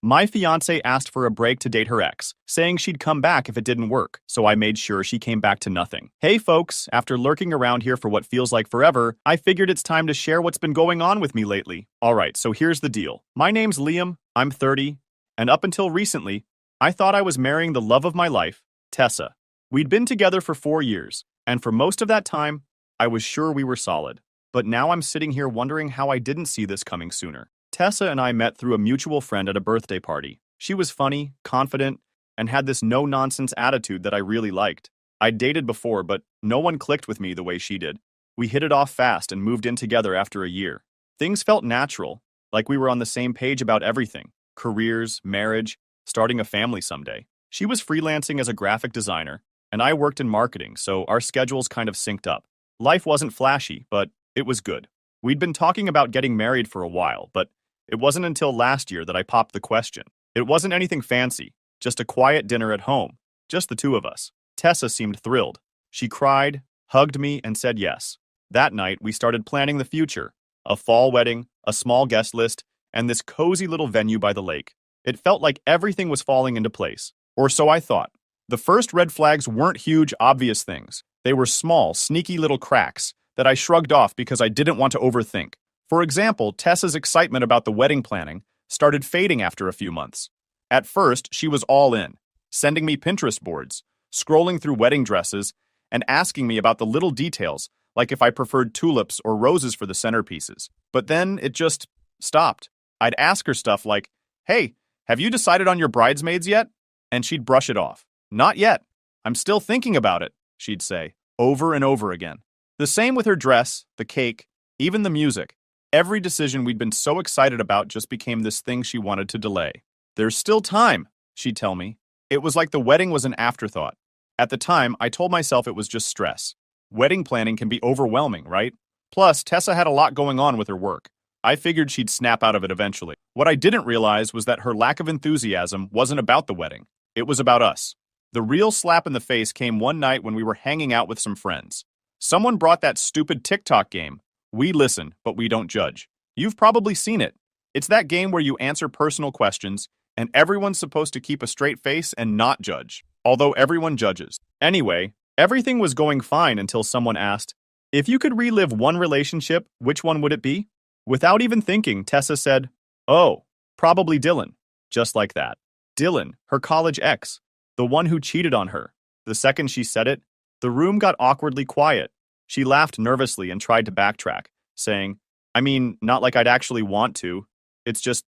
My fiance asked for a break to date her ex, saying she'd come back if it didn't work, so I made sure she came back to nothing. Hey folks, after lurking around here for what feels like forever, I figured it's time to share what's been going on with me lately. Alright, so here's the deal. My name's Liam, I'm 30, and up until recently, I thought I was marrying the love of my life, Tessa. We'd been together for 4 years, and for most of that time, I was sure we were solid. But now I'm sitting here wondering how I didn't see this coming sooner. Tessa and I met through a mutual friend at a birthday party. She was funny, confident, and had this no-nonsense attitude that I really liked. I'd dated before, but no one clicked with me the way she did. We hit it off fast and moved in together after a year. Things felt natural, like we were on the same page about everything: careers, marriage, starting a family someday. She was freelancing as a graphic designer, and I worked in marketing, so our schedules kind of synced up. Life wasn't flashy, but it was good. We'd been talking about getting married for a while, but it wasn't until last year that I popped the question. It wasn't anything fancy, just a quiet dinner at home, just the two of us. Tessa seemed thrilled. She cried, hugged me, and said yes. That night, we started planning the future: a fall wedding, a small guest list, and this cozy little venue by the lake. It felt like everything was falling into place, or so I thought. The first red flags weren't huge, obvious things. They were small, sneaky little cracks that I shrugged off because I didn't want to overthink. For example, Tessa's excitement about the wedding planning started fading after a few months. At first, she was all in, sending me Pinterest boards, scrolling through wedding dresses, and asking me about the little details, like if I preferred tulips or roses for the centerpieces. But then it just stopped. I'd ask her stuff like, "Hey, have you decided on your bridesmaids yet?" And she'd brush it off. "Not yet. I'm still thinking about it," she'd say, over and over again. The same with her dress, the cake, even the music. Every decision we'd been so excited about just became this thing she wanted to delay. "There's still time," she'd tell me. It was like the wedding was an afterthought. At the time, I told myself it was just stress. Wedding planning can be overwhelming, right? Plus, Tessa had a lot going on with her work. I figured she'd snap out of it eventually. What I didn't realize was that her lack of enthusiasm wasn't about the wedding. It was about us. The real slap in the face came one night when we were hanging out with some friends. Someone brought that stupid TikTok game. We listen, but we don't judge. You've probably seen it. It's that game where you answer personal questions, and everyone's supposed to keep a straight face and not judge, although everyone judges. Anyway, everything was going fine until someone asked, "If you could relive one relationship, which one would it be?" Without even thinking, Tessa said, "Oh, probably Dylan." Just like that. Dylan, her college ex, the one who cheated on her. The second she said it, the room got awkwardly quiet. She laughed nervously and tried to backtrack, saying, "I mean, not like I'd actually want to. It's just,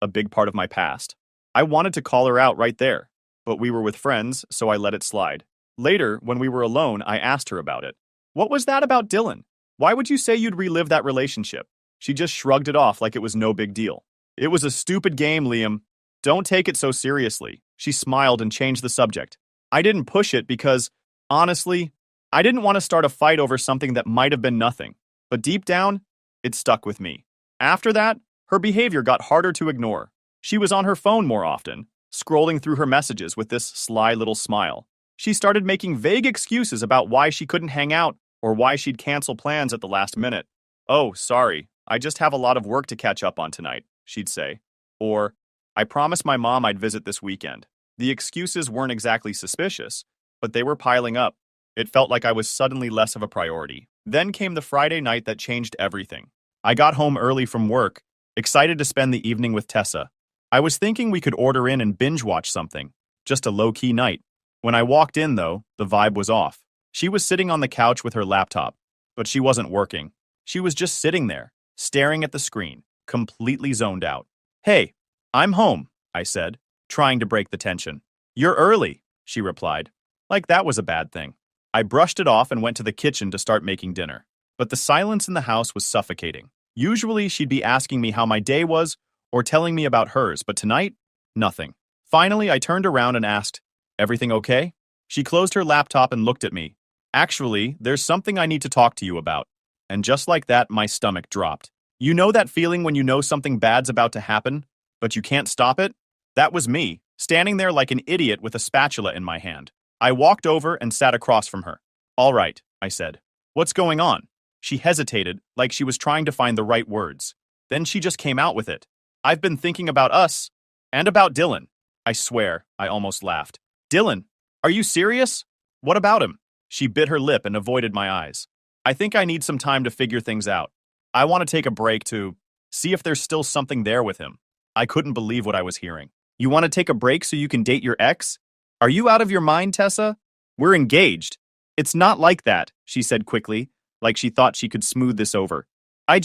a big part of my past." I wanted to call her out right there, but we were with friends, so I let it slide. Later, when we were alone, I asked her about it. "What was that about Dylan? Why would you say you'd relive that relationship?" She just shrugged it off like it was no big deal. "It was a stupid game, Liam. Don't take it so seriously." She smiled and changed the subject. I didn't push it because, honestly, I didn't want to start a fight over something that might have been nothing. But deep down, it stuck with me. After that, her behavior got harder to ignore. She was on her phone more often, scrolling through her messages with this sly little smile. She started making vague excuses about why she couldn't hang out or why she'd cancel plans at the last minute. "Oh, sorry, I just have a lot of work to catch up on tonight," she'd say. Or, "I promised my mom I'd visit this weekend." The excuses weren't exactly suspicious, but they were piling up. It felt like I was suddenly less of a priority. Then came the Friday night that changed everything. I got home early from work, excited to spend the evening with Tessa. I was thinking we could order in and binge watch something, just a low-key night. When I walked in, though, the vibe was off. She was sitting on the couch with her laptop, but she wasn't working. She was just sitting there, staring at the screen, completely zoned out. "Hey, I'm home," I said, trying to break the tension. "You're early," she replied. Like that was a bad thing. I brushed it off and went to the kitchen to start making dinner. But the silence in the house was suffocating. Usually she'd be asking me how my day was or telling me about hers, but tonight, nothing. Finally, I turned around and asked, "Everything okay?" She closed her laptop and looked at me. "Actually, there's something I need to talk to you about." And just like that, my stomach dropped. You know that feeling when you know something bad's about to happen, but you can't stop it? That was me, standing there like an idiot with a spatula in my hand. I walked over and sat across from her. "All right," I said. "What's going on?" She hesitated, like she was trying to find the right words. Then she just came out with it. "I've been thinking about us, And about Dylan. I swear, I almost laughed. Dylan, are you serious? What about him? She bit her lip and avoided my eyes. I think I need some time to figure things out. I want to take a break to see if there's still something there with him. I couldn't believe what I was hearing. You want to take a break so you can date your ex? Are you out of your mind, Tessa? We're engaged. It's not like that, she said quickly, like she thought she could smooth this over. I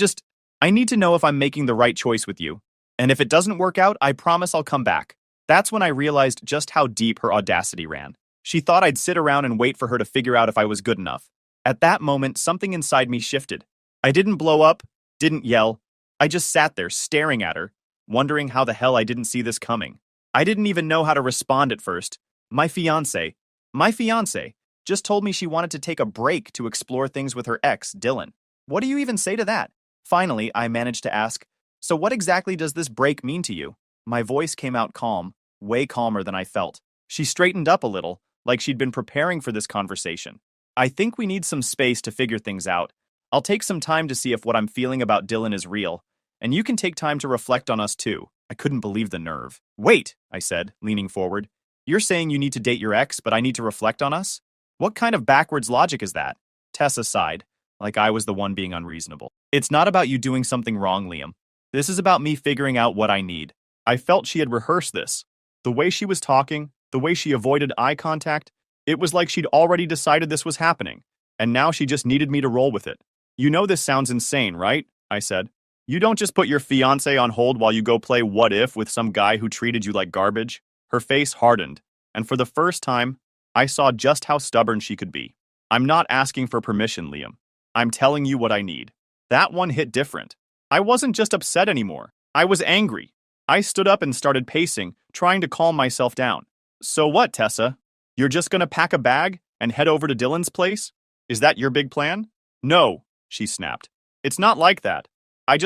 need to know if I'm making the right choice with you. And if it doesn't work out, I promise I'll come back. That's when I realized just how deep her audacity ran. She thought I'd sit around and wait for her to figure out if I was good enough. At that moment, something inside me shifted. I didn't blow up, didn't yell. I just sat there staring at her, wondering how the hell I didn't see this coming. I didn't even know how to respond at first. My fiancé, just told me she wanted to take a break to explore things with her ex, Dylan. What do you even say to that? Finally, I managed to ask, so what exactly does this break mean to you? My voice came out calm, way calmer than I felt. She straightened up a little, like she'd been preparing for this conversation. I think we need some space to figure things out. I'll take some time to see if what I'm feeling about Dylan is real, and you can take time to reflect on us too. I couldn't believe the nerve. Wait, I said, leaning forward. You're saying you need to date your ex, but I need to reflect on us? What kind of backwards logic is that? Tessa sighed, like I was the one being unreasonable. It's not about you doing something wrong, Liam. This is about me figuring out what I need. I felt she had rehearsed this. The way she was talking, the way she avoided eye contact, it was like she'd already decided this was happening, and now she just needed me to roll with it. You know this sounds insane, right? I said. You don't just put your fiancé on hold while you go play What If with some guy who treated you like garbage. Her face hardened, and for the first time, I saw just how stubborn she could be. I'm not asking for permission, Liam. I'm telling you what I need. That one hit different. I wasn't just upset anymore. I was angry. I stood up and started pacing, trying to calm myself down. So what, Tessa? You're just gonna pack a bag and head over to Dylan's place? Is that your big plan? No, she snapped. It's not like that. I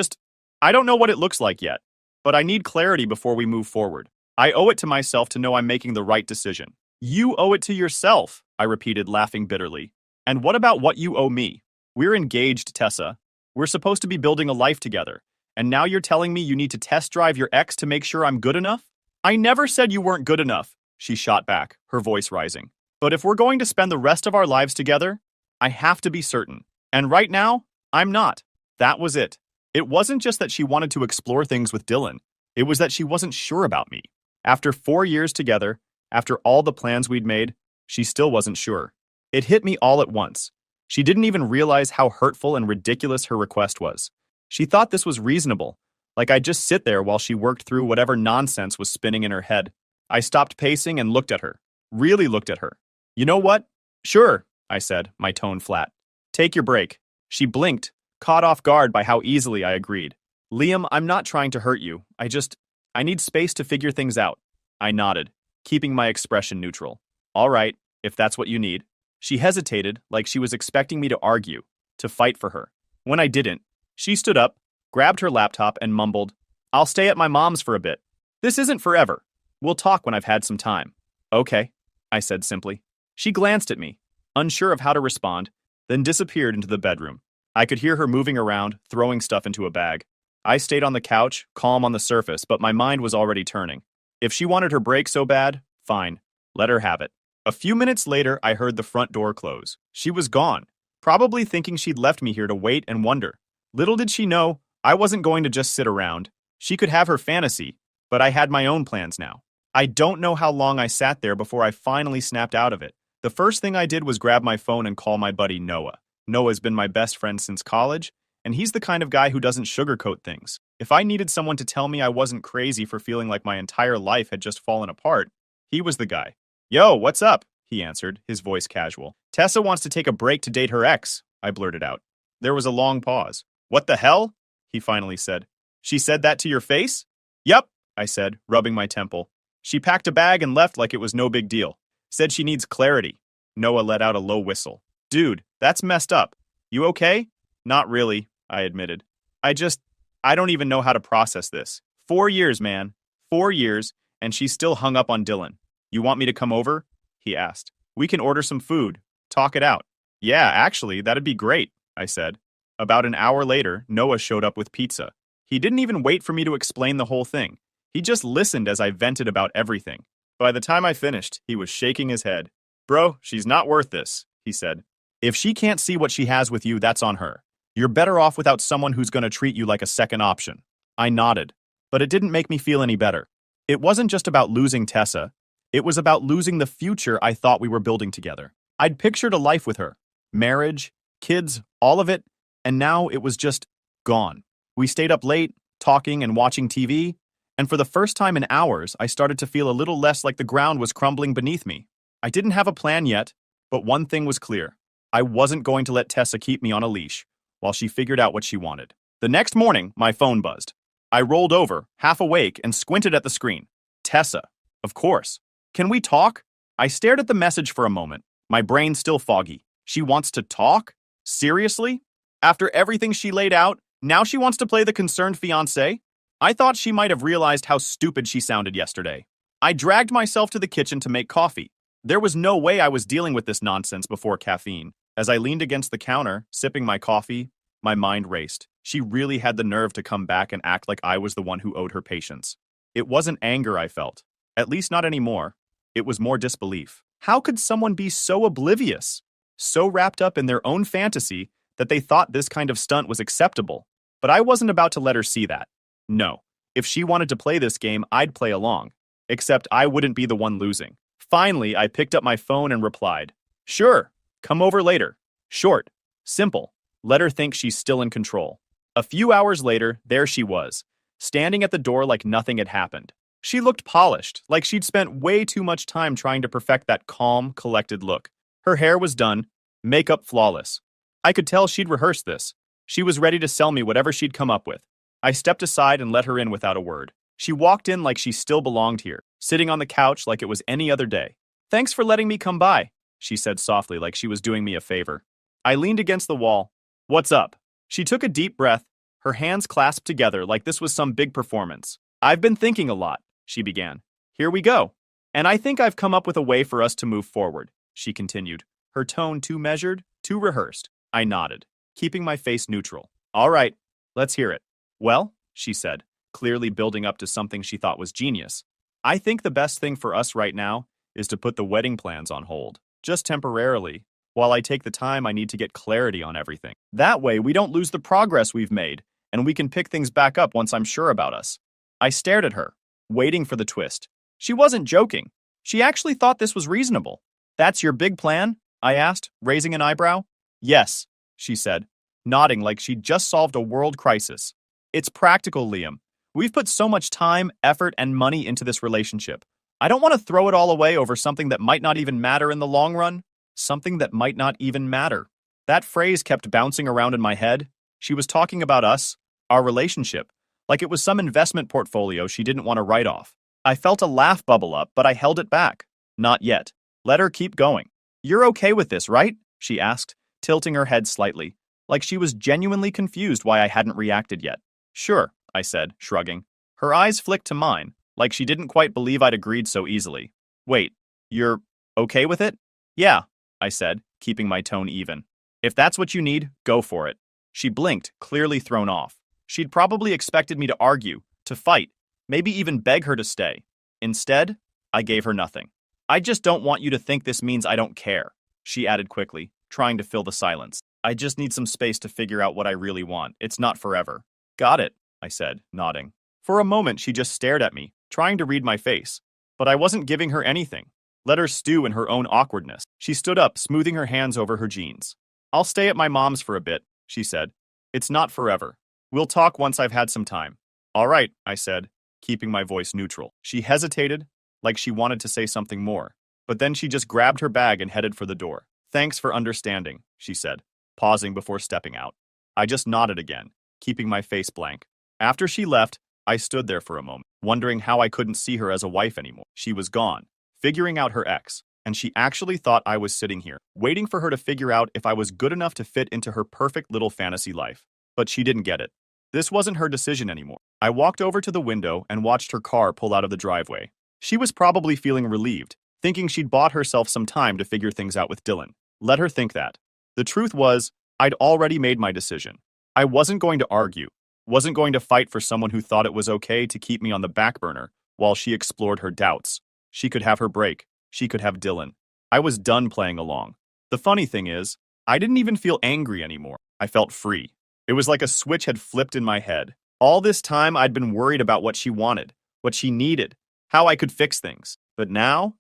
don't know what it looks like yet, but I need clarity before we move forward. I owe it to myself to know I'm making the right decision. You owe it to yourself, I repeated, laughing bitterly. And what about what you owe me? We're engaged, Tessa. We're supposed to be building a life together. And now you're telling me you need to test drive your ex to make sure I'm good enough? I never said you weren't good enough, she shot back, her voice rising. But if we're going to spend the rest of our lives together, I have to be certain. And right now, I'm not. That was it. It wasn't just that she wanted to explore things with Dylan. It was that she wasn't sure about me. After 4 years together, after all the plans we'd made, she still wasn't sure. It hit me all at once. She didn't even realize how hurtful and ridiculous her request was. She thought this was reasonable, like I'd just sit there while she worked through whatever nonsense was spinning in her head. I stopped pacing and looked at her. Really looked at her. You know what? Sure, I said, my tone flat. Take your break. She blinked, caught off guard by how easily I agreed. Liam, I'm not trying to hurt you. I need space to figure things out. I nodded, keeping my expression neutral. All right, if that's what you need. She hesitated, like she was expecting me to argue, to fight for her. When I didn't, she stood up, grabbed her laptop, and mumbled, I'll stay at my mom's for a bit. This isn't forever. We'll talk when I've had some time. Okay, I said simply. She glanced at me, unsure of how to respond, then disappeared into the bedroom. I could hear her moving around, throwing stuff into a bag. I stayed on the couch, calm on the surface, but my mind was already turning. If she wanted her break so bad, fine. Let her have it. A few minutes later, I heard the front door close. She was gone, probably thinking she'd left me here to wait and wonder. Little did she know, I wasn't going to just sit around. She could have her fantasy, but I had my own plans now. I don't know how long I sat there before I finally snapped out of it. The first thing I did was grab my phone and call my buddy Noah. Noah's been my best friend since college, and he's the kind of guy who doesn't sugarcoat things. If I needed someone to tell me I wasn't crazy for feeling like my entire life had just fallen apart, he was the guy. Yo, what's up? He answered, his voice casual. Tessa wants to take a break to date her ex, I blurted out. There was a long pause. What the hell? He finally said. She said that to your face? Yep, I said, rubbing my temple. She packed a bag and left like it was no big deal. Said she needs clarity. Noah let out a low whistle. Dude, that's messed up. You okay? Not really, I admitted. I don't even know how to process this. 4 years, man. 4 years, and she's still hung up on Dylan. You want me to come over? He asked. We can order some food. Talk it out. Yeah, actually, that'd be great, I said. About an hour later, Noah showed up with pizza. He didn't even wait for me to explain the whole thing. He just listened as I vented about everything. By the time I finished, he was shaking his head. Bro, she's not worth this, he said. If she can't see what she has with you, that's on her. You're better off without someone who's going to treat you like a second option. I nodded, but it didn't make me feel any better. It wasn't just about losing Tessa. It was about losing the future I thought we were building together. I'd pictured a life with her. Marriage, kids, all of it, and now it was just gone. We stayed up late, talking and watching TV, and for the first time in hours, I started to feel a little less like the ground was crumbling beneath me. I didn't have a plan yet, but one thing was clear. I wasn't going to let Tessa keep me on a leash while she figured out what she wanted. The next morning, my phone buzzed. I rolled over, half awake, and squinted at the screen. Tessa, of course. Can we talk? I stared at the message for a moment, my brain still foggy. She wants to talk? Seriously? After everything she laid out, now she wants to play the concerned fiancé? I thought she might have realized how stupid she sounded yesterday. I dragged myself to the kitchen to make coffee. There was no way I was dealing with this nonsense before caffeine. As I leaned against the counter, sipping my coffee, my mind raced. She really had the nerve to come back and act like I was the one who owed her patience. It wasn't anger I felt, at least not anymore. It was more disbelief. How could someone be so oblivious, so wrapped up in their own fantasy that they thought this kind of stunt was acceptable? But I wasn't about to let her see that. No, if she wanted to play this game, I'd play along, except I wouldn't be the one losing. Finally, I picked up my phone and replied, "Sure, come over later." Short, simple. Let her think she's still in control. A few hours later, there she was, standing at the door like nothing had happened. She looked polished, like she'd spent way too much time trying to perfect that calm, collected look. Her hair was done, makeup flawless. I could tell she'd rehearsed this. She was ready to sell me whatever she'd come up with. I stepped aside and let her in without a word. She walked in like she still belonged here, sitting on the couch like it was any other day. "Thanks for letting me come by," she said softly, like she was doing me a favor. I leaned against the wall. "What's up?" She took a deep breath, her hands clasped together like this was some big performance. "I've been thinking a lot," she began. "Here we go. And I think I've come up with a way for us to move forward," she continued, her tone too measured, too rehearsed. I nodded, keeping my face neutral. "All right, let's hear it." "Well," she said, clearly building up to something she thought was genius, "I think the best thing for us right now is to put the wedding plans on hold, just temporarily, while I take the time I need to get clarity on everything. That way, we don't lose the progress we've made, and we can pick things back up once I'm sure about us." I stared at her, waiting for the twist. She wasn't joking. She actually thought this was reasonable. "That's your big plan?" I asked, raising an eyebrow. "Yes," she said, nodding like she'd just solved a world crisis. "It's practical, Liam. We've put so much time, effort, and money into this relationship. I don't want to throw it all away over something that might not even matter in the long run. Something that might not even matter." That phrase kept bouncing around in my head. She was talking about us, our relationship, like it was some investment portfolio she didn't want to write off. I felt a laugh bubble up, but I held it back. "Not yet. Let her keep going." "You're okay with this, right?" she asked, tilting her head slightly, like she was genuinely confused why I hadn't reacted yet. "Sure," I said, shrugging. Her eyes flicked to mine, like she didn't quite believe I'd agreed so easily. "Wait, you're okay with it?" "Yeah," I said, keeping my tone even. "If that's what you need, go for it." She blinked, clearly thrown off. She'd probably expected me to argue, to fight, maybe even beg her to stay. Instead, I gave her nothing. "I just don't want you to think this means I don't care," she added quickly, trying to fill the silence. "I just need some space to figure out what I really want. It's not forever." "Got it," I said, nodding. For a moment, she just stared at me, trying to read my face. But I wasn't giving her anything. Let her stew in her own awkwardness. She stood up, smoothing her hands over her jeans. "I'll stay at my mom's for a bit," she said. "It's not forever. We'll talk once I've had some time." "All right," I said, keeping my voice neutral. She hesitated, like she wanted to say something more. But then she just grabbed her bag and headed for the door. "Thanks for understanding," she said, pausing before stepping out. I just nodded again, keeping my face blank. After she left, I stood there for a moment, wondering how I couldn't see her as a wife anymore. She was gone, figuring out her ex, and she actually thought I was sitting here, waiting for her to figure out if I was good enough to fit into her perfect little fantasy life. But she didn't get it. This wasn't her decision anymore. I walked over to the window and watched her car pull out of the driveway. She was probably feeling relieved, thinking she'd bought herself some time to figure things out with Dylan. Let her think that. The truth was, I'd already made my decision. I wasn't going to argue. Wasn't going to fight for someone who thought it was okay to keep me on the back burner while she explored her doubts. She could have her break. She could have Dylan. I was done playing along. The funny thing is, I didn't even feel angry anymore. I felt free. It was like a switch had flipped in my head. All this time, I'd been worried about what she wanted, what she needed, how I could fix things. But now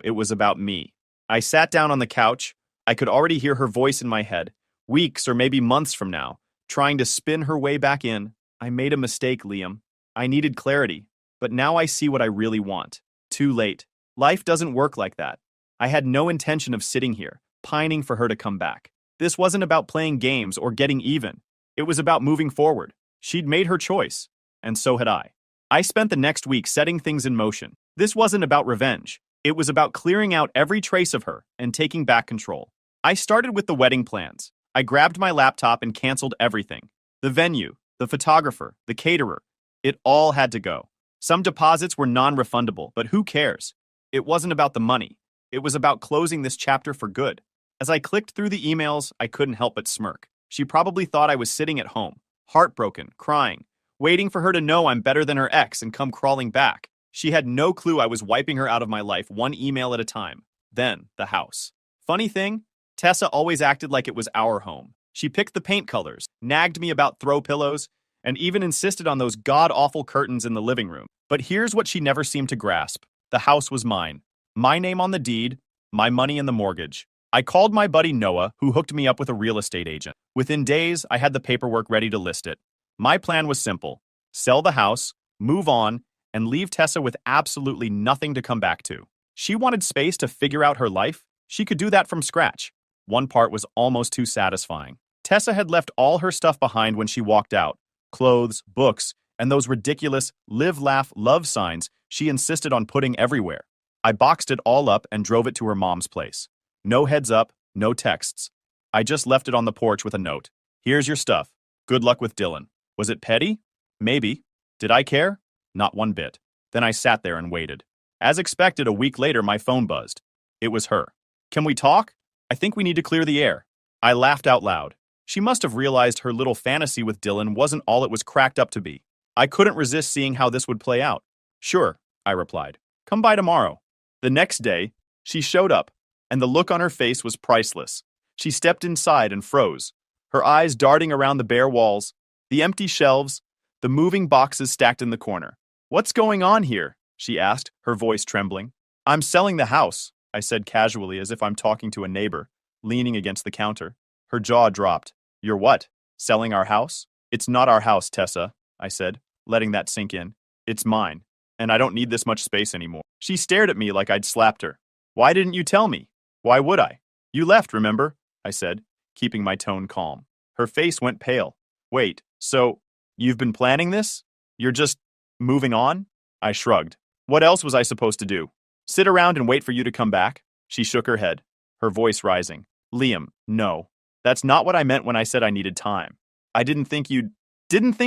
it was about me. I sat down on the couch. I could already hear her voice in my head, weeks or maybe months from now, trying to spin her way back in. I made a mistake, Liam. I needed clarity, but now I see what I really want. Too late. Life doesn't work like that. I had no intention of sitting here, pining for her to come back. This wasn't about playing games or getting even. It was about moving forward. She'd made her choice, and so had I. I spent the next week setting things in motion. This wasn't about revenge. It was about clearing out every trace of her and taking back control. I started with the wedding plans. I grabbed my laptop and canceled everything. The venue, the photographer, the caterer. It all had to go. Some deposits were non-refundable, but who cares? It wasn't about the money. It was about closing this chapter for good. As I clicked through the emails, I couldn't help but smirk. She probably thought I was sitting at home, heartbroken, crying, waiting for her to know I'm better than her ex and come crawling back. She had no clue I was wiping her out of my life one email at a time. Then, the house. Funny thing, Tessa always acted like it was our home. She picked the paint colors, nagged me about throw pillows, and even insisted on those god-awful curtains in the living room. But here's what she never seemed to grasp. The house was mine. My name on the deed, my money in the mortgage. I called my buddy Noah, who hooked me up with a real estate agent. Within days, I had the paperwork ready to list it. My plan was simple. Sell the house, move on, and leave Tessa with absolutely nothing to come back to. She wanted space to figure out her life. She could do that from scratch. One part was almost too satisfying. Tessa had left all her stuff behind when she walked out. Clothes, books, and those ridiculous live, laugh, love signs she insisted on putting everywhere. I boxed it all up and drove it to her mom's place. No heads up, no texts. I just left it on the porch with a note. Here's your stuff. Good luck with Dylan. Was it petty? Maybe. Did I care? Not one bit. Then I sat there and waited. As expected, a week later, my phone buzzed. It was her. Can we talk? I think we need to clear the air. I laughed out loud. She must have realized her little fantasy with Dylan wasn't all it was cracked up to be. I couldn't resist seeing how this would play out. Sure, I replied. Come by tomorrow. The next day, she showed up, and the look on her face was priceless. She stepped inside and froze, her eyes darting around the bare walls, the empty shelves, the moving boxes stacked in the corner. What's going on here? She asked, her voice trembling. I'm selling the house, I said casually as if I'm talking to a neighbor, leaning against the counter. Her jaw dropped. You're what? Selling our house? It's not our house, Tessa, I said, letting that sink in. It's mine, and I don't need this much space anymore. She stared at me like I'd slapped her. Why didn't you tell me? Why would I? You left, remember? I said, keeping my tone calm. Her face went pale. Wait, so you've been planning this? You're just moving on? I shrugged. What else was I supposed to do? Sit around and wait for you to come back? She shook her head, her voice rising. Liam, no. That's not what I meant when I said I needed time. I didn't think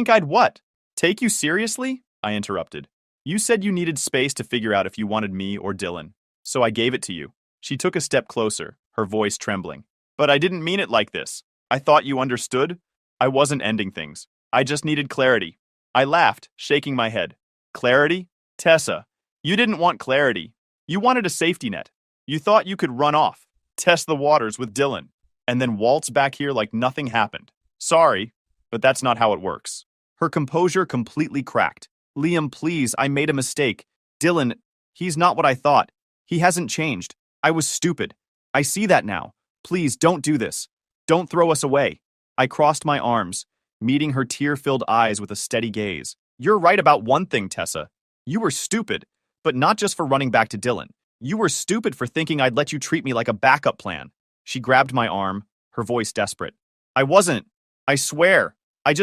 I'd what? Take you seriously? I interrupted. You said you needed space to figure out if you wanted me or Dylan. So I gave it to you. She took a step closer, her voice trembling. But I didn't mean it like this. I thought you understood. I wasn't ending things. I just needed clarity. I laughed, shaking my head. Clarity? Tessa, you didn't want clarity. You wanted a safety net. You thought you could run off, test the waters with Dylan, and then waltz back here like nothing happened. Sorry, but that's not how it works. Her composure completely cracked. Liam, please, I made a mistake. Dylan, he's not what I thought. He hasn't changed. I was stupid. I see that now. Please, don't do this. Don't throw us away. I crossed my arms, meeting her tear-filled eyes with a steady gaze. You're right about one thing, Tessa. You were stupid, but not just for running back to Dylan. You were stupid for thinking I'd let you treat me like a backup plan. She grabbed my arm, her voice desperate. I wasn't. I swear. I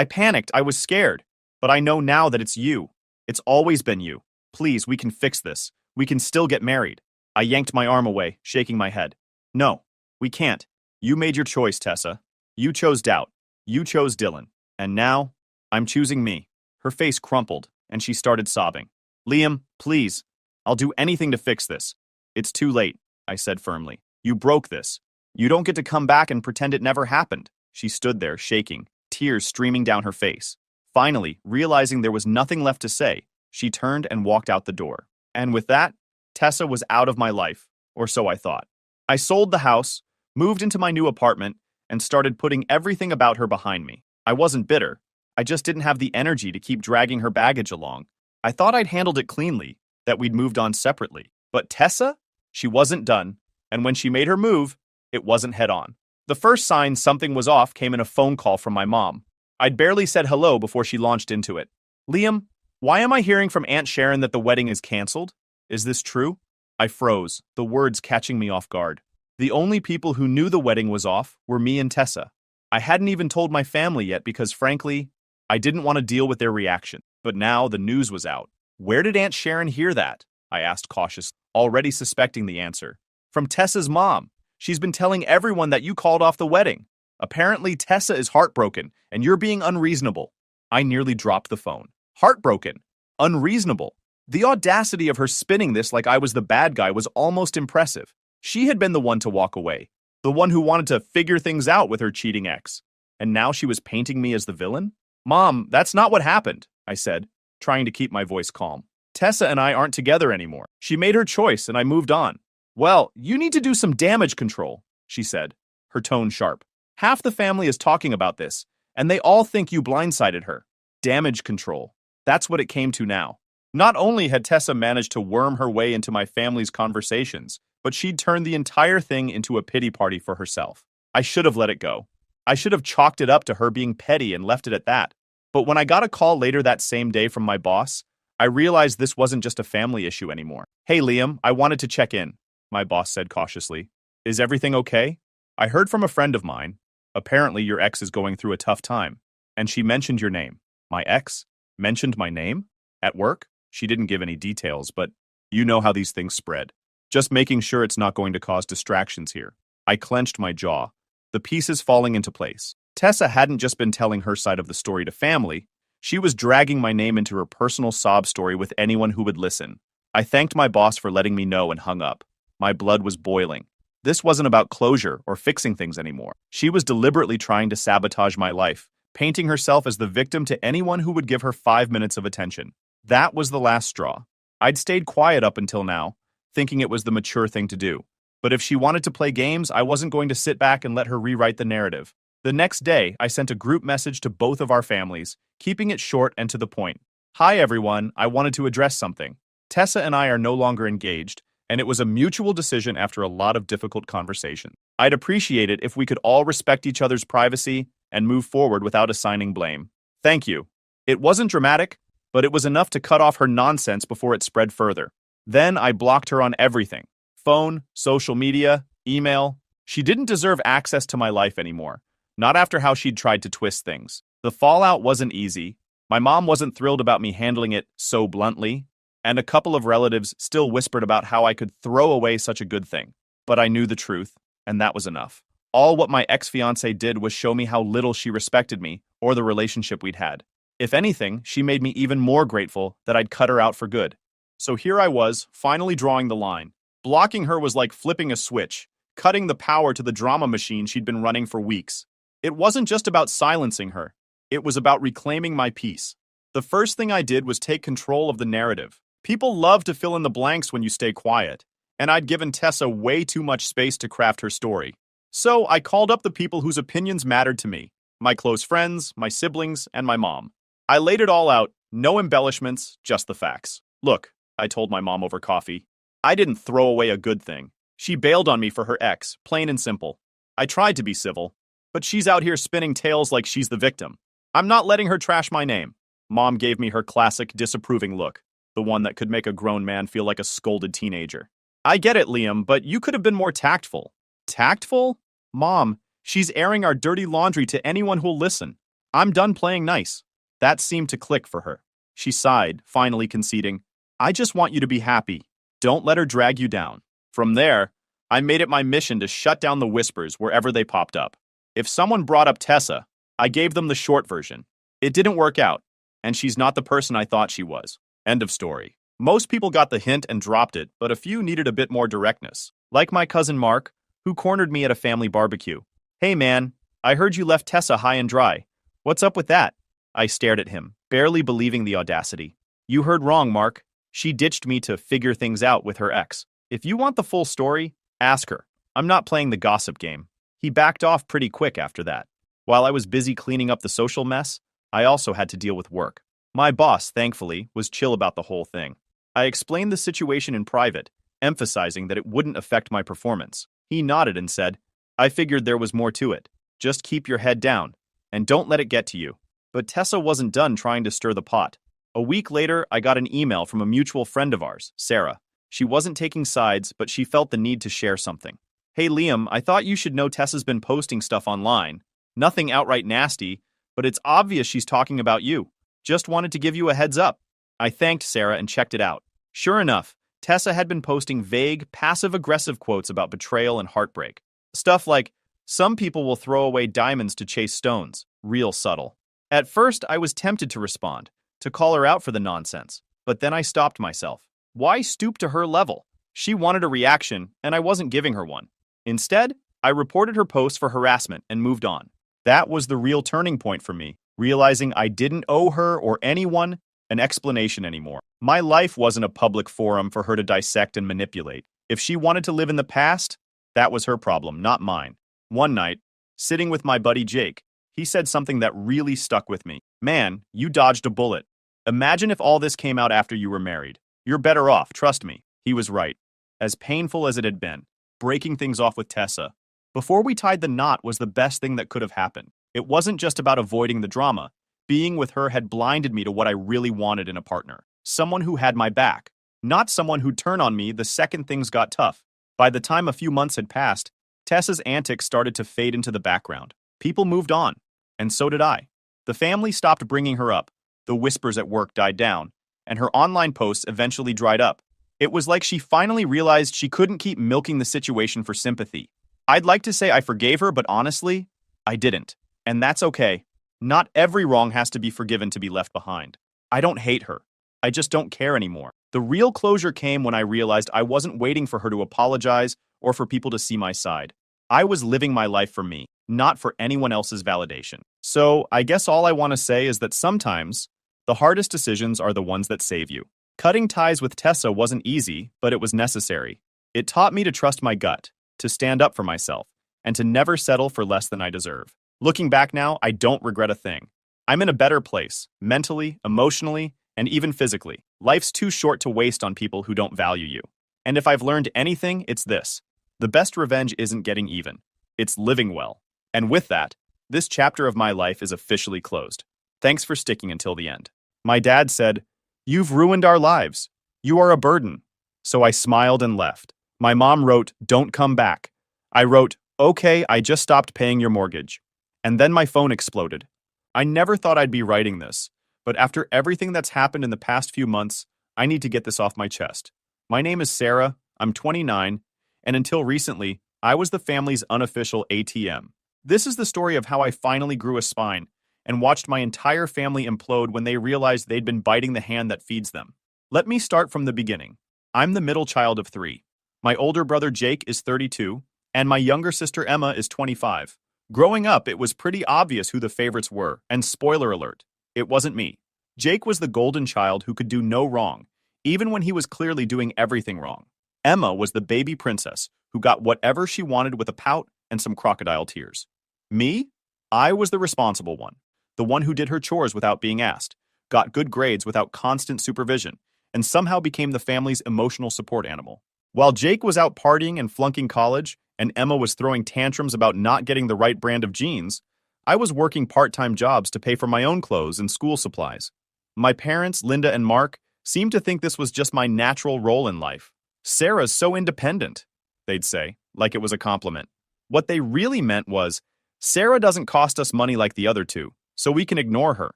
panicked. I was scared. But I know now that it's you. It's always been you. Please, we can fix this. We can still get married. I yanked my arm away, shaking my head. No, we can't. You made your choice, Tessa. You chose doubt. You chose Dylan. And now, I'm choosing me. Her face crumpled, and she started sobbing. Liam, please. I'll do anything to fix this. It's too late, I said firmly. You broke this. You don't get to come back and pretend it never happened. She stood there, shaking, tears streaming down her face. Finally, realizing there was nothing left to say, she turned and walked out the door. And with that, Tessa was out of my life, or so I thought. I sold the house, moved into my new apartment, and started putting everything about her behind me. I wasn't bitter. I just didn't have the energy to keep dragging her baggage along. I thought I'd handled it cleanly, that we'd moved on separately. But Tessa? She wasn't done, and when she made her move, it wasn't head on. The first sign something was off came in a phone call from my mom. I'd barely said hello before she launched into it. Liam, why am I hearing from Aunt Sharon that the wedding is canceled? Is this true? I froze, the words catching me off guard. The only people who knew the wedding was off were me and Tessa. I hadn't even told my family yet because, frankly, I didn't want to deal with their reaction. But now the news was out. Where did Aunt Sharon hear that? I asked cautiously, already suspecting the answer. From Tessa's mom. She's been telling everyone that you called off the wedding. Apparently, Tessa is heartbroken, and you're being unreasonable. I nearly dropped the phone. Heartbroken. Unreasonable. The audacity of her spinning this like I was the bad guy was almost impressive. She had been the one to walk away, the one who wanted to figure things out with her cheating ex. And now she was painting me as the villain? Mom, that's not what happened, I said, trying to keep my voice calm. Tessa and I aren't together anymore. She made her choice, and I moved on. Well, you need to do some damage control, she said, her tone sharp. Half the family is talking about this, and they all think you blindsided her. Damage control. That's what it came to now. Not only had Tessa managed to worm her way into my family's conversations, but she'd turned the entire thing into a pity party for herself. I should have let it go. I should have chalked it up to her being petty and left it at that. But when I got a call later that same day from my boss, I realized this wasn't just a family issue anymore. Hey, Liam, I wanted to check in, my boss said cautiously. Is everything okay? I heard from a friend of mine. Apparently your ex is going through a tough time, and she mentioned your name. My ex mentioned my name? At work? She didn't give any details, but you know how these things spread. Just making sure it's not going to cause distractions here. I clenched my jaw, the pieces falling into place. Tessa hadn't just been telling her side of the story to family. She was dragging my name into her personal sob story with anyone who would listen. I thanked my boss for letting me know and hung up. My blood was boiling. This wasn't about closure or fixing things anymore. She was deliberately trying to sabotage my life, painting herself as the victim to anyone who would give her 5 minutes of attention. That was the last straw. I'd stayed quiet up until now, thinking it was the mature thing to do. But if she wanted to play games, I wasn't going to sit back and let her rewrite the narrative. The next day, I sent a group message to both of our families, keeping it short and to the point. Hi everyone, I wanted to address something. Tessa and I are no longer engaged, and it was a mutual decision after a lot of difficult conversation. I'd appreciate it if we could all respect each other's privacy and move forward without assigning blame. Thank you. It wasn't dramatic, but it was enough to cut off her nonsense before it spread further. Then I blocked her on everything. Phone, social media, email. She didn't deserve access to my life anymore. Not after how she'd tried to twist things. The fallout wasn't easy. My mom wasn't thrilled about me handling it so bluntly, and a couple of relatives still whispered about how I could throw away such a good thing. But I knew the truth, and that was enough. All what my ex-fiancé did was show me how little she respected me or the relationship we'd had. If anything, she made me even more grateful that I'd cut her out for good. So here I was, finally drawing the line. Blocking her was like flipping a switch, cutting the power to the drama machine she'd been running for weeks. It wasn't just about silencing her. It was about reclaiming my peace. The first thing I did was take control of the narrative. People love to fill in the blanks when you stay quiet, and I'd given Tessa way too much space to craft her story. So I called up the people whose opinions mattered to me, my close friends, my siblings, and my mom. I laid it all out, no embellishments, just the facts. Look, I told my mom over coffee, I didn't throw away a good thing. She bailed on me for her ex, plain and simple. I tried to be civil, but she's out here spinning tales like she's the victim. I'm not letting her trash my name. Mom gave me her classic disapproving look, the one that could make a grown man feel like a scolded teenager. I get it, Liam, but you could have been more tactful. Tactful? Mom, she's airing our dirty laundry to anyone who'll listen. I'm done playing nice. That seemed to click for her. She sighed, finally conceding, I just want you to be happy. Don't let her drag you down. From there, I made it my mission to shut down the whispers wherever they popped up. If someone brought up Tessa, I gave them the short version. It didn't work out, and she's not the person I thought she was. End of story. Most people got the hint and dropped it, but a few needed a bit more directness. Like my cousin Mark, who cornered me at a family barbecue. Hey man, I heard you left Tessa high and dry. What's up with that? I stared at him, barely believing the audacity. You heard wrong, Mark. She ditched me to figure things out with her ex. If you want the full story, ask her. I'm not playing the gossip game. He backed off pretty quick after that. While I was busy cleaning up the social mess, I also had to deal with work. My boss, thankfully, was chill about the whole thing. I explained the situation in private, emphasizing that it wouldn't affect my performance. He nodded and said, I figured there was more to it. Just keep your head down, and don't let it get to you. But Tessa wasn't done trying to stir the pot. A week later, I got an email from a mutual friend of ours, Sarah. She wasn't taking sides, but she felt the need to share something. Hey Liam, I thought you should know Tessa's been posting stuff online. Nothing outright nasty, but it's obvious she's talking about you. Just wanted to give you a heads up. I thanked Sarah and checked it out. Sure enough, Tessa had been posting vague, passive-aggressive quotes about betrayal and heartbreak. Stuff like, some people will throw away diamonds to chase stones. Real subtle. At first, I was tempted to respond, to call her out for the nonsense. But then I stopped myself. Why stoop to her level? She wanted a reaction, and I wasn't giving her one. Instead, I reported her post for harassment and moved on. That was the real turning point for me, realizing I didn't owe her or anyone an explanation anymore. My life wasn't a public forum for her to dissect and manipulate. If she wanted to live in the past, that was her problem, not mine. One night, sitting with my buddy Jake, he said something that really stuck with me. Man, you dodged a bullet. Imagine if all this came out after you were married. You're better off, trust me. He was right. As painful as it had been, breaking things off with Tessa, before we tied the knot was the best thing that could have happened. It wasn't just about avoiding the drama. Being with her had blinded me to what I really wanted in a partner. Someone who had my back, not someone who'd turn on me the second things got tough. By the time a few months had passed, Tessa's antics started to fade into the background. People moved on, and so did I. The family stopped bringing her up, the whispers at work died down, and her online posts eventually dried up. It was like she finally realized she couldn't keep milking the situation for sympathy. I'd like to say I forgave her, but honestly, I didn't. And that's okay. Not every wrong has to be forgiven to be left behind. I don't hate her. I just don't care anymore. The real closure came when I realized I wasn't waiting for her to apologize or for people to see my side. I was living my life for me, not for anyone else's validation. So I guess all I want to say is that sometimes the hardest decisions are the ones that save you. Cutting ties with Tessa wasn't easy, but it was necessary. It taught me to trust my gut, to stand up for myself, and to never settle for less than I deserve. Looking back now, I don't regret a thing. I'm in a better place, mentally, emotionally, and even physically. Life's too short to waste on people who don't value you. And if I've learned anything, it's this. The best revenge isn't getting even. It's living well. And with that, this chapter of my life is officially closed. Thanks for sticking until the end. My dad said, "You've ruined our lives. You are a burden." So I smiled and left. My mom wrote, "Don't come back." I wrote, "Okay, I just stopped paying your mortgage." And then my phone exploded. I never thought I'd be writing this, but after everything that's happened in the past few months, I need to get this off my chest. My name is Sarah, I'm 29, and until recently, I was the family's unofficial ATM. This is the story of how I finally grew a spine and watched my entire family implode when they realized they'd been biting the hand that feeds them. Let me start from the beginning. I'm the middle child of 3. My older brother Jake is 32, and my younger sister Emma is 25. Growing up, it was pretty obvious who the favorites were, and spoiler alert, it wasn't me. Jake was the golden child who could do no wrong, even when he was clearly doing everything wrong. Emma was the baby princess who got whatever she wanted with a pout and some crocodile tears. Me? I was the responsible one, the one who did her chores without being asked, got good grades without constant supervision, and somehow became the family's emotional support animal. While Jake was out partying and flunking college, and Emma was throwing tantrums about not getting the right brand of jeans, I was working part-time jobs to pay for my own clothes and school supplies. My parents, Linda and Mark, seemed to think this was just my natural role in life. "Sarah's so independent," they'd say, like it was a compliment. What they really meant was, "Sarah doesn't cost us money like the other two, so we can ignore her."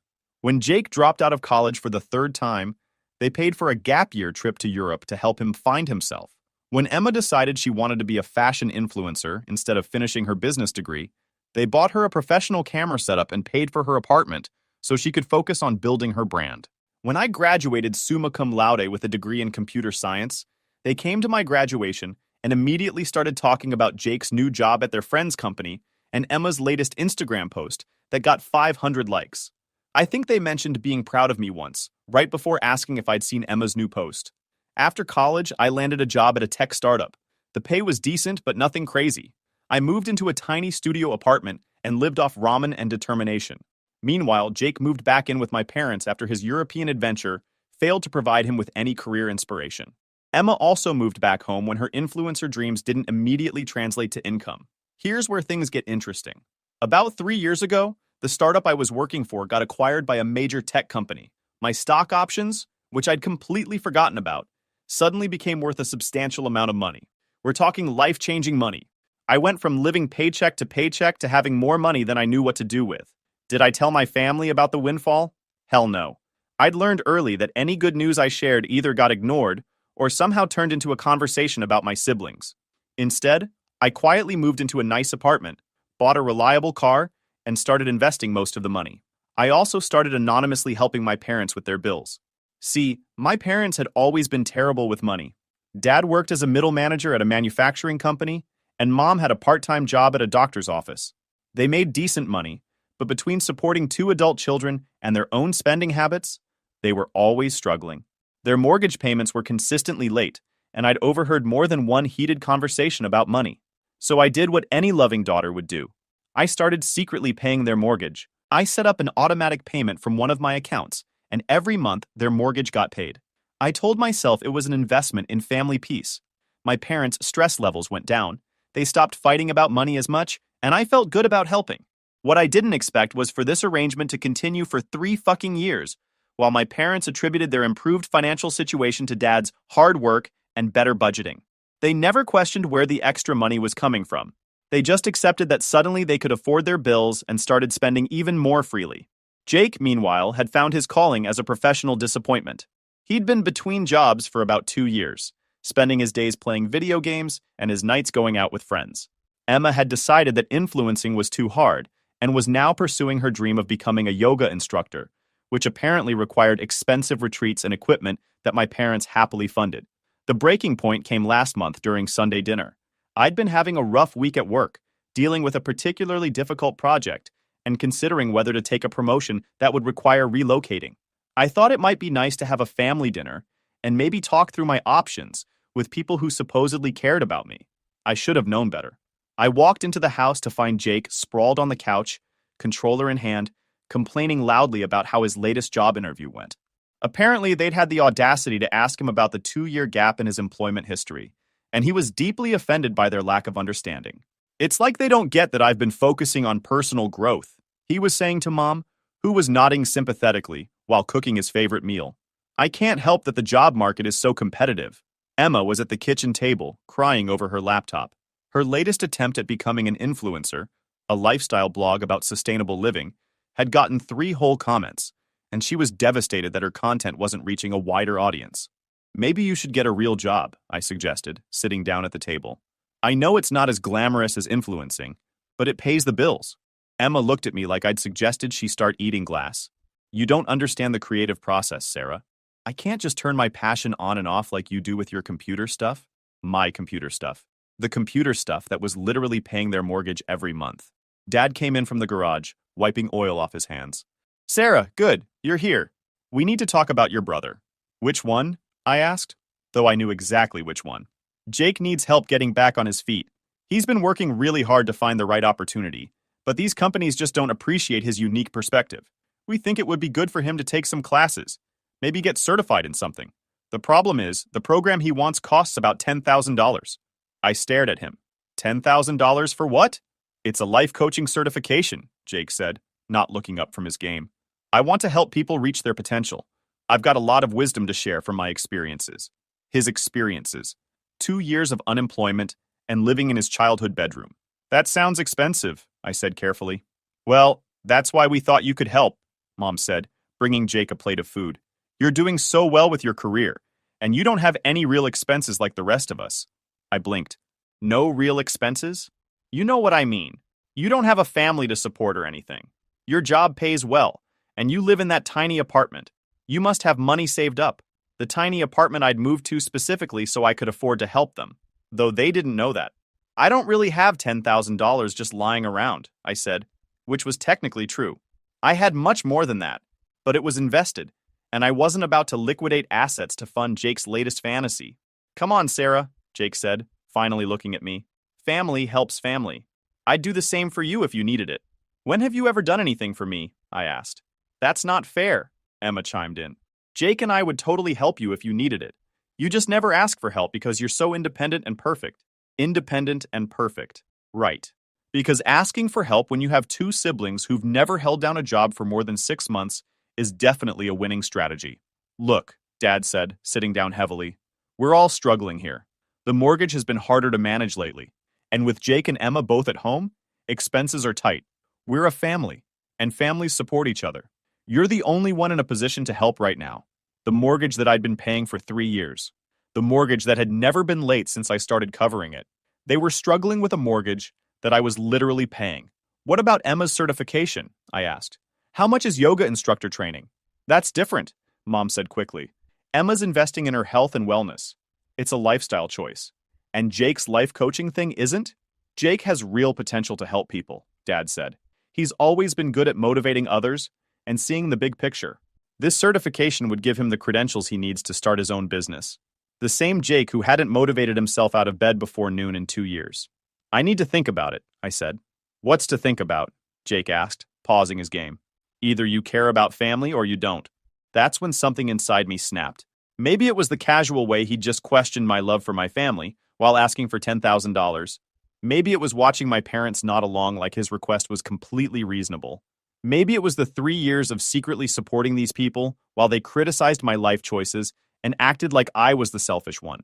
When Jake dropped out of college for the 3rd time, they paid for a gap year trip to Europe to help him find himself. When Emma decided she wanted to be a fashion influencer instead of finishing her business degree, they bought her a professional camera setup and paid for her apartment so she could focus on building her brand. When I graduated summa cum laude with a degree in computer science, they came to my graduation and immediately started talking about Jake's new job at their friend's company and Emma's latest Instagram post that got 500 likes. I think they mentioned being proud of me once, right before asking if I'd seen Emma's new post. After college, I landed a job at a tech startup. The pay was decent, but nothing crazy. I moved into a tiny studio apartment and lived off ramen and determination. Meanwhile, Jake moved back in with my parents after his European adventure failed to provide him with any career inspiration. Emma also moved back home when her influencer dreams didn't immediately translate to income. Here's where things get interesting. About 3 years ago, the startup I was working for got acquired by a major tech company. My stock options, which I'd completely forgotten about, suddenly became worth a substantial amount of money. We're talking life-changing money. I went from living paycheck to paycheck to having more money than I knew what to do with. Did I tell my family about the windfall? Hell no. I'd learned early that any good news I shared either got ignored or somehow turned into a conversation about my siblings. Instead, I quietly moved into a nice apartment, bought a reliable car, and started investing most of the money. I also started anonymously helping my parents with their bills. See, my parents had always been terrible with money. Dad worked as a middle manager at a manufacturing company, and Mom had a part-time job at a doctor's office. They made decent money, but between supporting 2 adult children and their own spending habits, they were always struggling. Their mortgage payments were consistently late, and I'd overheard more than one heated conversation about money. So I did what any loving daughter would do. I started secretly paying their mortgage. I set up an automatic payment from one of my accounts, and every month their mortgage got paid. I told myself it was an investment in family peace. My parents' stress levels went down. They stopped fighting about money as much, and I felt good about helping. What I didn't expect was for this arrangement to continue for 3 fucking years, while my parents attributed their improved financial situation to Dad's hard work and better budgeting. They never questioned where the extra money was coming from. They just accepted that suddenly they could afford their bills and started spending even more freely. Jake, meanwhile, had found his calling as a professional disappointment. He'd been between jobs for about 2 years, spending his days playing video games and his nights going out with friends. Emma had decided that influencing was too hard and was now pursuing her dream of becoming a yoga instructor, which apparently required expensive retreats and equipment that my parents happily funded. The breaking point came last month during Sunday dinner. I'd been having a rough week at work, dealing with a particularly difficult project and considering whether to take a promotion that would require relocating. I thought it might be nice to have a family dinner and maybe talk through my options with people who supposedly cared about me. I should have known better. I walked into the house to find Jake sprawled on the couch, controller in hand, complaining loudly about how his latest job interview went. Apparently, they'd had the audacity to ask him about the 2-year gap in his employment history, and he was deeply offended by their lack of understanding. It's like they don't get that I've been focusing on personal growth, he was saying to Mom, who was nodding sympathetically while cooking his favorite meal. I can't help that the job market is so competitive. Emma was at the kitchen table, crying over her laptop. Her latest attempt at becoming an influencer, a lifestyle blog about sustainable living, had gotten 3 whole comments, and she was devastated that her content wasn't reaching a wider audience. Maybe you should get a real job, I suggested, sitting down at the table. I know it's not as glamorous as influencing, but it pays the bills. Emma looked at me like I'd suggested she start eating glass. You don't understand the creative process, Sarah. I can't just turn my passion on and off like you do with your computer stuff. My computer stuff. The computer stuff that was literally paying their mortgage every month. Dad came in from the garage, wiping oil off his hands. Sarah, good, you're here. We need to talk about your brother. Which one? I asked, though I knew exactly which one. Jake needs help getting back on his feet. He's been working really hard to find the right opportunity, but these companies just don't appreciate his unique perspective. We think it would be good for him to take some classes, maybe get certified in something. The problem is, the program he wants costs about $10,000. I stared at him. $10,000 for what? It's a life coaching certification, Jake said, not looking up from his game. I want to help people reach their potential. I've got a lot of wisdom to share from my experiences. His experiences. 2 years of unemployment and living in his childhood bedroom. That sounds expensive, I said carefully. Well, that's why we thought you could help, Mom said, bringing Jake a plate of food. You're doing so well with your career, and you don't have any real expenses like the rest of us. I blinked. No real expenses? You know what I mean. You don't have a family to support or anything. Your job pays well, and you live in that tiny apartment. You must have money saved up. The tiny apartment I'd moved to specifically so I could afford to help them, though they didn't know that. I don't really have $10,000 just lying around, I said. which was technically true. I had much more than that, but it was invested, and I wasn't about to liquidate assets to fund Jake's latest fantasy. Come on, Sarah, Jake said, finally looking at me. Family helps family. I'd do the same for you if you needed it. When have you ever done anything for me? I asked. That's not fair, Emma chimed in. Jake and I would totally help you if you needed it. You just never ask for help because you're so independent and perfect. Independent and perfect. Right. Because asking for help when you have two siblings who've never held down a job for more than 6 months is definitely a winning strategy. Look, Dad said, sitting down heavily. We're all struggling here. The mortgage has been harder to manage lately. And with Jake and Emma both at home, expenses are tight. We're a family, and families support each other. You're the only one in a position to help right now. The mortgage that I'd been paying for 3 years. The mortgage that had never been late since I started covering it. They were struggling with a mortgage that I was literally paying. What about Emma's certification? I asked. How much is yoga instructor training? That's different, Mom said quickly. Emma's investing in her health and wellness. It's a lifestyle choice. And Jake's life coaching thing isn't? Jake has real potential to help people, Dad said. He's always been good at motivating others and seeing the big picture. This certification would give him the credentials he needs to start his own business. The same Jake who hadn't motivated himself out of bed before noon in 2 years. I need to think about it, I said. What's to think about? Jake asked, pausing his game. Either you care about family or you don't. That's when something inside me snapped. Maybe it was the casual way he'd just questioned my love for my family while asking for $10,000. Maybe it was watching my parents nod along like his request was completely reasonable. Maybe it was the 3 years of secretly supporting these people while they criticized my life choices and acted like I was the selfish one.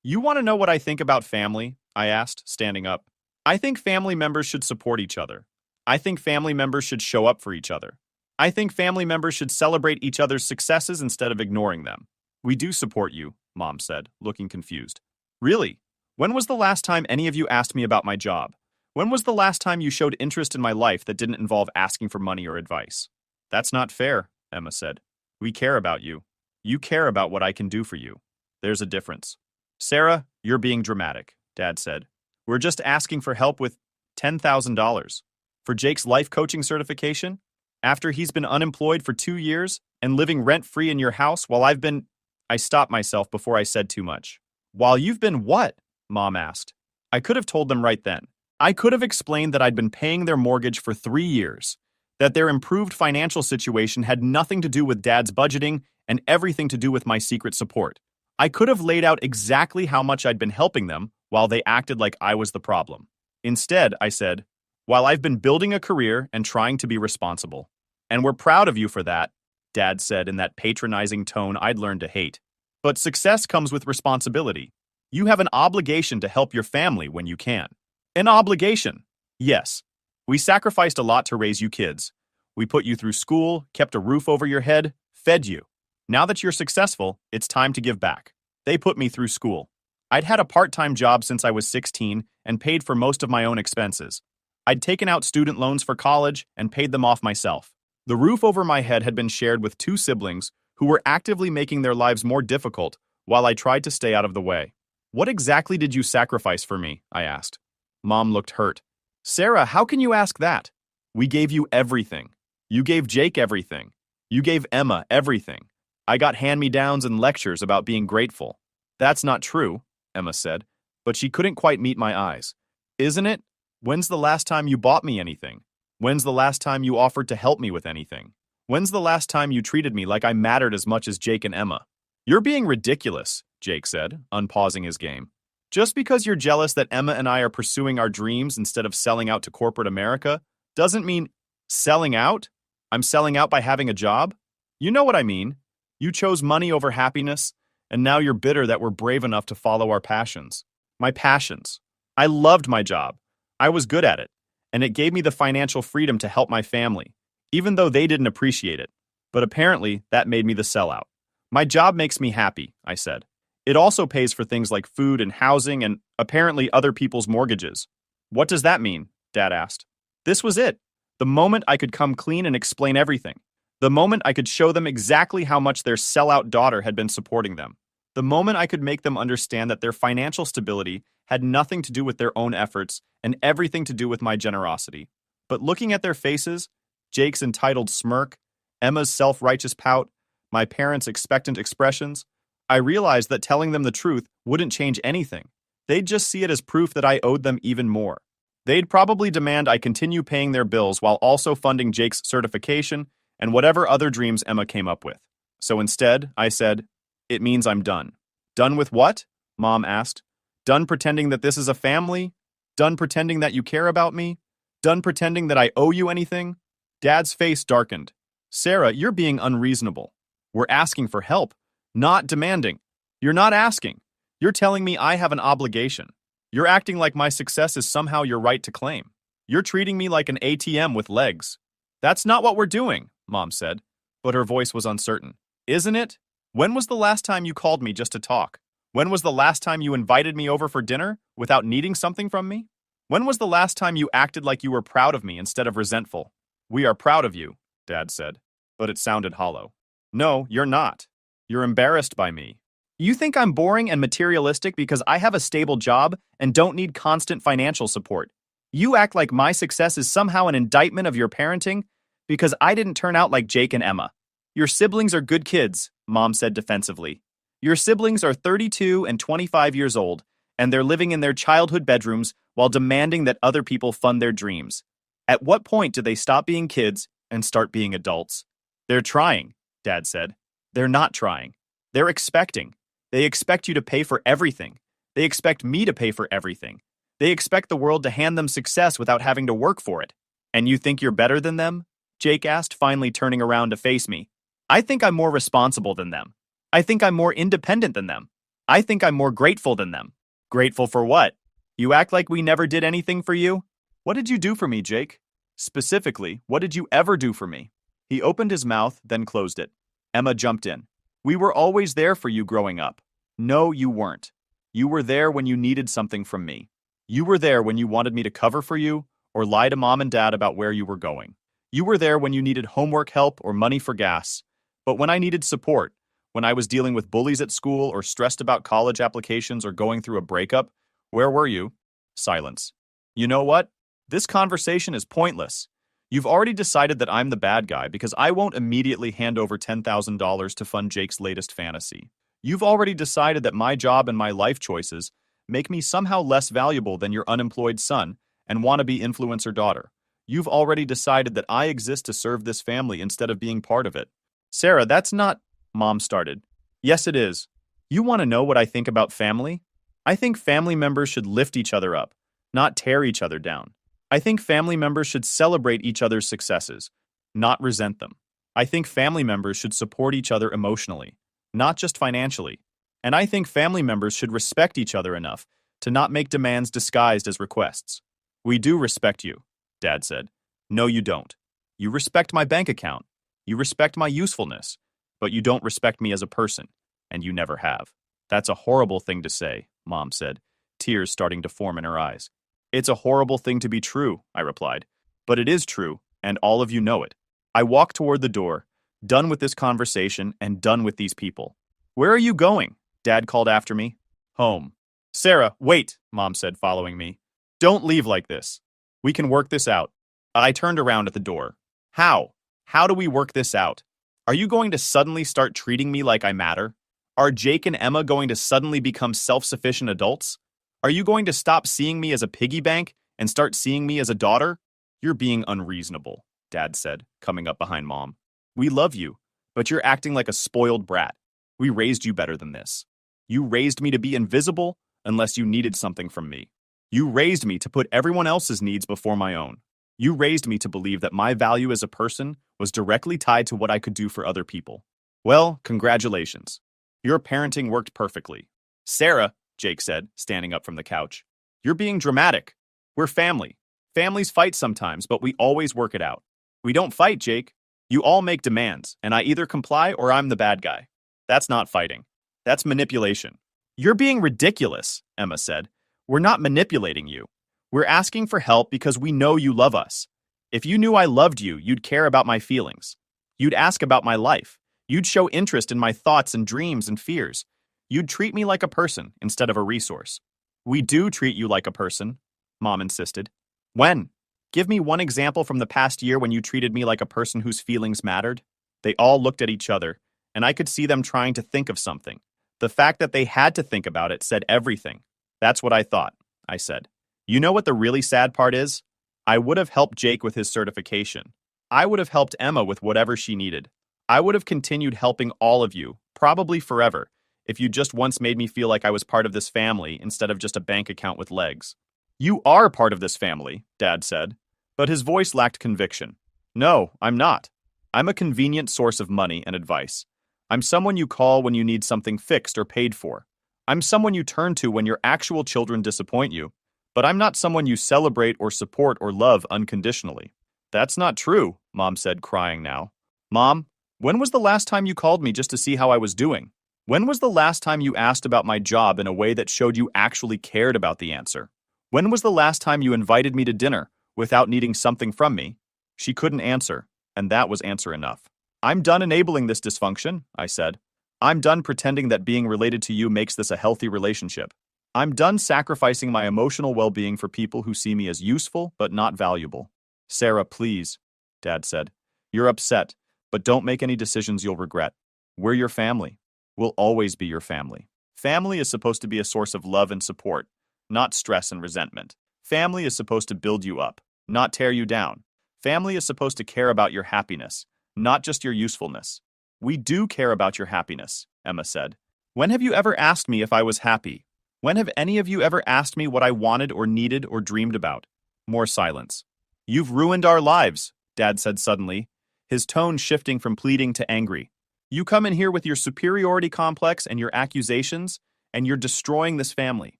You want to know what I think about family? I asked, standing up. I think family members should support each other. I think family members should show up for each other. I think family members should celebrate each other's successes instead of ignoring them. We do support you, Mom said, looking confused. Really? When was the last time any of you asked me about my job? When was the last time you showed interest in my life that didn't involve asking for money or advice? That's not fair, Emma said. We care about you. You care about what I can do for you. There's a difference. Sarah, you're being dramatic, Dad said. We're just asking for help with $10,000. For Jake's life coaching certification? After he's been unemployed for 2 years and living rent-free in your house while I've been... I stopped myself before I said too much. While you've been what? Mom asked. I could have told them right then. I could have explained that I'd been paying their mortgage for 3 years, that their improved financial situation had nothing to do with Dad's budgeting and everything to do with my secret support. I could have laid out exactly how much I'd been helping them while they acted like I was the problem. Instead, I said, while I've been building a career and trying to be responsible. And we're proud of you for that, Dad said in that patronizing tone I'd learned to hate. But success comes with responsibility. You have an obligation to help your family when you can. An obligation. Yes. We sacrificed a lot to raise you kids. We put you through school, kept a roof over your head, fed you. Now that you're successful, it's time to give back. They put me through school. I'd had a part-time job since I was 16 and paid for most of my own expenses. I'd taken out student loans for college and paid them off myself. The roof over my head had been shared with 2 siblings who were actively making their lives more difficult while I tried to stay out of the way. What exactly did you sacrifice for me? I asked. Mom looked hurt. Sarah, how can you ask that? We gave you everything. You gave Jake everything. You gave Emma everything. I got hand-me-downs and lectures about being grateful. That's not true, Emma said, but she couldn't quite meet my eyes. Isn't it? When's the last time you bought me anything? When's the last time you offered to help me with anything? When's the last time you treated me like I mattered as much as Jake and Emma? You're being ridiculous, Jake said, unpausing his game. Just because you're jealous that Emma and I are pursuing our dreams instead of selling out to corporate America doesn't mean selling out? I'm selling out by having a job? You know what I mean. You chose money over happiness, and now you're bitter that we're brave enough to follow our passions. My passions. I loved my job. I was good at it, and it gave me the financial freedom to help my family, even though they didn't appreciate it. But apparently, that made me the sellout. My job makes me happy, I said. It also pays for things like food and housing and, apparently, other people's mortgages. What does that mean? Dad asked. This was it. The moment I could come clean and explain everything. The moment I could show them exactly how much their sellout daughter had been supporting them. The moment I could make them understand that their financial stability had nothing to do with their own efforts and everything to do with my generosity. But looking at their faces, Jake's entitled smirk, Emma's self-righteous pout, my parents' expectant expressions, I realized that telling them the truth wouldn't change anything. They'd just see it as proof that I owed them even more. They'd probably demand I continue paying their bills while also funding Jake's certification and whatever other dreams Emma came up with. So instead, I said, "It means I'm done." "Done with what?" Mom asked. "Done pretending that this is a family? Done pretending that you care about me? Done pretending that I owe you anything?" Dad's face darkened. "Sarah, you're being unreasonable. We're asking for help, not demanding. You're not asking. You're telling me I have an obligation. You're acting like my success is somehow your right to claim. You're treating me like an ATM with legs." "That's not what we're doing," Mom said, but her voice was uncertain. "Isn't it? When was the last time you called me just to talk? When was the last time you invited me over for dinner without needing something from me? When was the last time you acted like you were proud of me instead of resentful?" "We are proud of you," Dad said, but it sounded hollow. "No, you're not. You're embarrassed by me. You think I'm boring and materialistic because I have a stable job and don't need constant financial support. You act like my success is somehow an indictment of your parenting because I didn't turn out like Jake and Emma. Your siblings are good kids," Mom said defensively. "Your siblings are 32 and 25 years old, and they're living in their childhood bedrooms while demanding that other people fund their dreams. At what point do they stop being kids and start being adults?" "They're trying," Dad said. "They're not trying. They're expecting. They expect you to pay for everything. They expect me to pay for everything. They expect the world to hand them success without having to work for it." "And you think you're better than them?" Jake asked, finally turning around to face me. "I think I'm more responsible than them. I think I'm more independent than them. I think I'm more grateful than them." "Grateful for what? You act like we never did anything for you." "What did you do for me, Jake? Specifically, what did you ever do for me?" He opened his mouth, then closed it. Emma jumped in. "We were always there for you growing up." "No, you weren't. You were there when you needed something from me. You were there when you wanted me to cover for you or lie to Mom and Dad about where you were going. You were there when you needed homework help or money for gas. But when I needed support, when I was dealing with bullies at school or stressed about college applications or going through a breakup, where were you?" Silence. "You know what? This conversation is pointless. You've already decided that I'm the bad guy because I won't immediately hand over $10,000 to fund Jake's latest fantasy. You've already decided that my job and my life choices make me somehow less valuable than your unemployed son and wannabe influencer daughter. You've already decided that I exist to serve this family instead of being part of it." "Sarah, that's not..." Mom started. "Yes, it is. You want to know what I think about family? I think family members should lift each other up, not tear each other down. I think family members should celebrate each other's successes, not resent them. I think family members should support each other emotionally, not just financially. And I think family members should respect each other enough to not make demands disguised as requests." "We do respect you," Dad said. "No, you don't. You respect my bank account. You respect my usefulness. But you don't respect me as a person, and you never have." "That's a horrible thing to say," Mom said, tears starting to form in her eyes. "It's a horrible thing to be true," I replied. "But it is true, and all of you know it." I walked toward the door, done with this conversation and done with these people. "Where are you going?" Dad called after me. "Home." "Sarah, wait," Mom said, following me. "Don't leave like this. We can work this out." I turned around at the door. "How? How do we work this out? Are you going to suddenly start treating me like I matter? Are Jake and Emma going to suddenly become self-sufficient adults? Are you going to stop seeing me as a piggy bank and start seeing me as a daughter?" "You're being unreasonable," Dad said, coming up behind Mom. "We love you, but you're acting like a spoiled brat. We raised you better than this. You raised me to be invisible unless you needed something from me. You raised me to put everyone else's needs before my own. You raised me to believe that my value as a person was directly tied to what I could do for other people. Well, congratulations. Your parenting worked perfectly." "Sarah," Jake said, standing up from the couch, "you're being dramatic. We're family. Families fight sometimes, but we always work it out." "We don't fight, Jake. You all make demands, and I either comply or I'm the bad guy. That's not fighting. That's manipulation." "You're being ridiculous," Emma said. "We're not manipulating you. We're asking for help because we know you love us. If you knew I loved you, you'd care about my feelings. You'd ask about my life. You'd show interest in my thoughts and dreams and fears. You'd treat me like a person instead of a resource." "We do treat you like a person," Mom insisted. "When?" Give me one example from the past year when you treated me like a person whose feelings mattered. They all looked at each other, and I could see them trying to think of something. The fact that they had to think about it said everything. That's what I thought, I said. You know what the really sad part is? I would have helped Jake with his certification. I would have helped Emma with whatever she needed. I would have continued helping all of you, probably forever, if you just once made me feel like I was part of this family instead of just a bank account with legs. You are part of this family, Dad said, but his voice lacked conviction. No, I'm not. I'm a convenient source of money and advice. I'm someone you call when you need something fixed or paid for. I'm someone you turn to when your actual children disappoint you, but I'm not someone you celebrate or support or love unconditionally. That's not true, Mom said, crying now. Mom, when was the last time you called me just to see how I was doing? When was the last time you asked about my job in a way that showed you actually cared about the answer? When was the last time you invited me to dinner without needing something from me? She couldn't answer, and that was answer enough. I'm done enabling this dysfunction, I said. I'm done pretending that being related to you makes this a healthy relationship. I'm done sacrificing my emotional well-being for people who see me as useful but not valuable. Sarah, please, Dad said. You're upset, but don't make any decisions you'll regret. We're your family. We'll always be your family. Family is supposed to be a source of love and support, not stress and resentment. Family is supposed to build you up, not tear you down. Family is supposed to care about your happiness, not just your usefulness. We do care about your happiness, Emma said. When have you ever asked me if I was happy? When have any of you ever asked me what I wanted or needed or dreamed about? More silence. You've ruined our lives, Dad said suddenly, his tone shifting from pleading to angry. You come in here with your superiority complex and your accusations, and you're destroying this family.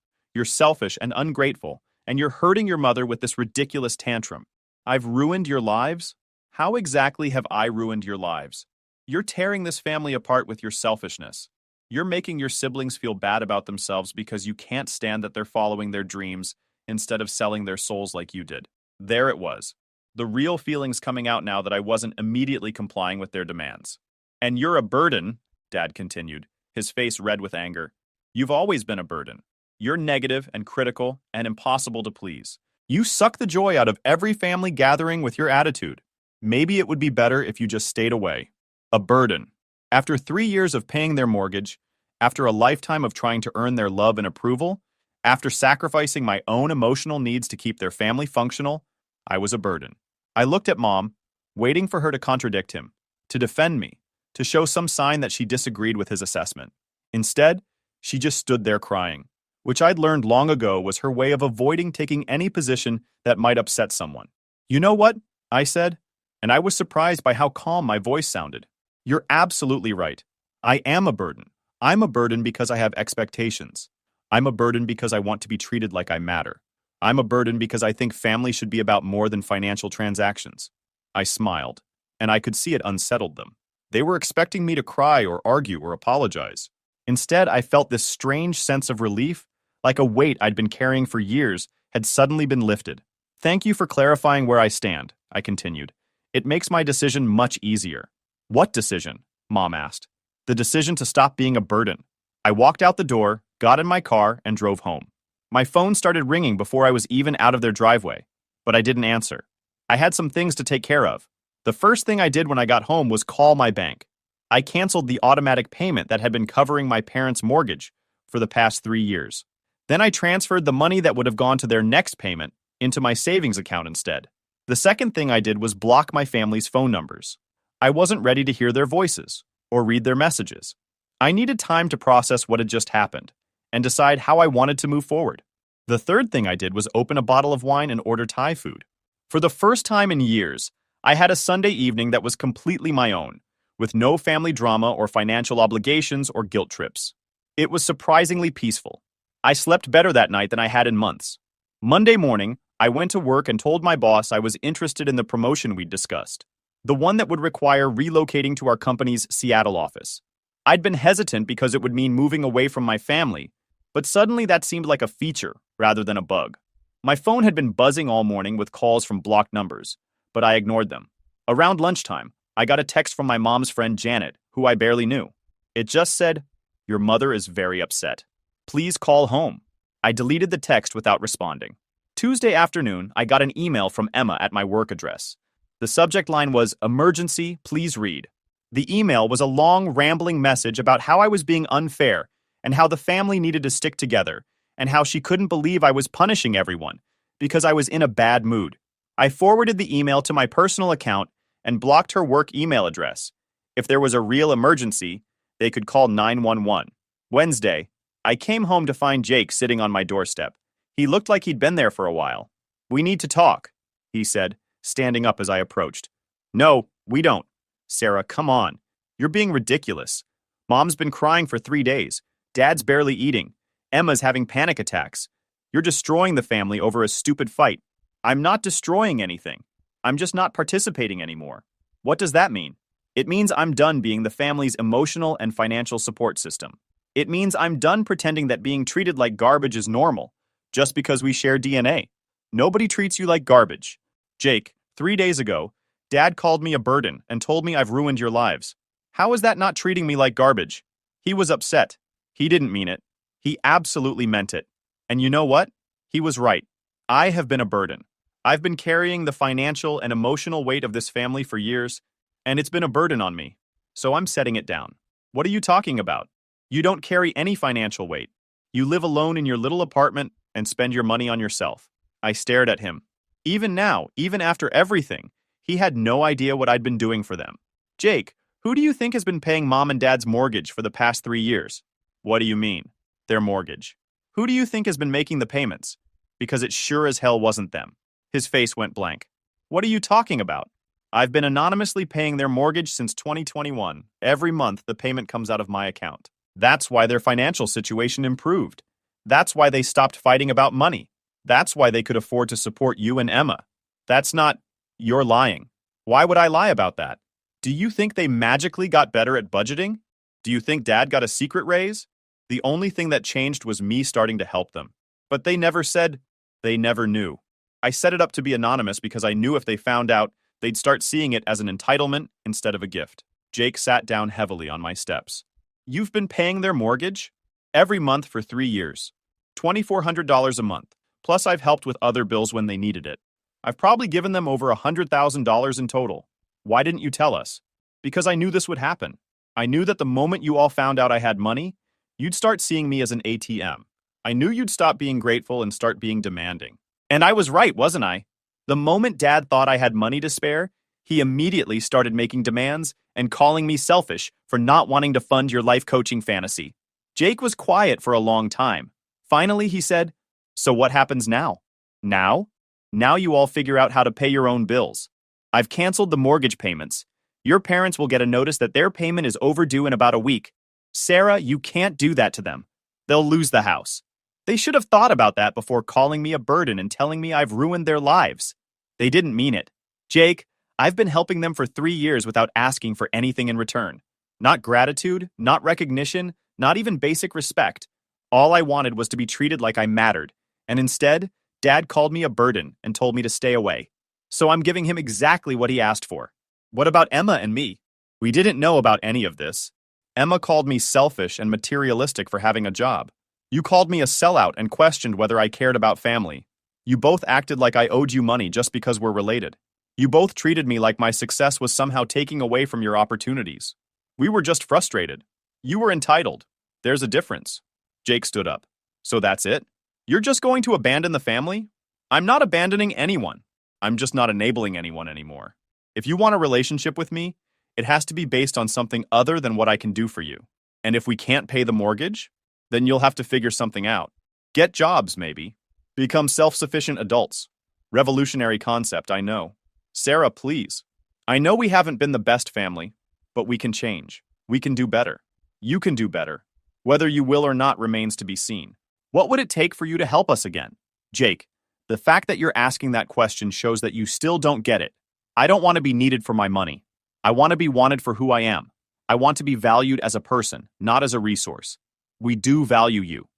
You're selfish and ungrateful, and you're hurting your mother with this ridiculous tantrum. I've ruined your lives? How exactly have I ruined your lives? You're tearing this family apart with your selfishness. You're making your siblings feel bad about themselves because you can't stand that they're following their dreams instead of selling their souls like you did. There it was. The real feelings coming out now that I wasn't immediately complying with their demands. And you're a burden, Dad continued, his face red with anger. You've always been a burden. You're negative and critical and impossible to please. You suck the joy out of every family gathering with your attitude. Maybe it would be better if you just stayed away. A burden. After 3 years of paying their mortgage, after a lifetime of trying to earn their love and approval, after sacrificing my own emotional needs to keep their family functional, I was a burden. I looked at Mom, waiting for her to contradict him, to defend me, to show some sign that she disagreed with his assessment. Instead, she just stood there crying, which I'd learned long ago was her way of avoiding taking any position that might upset someone. You know what? I said, and I was surprised by how calm my voice sounded. You're absolutely right. I am a burden. I'm a burden because I have expectations. I'm a burden because I want to be treated like I matter. I'm a burden because I think family should be about more than financial transactions. I smiled, and I could see it unsettled them. They were expecting me to cry or argue or apologize. Instead, I felt this strange sense of relief, like a weight I'd been carrying for years had suddenly been lifted. Thank you for clarifying where I stand, I continued. It makes my decision much easier. What decision? Mom asked. The decision to stop being a burden. I walked out the door, got in my car, and drove home. My phone started ringing before I was even out of their driveway, but I didn't answer. I had some things to take care of. The first thing I did when I got home was call my bank. I canceled the automatic payment that had been covering my parents' mortgage for the past 3 years. Then I transferred the money that would have gone to their next payment into my savings account instead. The second thing I did was block my family's phone numbers. I wasn't ready to hear their voices or read their messages. I needed time to process what had just happened and decide how I wanted to move forward. The third thing I did was open a bottle of wine and order Thai food. For the first time in years, I had a Sunday evening that was completely my own, with no family drama or financial obligations or guilt trips. It was surprisingly peaceful. I slept better that night than I had in months. Monday morning, I went to work and told my boss I was interested in the promotion we'd discussed, the one that would require relocating to our company's Seattle office. I'd been hesitant because it would mean moving away from my family, but suddenly that seemed like a feature rather than a bug. My phone had been buzzing all morning with calls from blocked numbers, but I ignored them. Around lunchtime, I got a text from my mom's friend Janet, who I barely knew. It just said, "Your mother is very upset. Please call home." I deleted the text without responding. Tuesday afternoon, I got an email from Emma at my work address. The subject line was, "Emergency, please read." The email was a long, rambling message about how I was being unfair and how the family needed to stick together and how she couldn't believe I was punishing everyone because I was in a bad mood. I forwarded the email to my personal account and blocked her work email address. If there was a real emergency, they could call 911. Wednesday, I came home to find Jake sitting on my doorstep. He looked like he'd been there for a while. "We need to talk," he said, standing up as I approached. "No, we don't." "Sarah, come on. You're being ridiculous. Mom's been crying for 3 days. Dad's barely eating. Emma's having panic attacks. You're destroying the family over a stupid fight." "I'm not destroying anything. I'm just not participating anymore." "What does that mean?" "It means I'm done being the family's emotional and financial support system. It means I'm done pretending that being treated like garbage is normal, just because we share DNA. Nobody treats you like garbage. Jake, 3 days ago, Dad called me a burden and told me I've ruined your lives. How is that not treating me like garbage?" He was upset. He didn't mean it. He absolutely meant it. And you know what? He was right. I have been a burden. I've been carrying the financial and emotional weight of this family for years, and it's been a burden on me. So I'm setting it down. "What are you talking about? You don't carry any financial weight. You live alone in your little apartment and spend your money on yourself." I stared at him. Even now, even after everything, he had no idea what I'd been doing for them. "Jake, who do you think has been paying Mom and Dad's mortgage for the past 3 years?" "What do you mean? Their mortgage." "Who do you think has been making the payments? Because it sure as hell wasn't them." His face went blank. "What are you talking about?" "I've been anonymously paying their mortgage since 2021. Every month, the payment comes out of my account. That's why their financial situation improved. That's why they stopped fighting about money. That's why they could afford to support you and Emma. That's not..." "You're lying." "Why would I lie about that? Do you think they magically got better at budgeting? Do you think Dad got a secret raise? The only thing that changed was me starting to help them. But they never said..." "They never knew. I set it up to be anonymous because I knew if they found out, they'd start seeing it as an entitlement instead of a gift." Jake sat down heavily on my steps. "You've been paying their mortgage? Every month for 3 years. $2,400 a month. Plus I've helped with other bills when they needed it. I've probably given them over $100,000 in total. Why didn't you tell us?" "Because I knew this would happen. I knew that the moment you all found out I had money, you'd start seeing me as an ATM. I knew you'd stop being grateful and start being demanding. And I was right, wasn't I? The moment Dad thought I had money to spare, he immediately started making demands and calling me selfish for not wanting to fund your life coaching fantasy." Jake was quiet for a long time. Finally, he said, "So what happens now?" "Now? Now you all figure out how to pay your own bills. I've canceled the mortgage payments. Your parents will get a notice that their payment is overdue in about a week. Sarah, you can't do that to them. They'll lose the house. They should have thought about that before calling me a burden and telling me I've ruined their lives. They didn't mean it. Jake, I've been helping them for 3 years without asking for anything in return. Not gratitude, not recognition, not even basic respect. All I wanted was to be treated like I mattered. And instead, Dad called me a burden and told me to stay away. So I'm giving him exactly what he asked for." "What about Emma and me?" "We didn't know about any of this. Emma called me selfish and materialistic for having a job. You called me a sellout and questioned whether I cared about family. You both acted like I owed you money just because we're related. You both treated me like my success was somehow taking away from your opportunities. We were just frustrated. You were entitled. There's a difference." Jake stood up. "So that's it? You're just going to abandon the family?" "I'm not abandoning anyone. I'm just not enabling anyone anymore. If you want a relationship with me, it has to be based on something other than what I can do for you. And if we can't pay the mortgage, then you'll have to figure something out. Get jobs, maybe. Become self-sufficient adults. Revolutionary concept, I know. Sarah, please. I know we haven't been the best family, but we can change. We can do better. You can do better. Whether you will or not remains to be seen. What would it take for you to help us again?" "Jake, the fact that you're asking that question shows that you still don't get it. I don't want to be needed for my money. I want to be wanted for who I am. I want to be valued as a person, not as a resource. We do value you."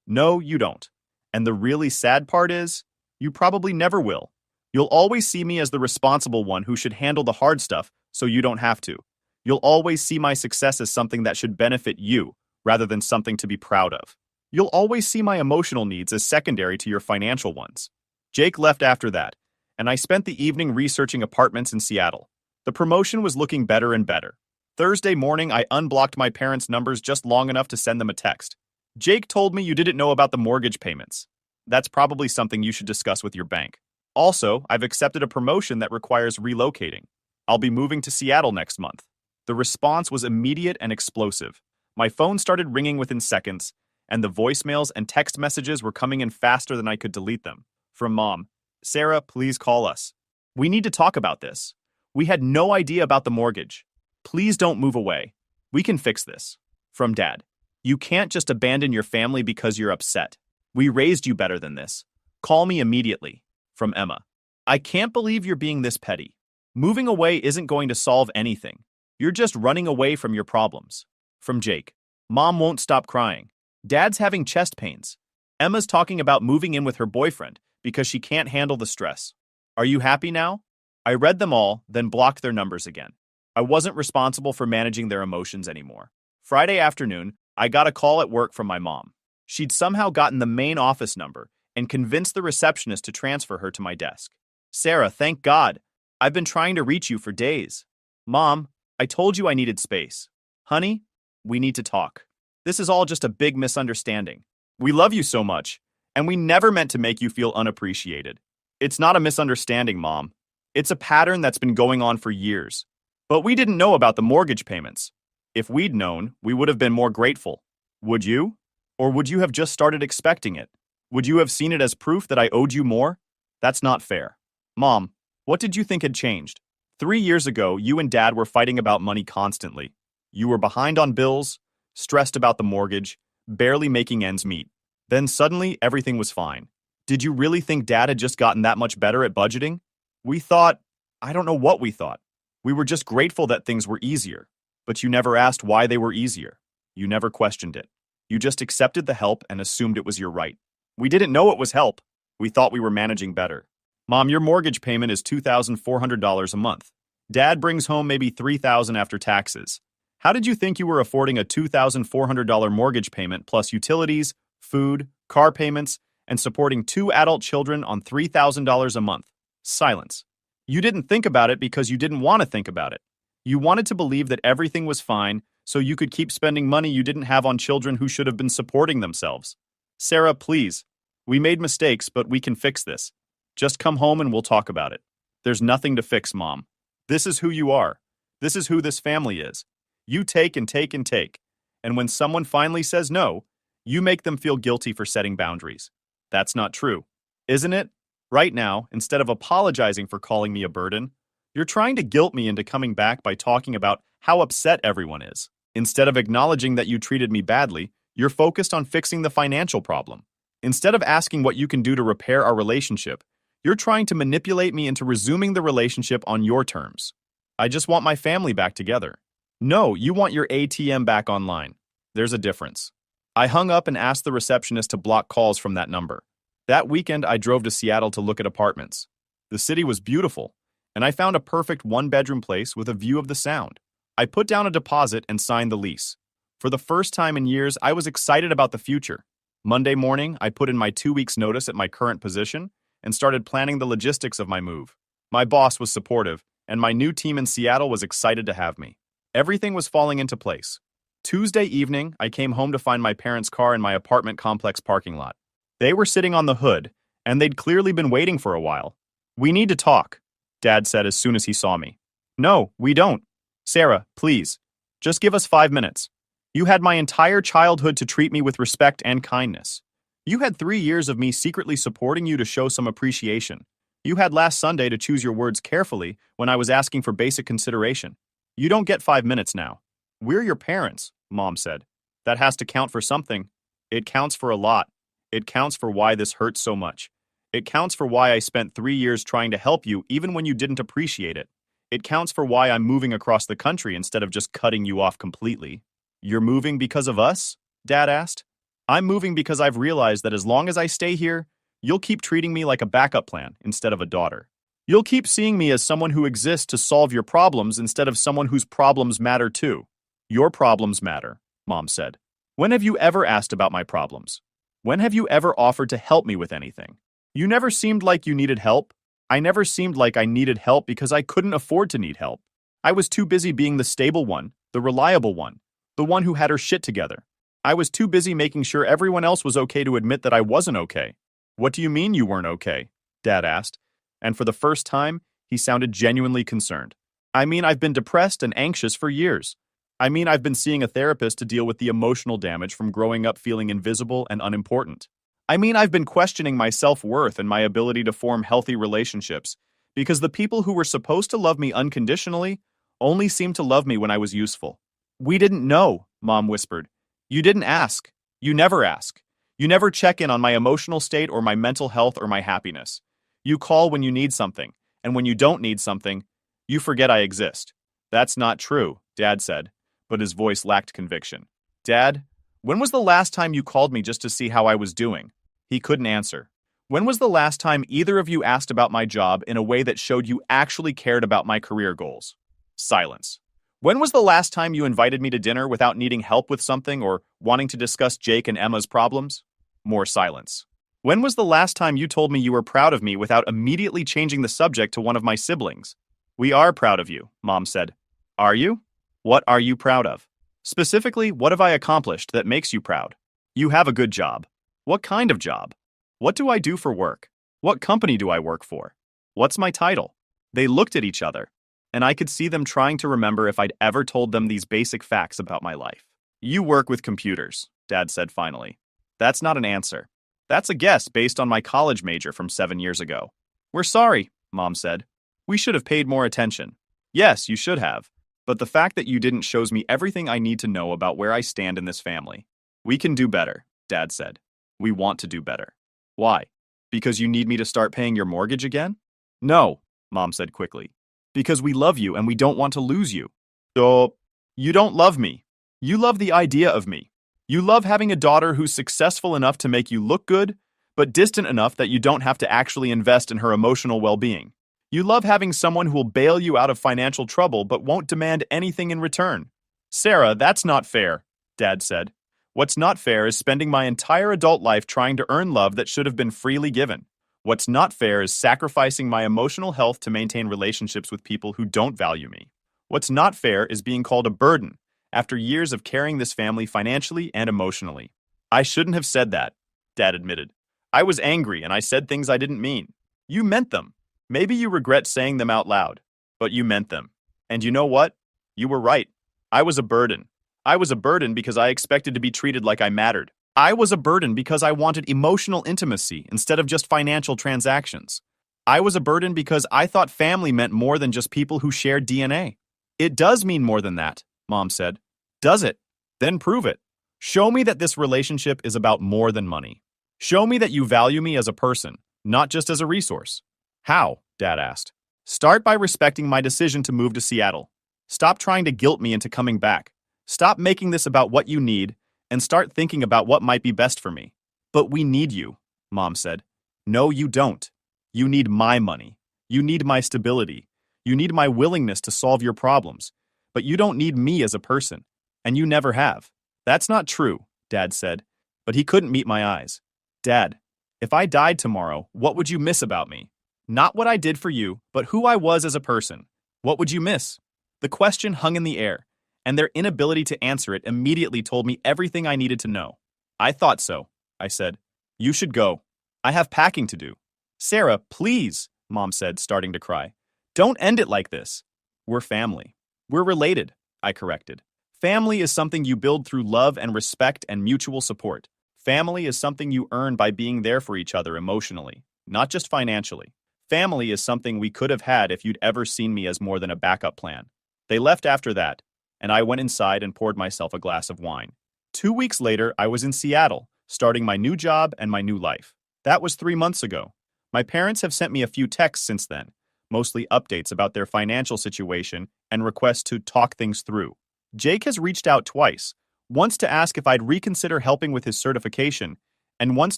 "No, you don't. And the really sad part is, you probably never will. You'll always see me as the responsible one who should handle the hard stuff so you don't have to. You'll always see my success as something that should benefit you rather than something to be proud of. You'll always see my emotional needs as secondary to your financial ones." Jake left after that, and I spent the evening researching apartments in Seattle. The promotion was looking better and better. Thursday morning, I unblocked my parents' numbers just long enough to send them a text. Jake told me you didn't know about the mortgage payments. That's probably something you should discuss with your bank. Also, I've accepted a promotion that requires relocating. I'll be moving to Seattle next month. The response was immediate and explosive. My phone started ringing within seconds, and the voicemails and text messages were coming in faster than I could delete them. From Mom, Sarah, please call us. We need to talk about this. We had no idea about the mortgage. Please don't move away. We can fix this. From Dad, you can't just abandon your family because you're upset. We raised you better than this. Call me immediately. From Emma, I can't believe you're being this petty. Moving away isn't going to solve anything. You're just running away from your problems. From Jake, Mom won't stop crying. Dad's having chest pains. Emma's talking about moving in with her boyfriend because she can't handle the stress. Are you happy now? I read them all, then blocked their numbers again. I wasn't responsible for managing their emotions anymore. Friday afternoon, I got a call at work from my mom. She'd somehow gotten the main office number and convinced the receptionist to transfer her to my desk. Sarah, thank God. I've been trying to reach you for days. Mom, I told you I needed space. Honey, we need to talk. This is all just a big misunderstanding. We love you so much, and we never meant to make you feel unappreciated. It's not a misunderstanding, Mom. It's a pattern that's been going on for years. But we didn't know about the mortgage payments. If we'd known, we would have been more grateful. Would you? Or would you have just started expecting it? Would you have seen it as proof that I owed you more? That's not fair. Mom, what did you think had changed? 3 years ago, you and Dad were fighting about money constantly. You were behind on bills, stressed about the mortgage, barely making ends meet. Then suddenly, everything was fine. Did you really think Dad had just gotten that much better at budgeting? We thought, I don't know what we thought. We were just grateful that things were easier. But you never asked why they were easier. You never questioned it. You just accepted the help and assumed it was your right. We didn't know it was help. We thought we were managing better. Mom, your mortgage payment is $2,400 a month. Dad brings home maybe $3,000 after taxes. How did you think you were affording a $2,400 mortgage payment plus utilities, food, car payments, and supporting 2 adult children on $3,000 a month? Silence. You didn't think about it because you didn't want to think about it. You wanted to believe that everything was fine so you could keep spending money you didn't have on children who should have been supporting themselves. Sarah, please. We made mistakes, but we can fix this. Just come home and we'll talk about it. There's nothing to fix, Mom. This is who you are. This is who this family is. You take and take and take. And when someone finally says no, you make them feel guilty for setting boundaries. That's not true, isn't it? Right now, instead of apologizing for calling me a burden, you're trying to guilt me into coming back by talking about how upset everyone is. Instead of acknowledging that you treated me badly, you're focused on fixing the financial problem. Instead of asking what you can do to repair our relationship, you're trying to manipulate me into resuming the relationship on your terms. I just want my family back together. No, you want your ATM back online. There's a difference. I hung up and asked the receptionist to block calls from that number. That weekend, I drove to Seattle to look at apartments. The city was beautiful, and I found a perfect one-bedroom place with a view of the Sound. I put down a deposit and signed the lease. For the first time in years, I was excited about the future. Monday morning, I put in my 2 weeks' notice at my current position and started planning the logistics of my move. My boss was supportive, and my new team in Seattle was excited to have me. Everything was falling into place. Tuesday evening, I came home to find my parents' car in my apartment complex parking lot. They were sitting on the hood, and they'd clearly been waiting for a while. We need to talk, Dad said as soon as he saw me. No, we don't. Sarah, please. Just give us 5 minutes. You had my entire childhood to treat me with respect and kindness. You had 3 years of me secretly supporting you to show some appreciation. You had last Sunday to choose your words carefully when I was asking for basic consideration. You don't get 5 minutes now. We're your parents, Mom said. That has to count for something. It counts for a lot. It counts for why this hurts so much. It counts for why I spent 3 years trying to help you even when you didn't appreciate it. It counts for why I'm moving across the country instead of just cutting you off completely. You're moving because of us? Dad asked. I'm moving because I've realized that as long as I stay here, you'll keep treating me like a backup plan instead of a daughter. You'll keep seeing me as someone who exists to solve your problems instead of someone whose problems matter too. Your problems matter, Mom said. When have you ever asked about my problems? When have you ever offered to help me with anything? You never seemed like you needed help. I never seemed like I needed help because I couldn't afford to need help. I was too busy being the stable one, the reliable one, the one who had her shit together. I was too busy making sure everyone else was okay to admit that I wasn't okay. What do you mean you weren't okay? Dad asked, and for the first time, he sounded genuinely concerned. I mean, I've been depressed and anxious for years. I mean, I've been seeing a therapist to deal with the emotional damage from growing up feeling invisible and unimportant. I mean, I've been questioning my self-worth and my ability to form healthy relationships because the people who were supposed to love me unconditionally only seemed to love me when I was useful. We didn't know, Mom whispered. You didn't ask. You never ask. You never check in on my emotional state or my mental health or my happiness. You call when you need something, and when you don't need something, you forget I exist. That's not true, Dad said, but his voice lacked conviction. Dad, when was the last time you called me just to see how I was doing? He couldn't answer. When was the last time either of you asked about my job in a way that showed you actually cared about my career goals? Silence. When was the last time you invited me to dinner without needing help with something or wanting to discuss Jake and Emma's problems? More silence. When was the last time you told me you were proud of me without immediately changing the subject to one of my siblings? We are proud of you, Mom said. Are you? What are you proud of? Specifically, what have I accomplished that makes you proud? You have a good job. What kind of job? What do I do for work? What company do I work for? What's my title? They looked at each other, and I could see them trying to remember if I'd ever told them these basic facts about my life. You work with computers, Dad said finally. That's not an answer. That's a guess based on my college major from 7 years ago. We're sorry, Mom said. We should have paid more attention. Yes, you should have. But the fact that you didn't shows me everything I need to know about where I stand in this family. We can do better, Dad said. We want to do better. Why? Because you need me to start paying your mortgage again? No, Mom said quickly. Because we love you and we don't want to lose you. So, you don't love me. You love the idea of me. You love having a daughter who's successful enough to make you look good, but distant enough that you don't have to actually invest in her emotional well-being. You love having someone who will bail you out of financial trouble but won't demand anything in return. Sarah, that's not fair, Dad said. What's not fair is spending my entire adult life trying to earn love that should have been freely given. What's not fair is sacrificing my emotional health to maintain relationships with people who don't value me. What's not fair is being called a burden after years of carrying this family financially and emotionally. I shouldn't have said that, Dad admitted. I was angry and I said things I didn't mean. You meant them. Maybe you regret saying them out loud, but you meant them. And you know what? You were right. I was a burden. I was a burden because I expected to be treated like I mattered. I was a burden because I wanted emotional intimacy instead of just financial transactions. I was a burden because I thought family meant more than just people who shared DNA. It does mean more than that, Mom said. Does it? Then prove it. Show me that this relationship is about more than money. Show me that you value me as a person, not just as a resource. How? Dad asked. Start by respecting my decision to move to Seattle. Stop trying to guilt me into coming back. Stop making this about what you need, and start thinking about what might be best for me. But we need you, Mom said. No, you don't. You need my money. You need my stability. You need my willingness to solve your problems. But you don't need me as a person. And you never have. That's not true, Dad said, but he couldn't meet my eyes. Dad, if I died tomorrow, what would you miss about me? Not what I did for you, but who I was as a person. What would you miss? The question hung in the air, and their inability to answer it immediately told me everything I needed to know. I thought so, I said. You should go. I have packing to do. Sarah, please, Mom said, starting to cry. Don't end it like this. We're family. We're related, I corrected. Family is something you build through love and respect and mutual support. Family is something you earn by being there for each other emotionally, not just financially. Family is something we could have had if you'd ever seen me as more than a backup plan. They left after that, and I went inside and poured myself a glass of wine. 2 weeks later, I was in Seattle, starting my new job and my new life. That was 3 months ago. My parents have sent me a few texts since then, mostly updates about their financial situation and requests to talk things through. Jake has reached out twice, once to ask if I'd reconsider helping with his certification, and once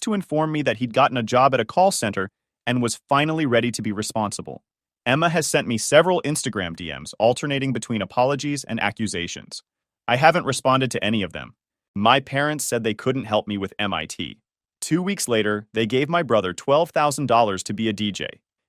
to inform me that he'd gotten a job at a call center and was finally ready to be responsible. Emma has sent me several Instagram DMs alternating between apologies and accusations. I haven't responded to any of them. My parents said they couldn't help me with MIT. 2 weeks later, they gave my brother $12,000 to be a DJ.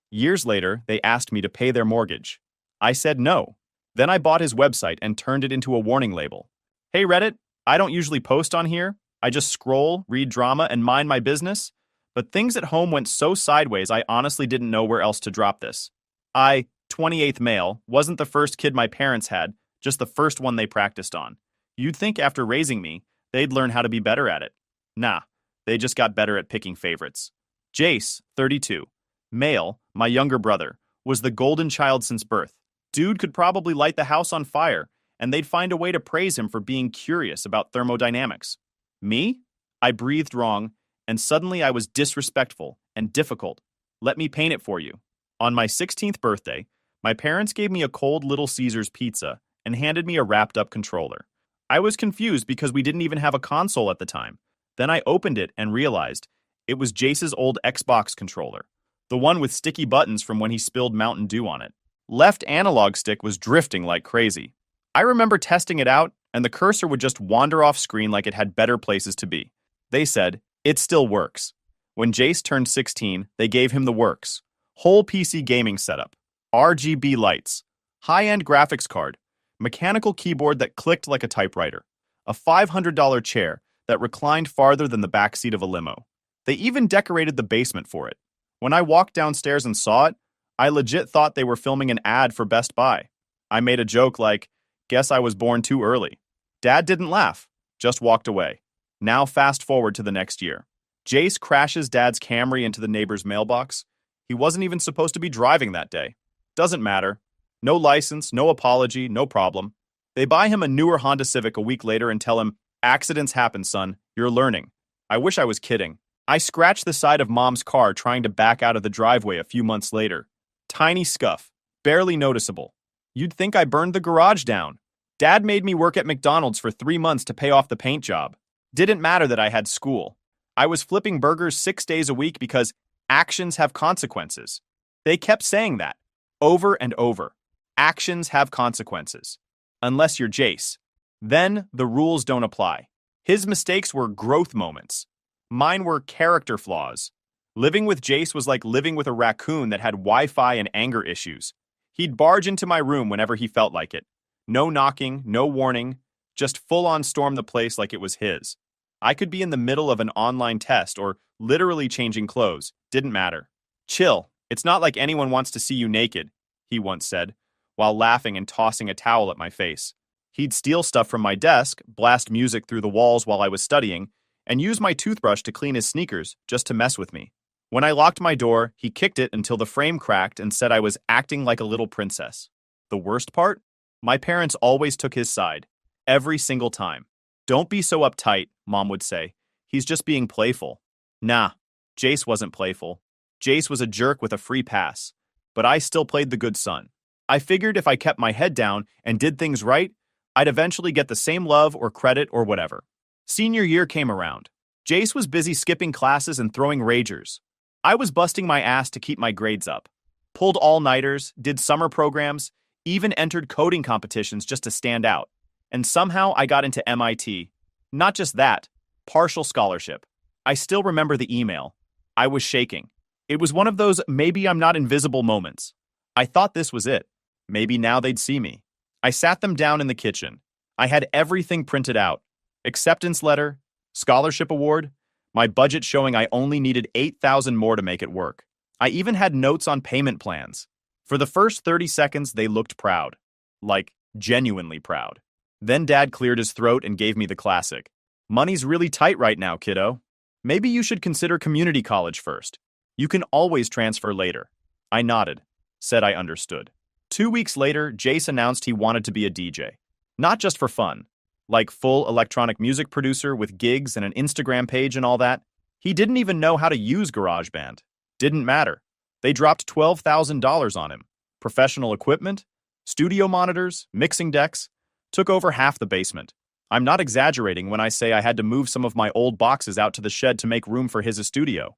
Years later, they asked me to pay their mortgage. I said no. Then I bought his website and turned it into a warning label. Hey Reddit, I don't usually post on here. I just scroll, read drama, and mind my business. But things at home went so sideways I honestly didn't know where else to drop this. I, 28th male, wasn't the first kid my parents had, just the first one they practiced on. You'd think after raising me, they'd learn how to be better at it. Nah, they just got better at picking favorites. Jace, 32, male, my younger brother, was the golden child since birth. Dude could probably light the house on fire, and they'd find a way to praise him for being curious about thermodynamics. Me? I breathed wrong, and suddenly I was disrespectful and difficult. Let me paint it for you. On my 16th birthday, my parents gave me a cold Little Caesars pizza and handed me a wrapped-up controller. I was confused because we didn't even have a console at the time. Then I opened it and realized it was Jace's old Xbox controller, the one with sticky buttons from when he spilled Mountain Dew on it. Left analog stick was drifting like crazy. I remember testing it out, and the cursor would just wander off screen like it had better places to be. They said, it still works. When Jace turned 16, they gave him the works. Whole PC gaming setup, RGB lights, high-end graphics card, mechanical keyboard that clicked like a typewriter, a $500 chair that reclined farther than the backseat of a limo. They even decorated the basement for it. When I walked downstairs and saw it, I legit thought they were filming an ad for Best Buy. I made a joke like, guess I was born too early. Dad didn't laugh, just walked away. Now fast forward to the next year. Jace crashes Dad's Camry into the neighbor's mailbox. He wasn't even supposed to be driving that day. Doesn't matter. No license, no apology, no problem. They buy him a newer Honda Civic a week later and tell him, accidents happen, son. You're learning. I wish I was kidding. I scratched the side of Mom's car trying to back out of the driveway a few months later. Tiny scuff, barely noticeable. You'd think I burned the garage down. Dad made me work at McDonald's for 3 months to pay off the paint job. Didn't matter that I had school. I was flipping burgers 6 days a week because actions have consequences. They kept saying that, over and over. Actions have consequences. Unless you're Jace. Then the rules don't apply. His mistakes were growth moments. Mine were character flaws. Living with Jace was like living with a raccoon that had Wi-Fi and anger issues. He'd barge into my room whenever he felt like it. No knocking, no warning, just full-on storm the place like it was his. I could be in the middle of an online test or literally changing clothes. Didn't matter. Chill. It's not like anyone wants to see you naked, he once said, while laughing and tossing a towel at my face. He'd steal stuff from my desk, blast music through the walls while I was studying, and use my toothbrush to clean his sneakers just to mess with me. When I locked my door, he kicked it until the frame cracked and said I was acting like a little princess. The worst part? My parents always took his side. Every single time. Don't be so uptight, Mom would say. He's just being playful. Nah, Jace wasn't playful. Jace was a jerk with a free pass. But I still played the good son. I figured if I kept my head down and did things right, I'd eventually get the same love or credit or whatever. Senior year came around. Jace was busy skipping classes and throwing ragers. I was busting my ass to keep my grades up. Pulled all-nighters, did summer programs, even entered coding competitions just to stand out. And somehow I got into MIT. Not just that, partial scholarship. I still remember the email. I was shaking. It was one of those maybe I'm not invisible moments. I thought this was it. Maybe now they'd see me. I sat them down in the kitchen. I had everything printed out. Acceptance letter, scholarship award, my budget showing I only needed $8,000 more to make it work. I even had notes on payment plans. For the first 30 seconds, they looked proud. Like, genuinely proud. Then Dad cleared his throat and gave me the classic. Money's really tight right now, kiddo. Maybe you should consider community college first. You can always transfer later. I nodded, said I understood. 2 weeks later, Jace announced he wanted to be a DJ. Not just for fun. Like full electronic music producer with gigs and an Instagram page and all that. He didn't even know how to use GarageBand. Didn't matter. They dropped $12,000 on him. Professional equipment, studio monitors, mixing decks, took over half the basement. I'm not exaggerating when I say I had to move some of my old boxes out to the shed to make room for his studio.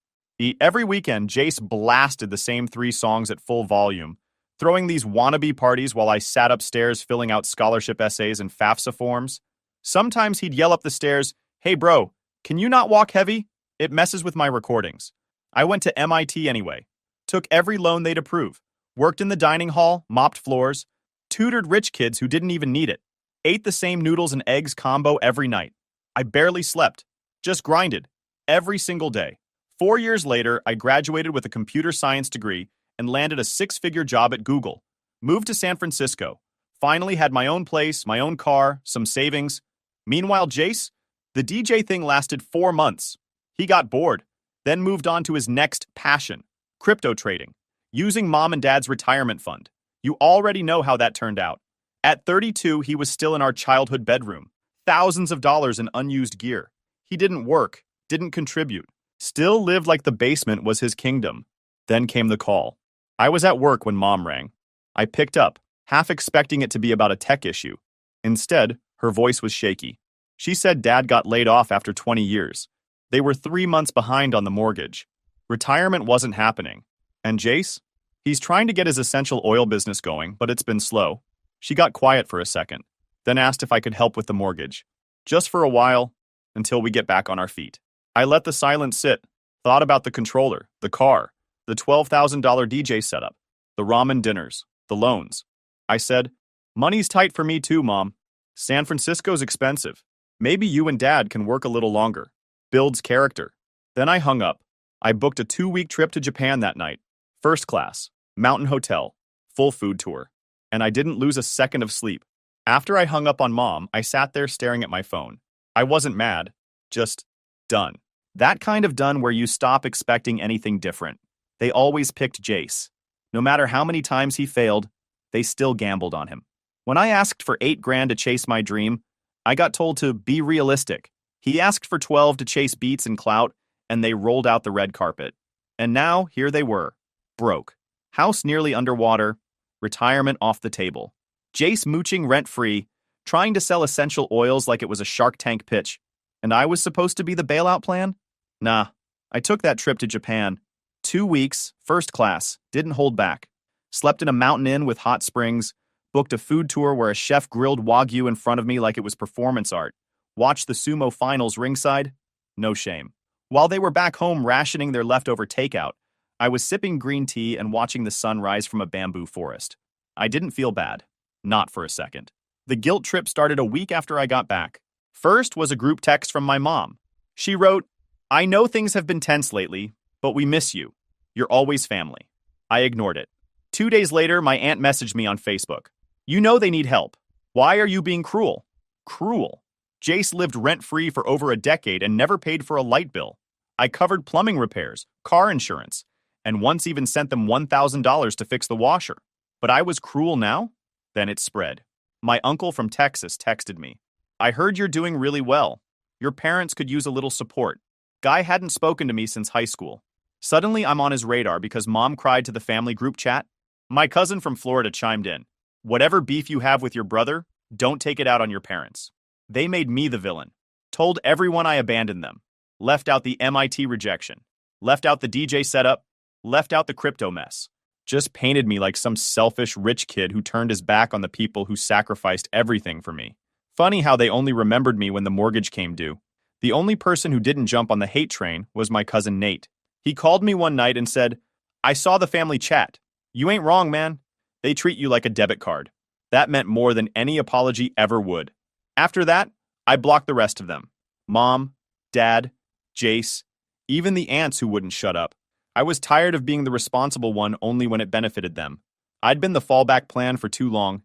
Every weekend, Jace blasted the same 3 songs at full volume, throwing these wannabe parties while I sat upstairs filling out scholarship essays and FAFSA forms. Sometimes he'd yell up the stairs, "Hey bro, can you not walk heavy?" It messes with my recordings. I went to MIT anyway. Took every loan they'd approve. Worked in the dining hall, mopped floors. Tutored rich kids who didn't even need it. Ate the same noodles and eggs combo every night. I barely slept. Just grinded. Every single day. 4 years later, I graduated with a computer science degree and landed a 6-figure job at Google. Moved to San Francisco. Finally had my own place, my own car, some savings. Meanwhile, Jace, the DJ thing lasted 4 months. He got bored, then moved on to his next passion, crypto trading, using mom and dad's retirement fund. You already know how that turned out. At 32, he was still in our childhood bedroom. Thousands of dollars in unused gear. He didn't work, didn't contribute. Still lived like the basement was his kingdom. Then came the call. I was at work when mom rang. I picked up, half expecting it to be about a tech issue. Instead, her voice was shaky. She said dad got laid off after 20 years. They were 3 months behind on the mortgage. Retirement wasn't happening. And Jace? He's trying to get his essential oil business going, but it's been slow. She got quiet for a second, then asked if I could help with the mortgage. Just for a while, until we get back on our feet. I let the silence sit, thought about the controller, the car, the $12,000 DJ setup, the ramen dinners, the loans. I said, money's tight for me too, Mom. San Francisco's expensive. Maybe you and Dad can work a little longer. Builds character. Then I hung up. I booked a 2-week trip to Japan that night. First class, mountain hotel, full food tour. And I didn't lose a second of sleep. After I hung up on Mom, I sat there staring at my phone. I wasn't mad, just done. That kind of done where you stop expecting anything different. They always picked Jace. No matter how many times he failed, they still gambled on him. When I asked for $8,000 to chase my dream, I got told to be realistic. He asked for 12 to chase beats and clout, and they rolled out the red carpet. And now, here they were. Broke. House nearly underwater. Retirement off the table. Jace mooching rent-free, trying to sell essential oils like it was a Shark Tank pitch. And I was supposed to be the bailout plan? Nah. I took that trip to Japan. 2 weeks, first class, didn't hold back. Slept in a mountain inn with hot springs, booked a food tour where a chef grilled Wagyu in front of me like it was performance art. Watched the sumo finals ringside? No shame. While they were back home rationing their leftover takeout, I was sipping green tea and watching the sun rise from a bamboo forest. I didn't feel bad. Not for a second. The guilt trip started a week after I got back. First was a group text from my mom. She wrote, I know things have been tense lately, but we miss you. You're always family. I ignored it. 2 days later, my aunt messaged me on Facebook. You know they need help. Why are you being cruel? Cruel. Jace lived rent-free for over a decade and never paid for a light bill. I covered plumbing repairs, car insurance, and once even sent them $1,000 to fix the washer. But I was cruel now? Then it spread. My uncle from Texas texted me. I heard you're doing really well. Your parents could use a little support. Guy hadn't spoken to me since high school. Suddenly, I'm on his radar because Mom cried to the family group chat. My cousin from Florida chimed in. Whatever beef you have with your brother, don't take it out on your parents. They made me the villain. Told everyone I abandoned them. Left out the MIT rejection. Left out the DJ setup. Left out the crypto mess. Just painted me like some selfish rich kid who turned his back on the people who sacrificed everything for me. Funny how they only remembered me when the mortgage came due. The only person who didn't jump on the hate train was my cousin Nate. He called me one night and said, I saw the family chat. You ain't wrong, man. They treat you like a debit card. That meant more than any apology ever would. After that, I blocked the rest of them. Mom, Dad, Jace, even the aunts who wouldn't shut up. I was tired of being the responsible one only when it benefited them. I'd been the fallback plan for too long.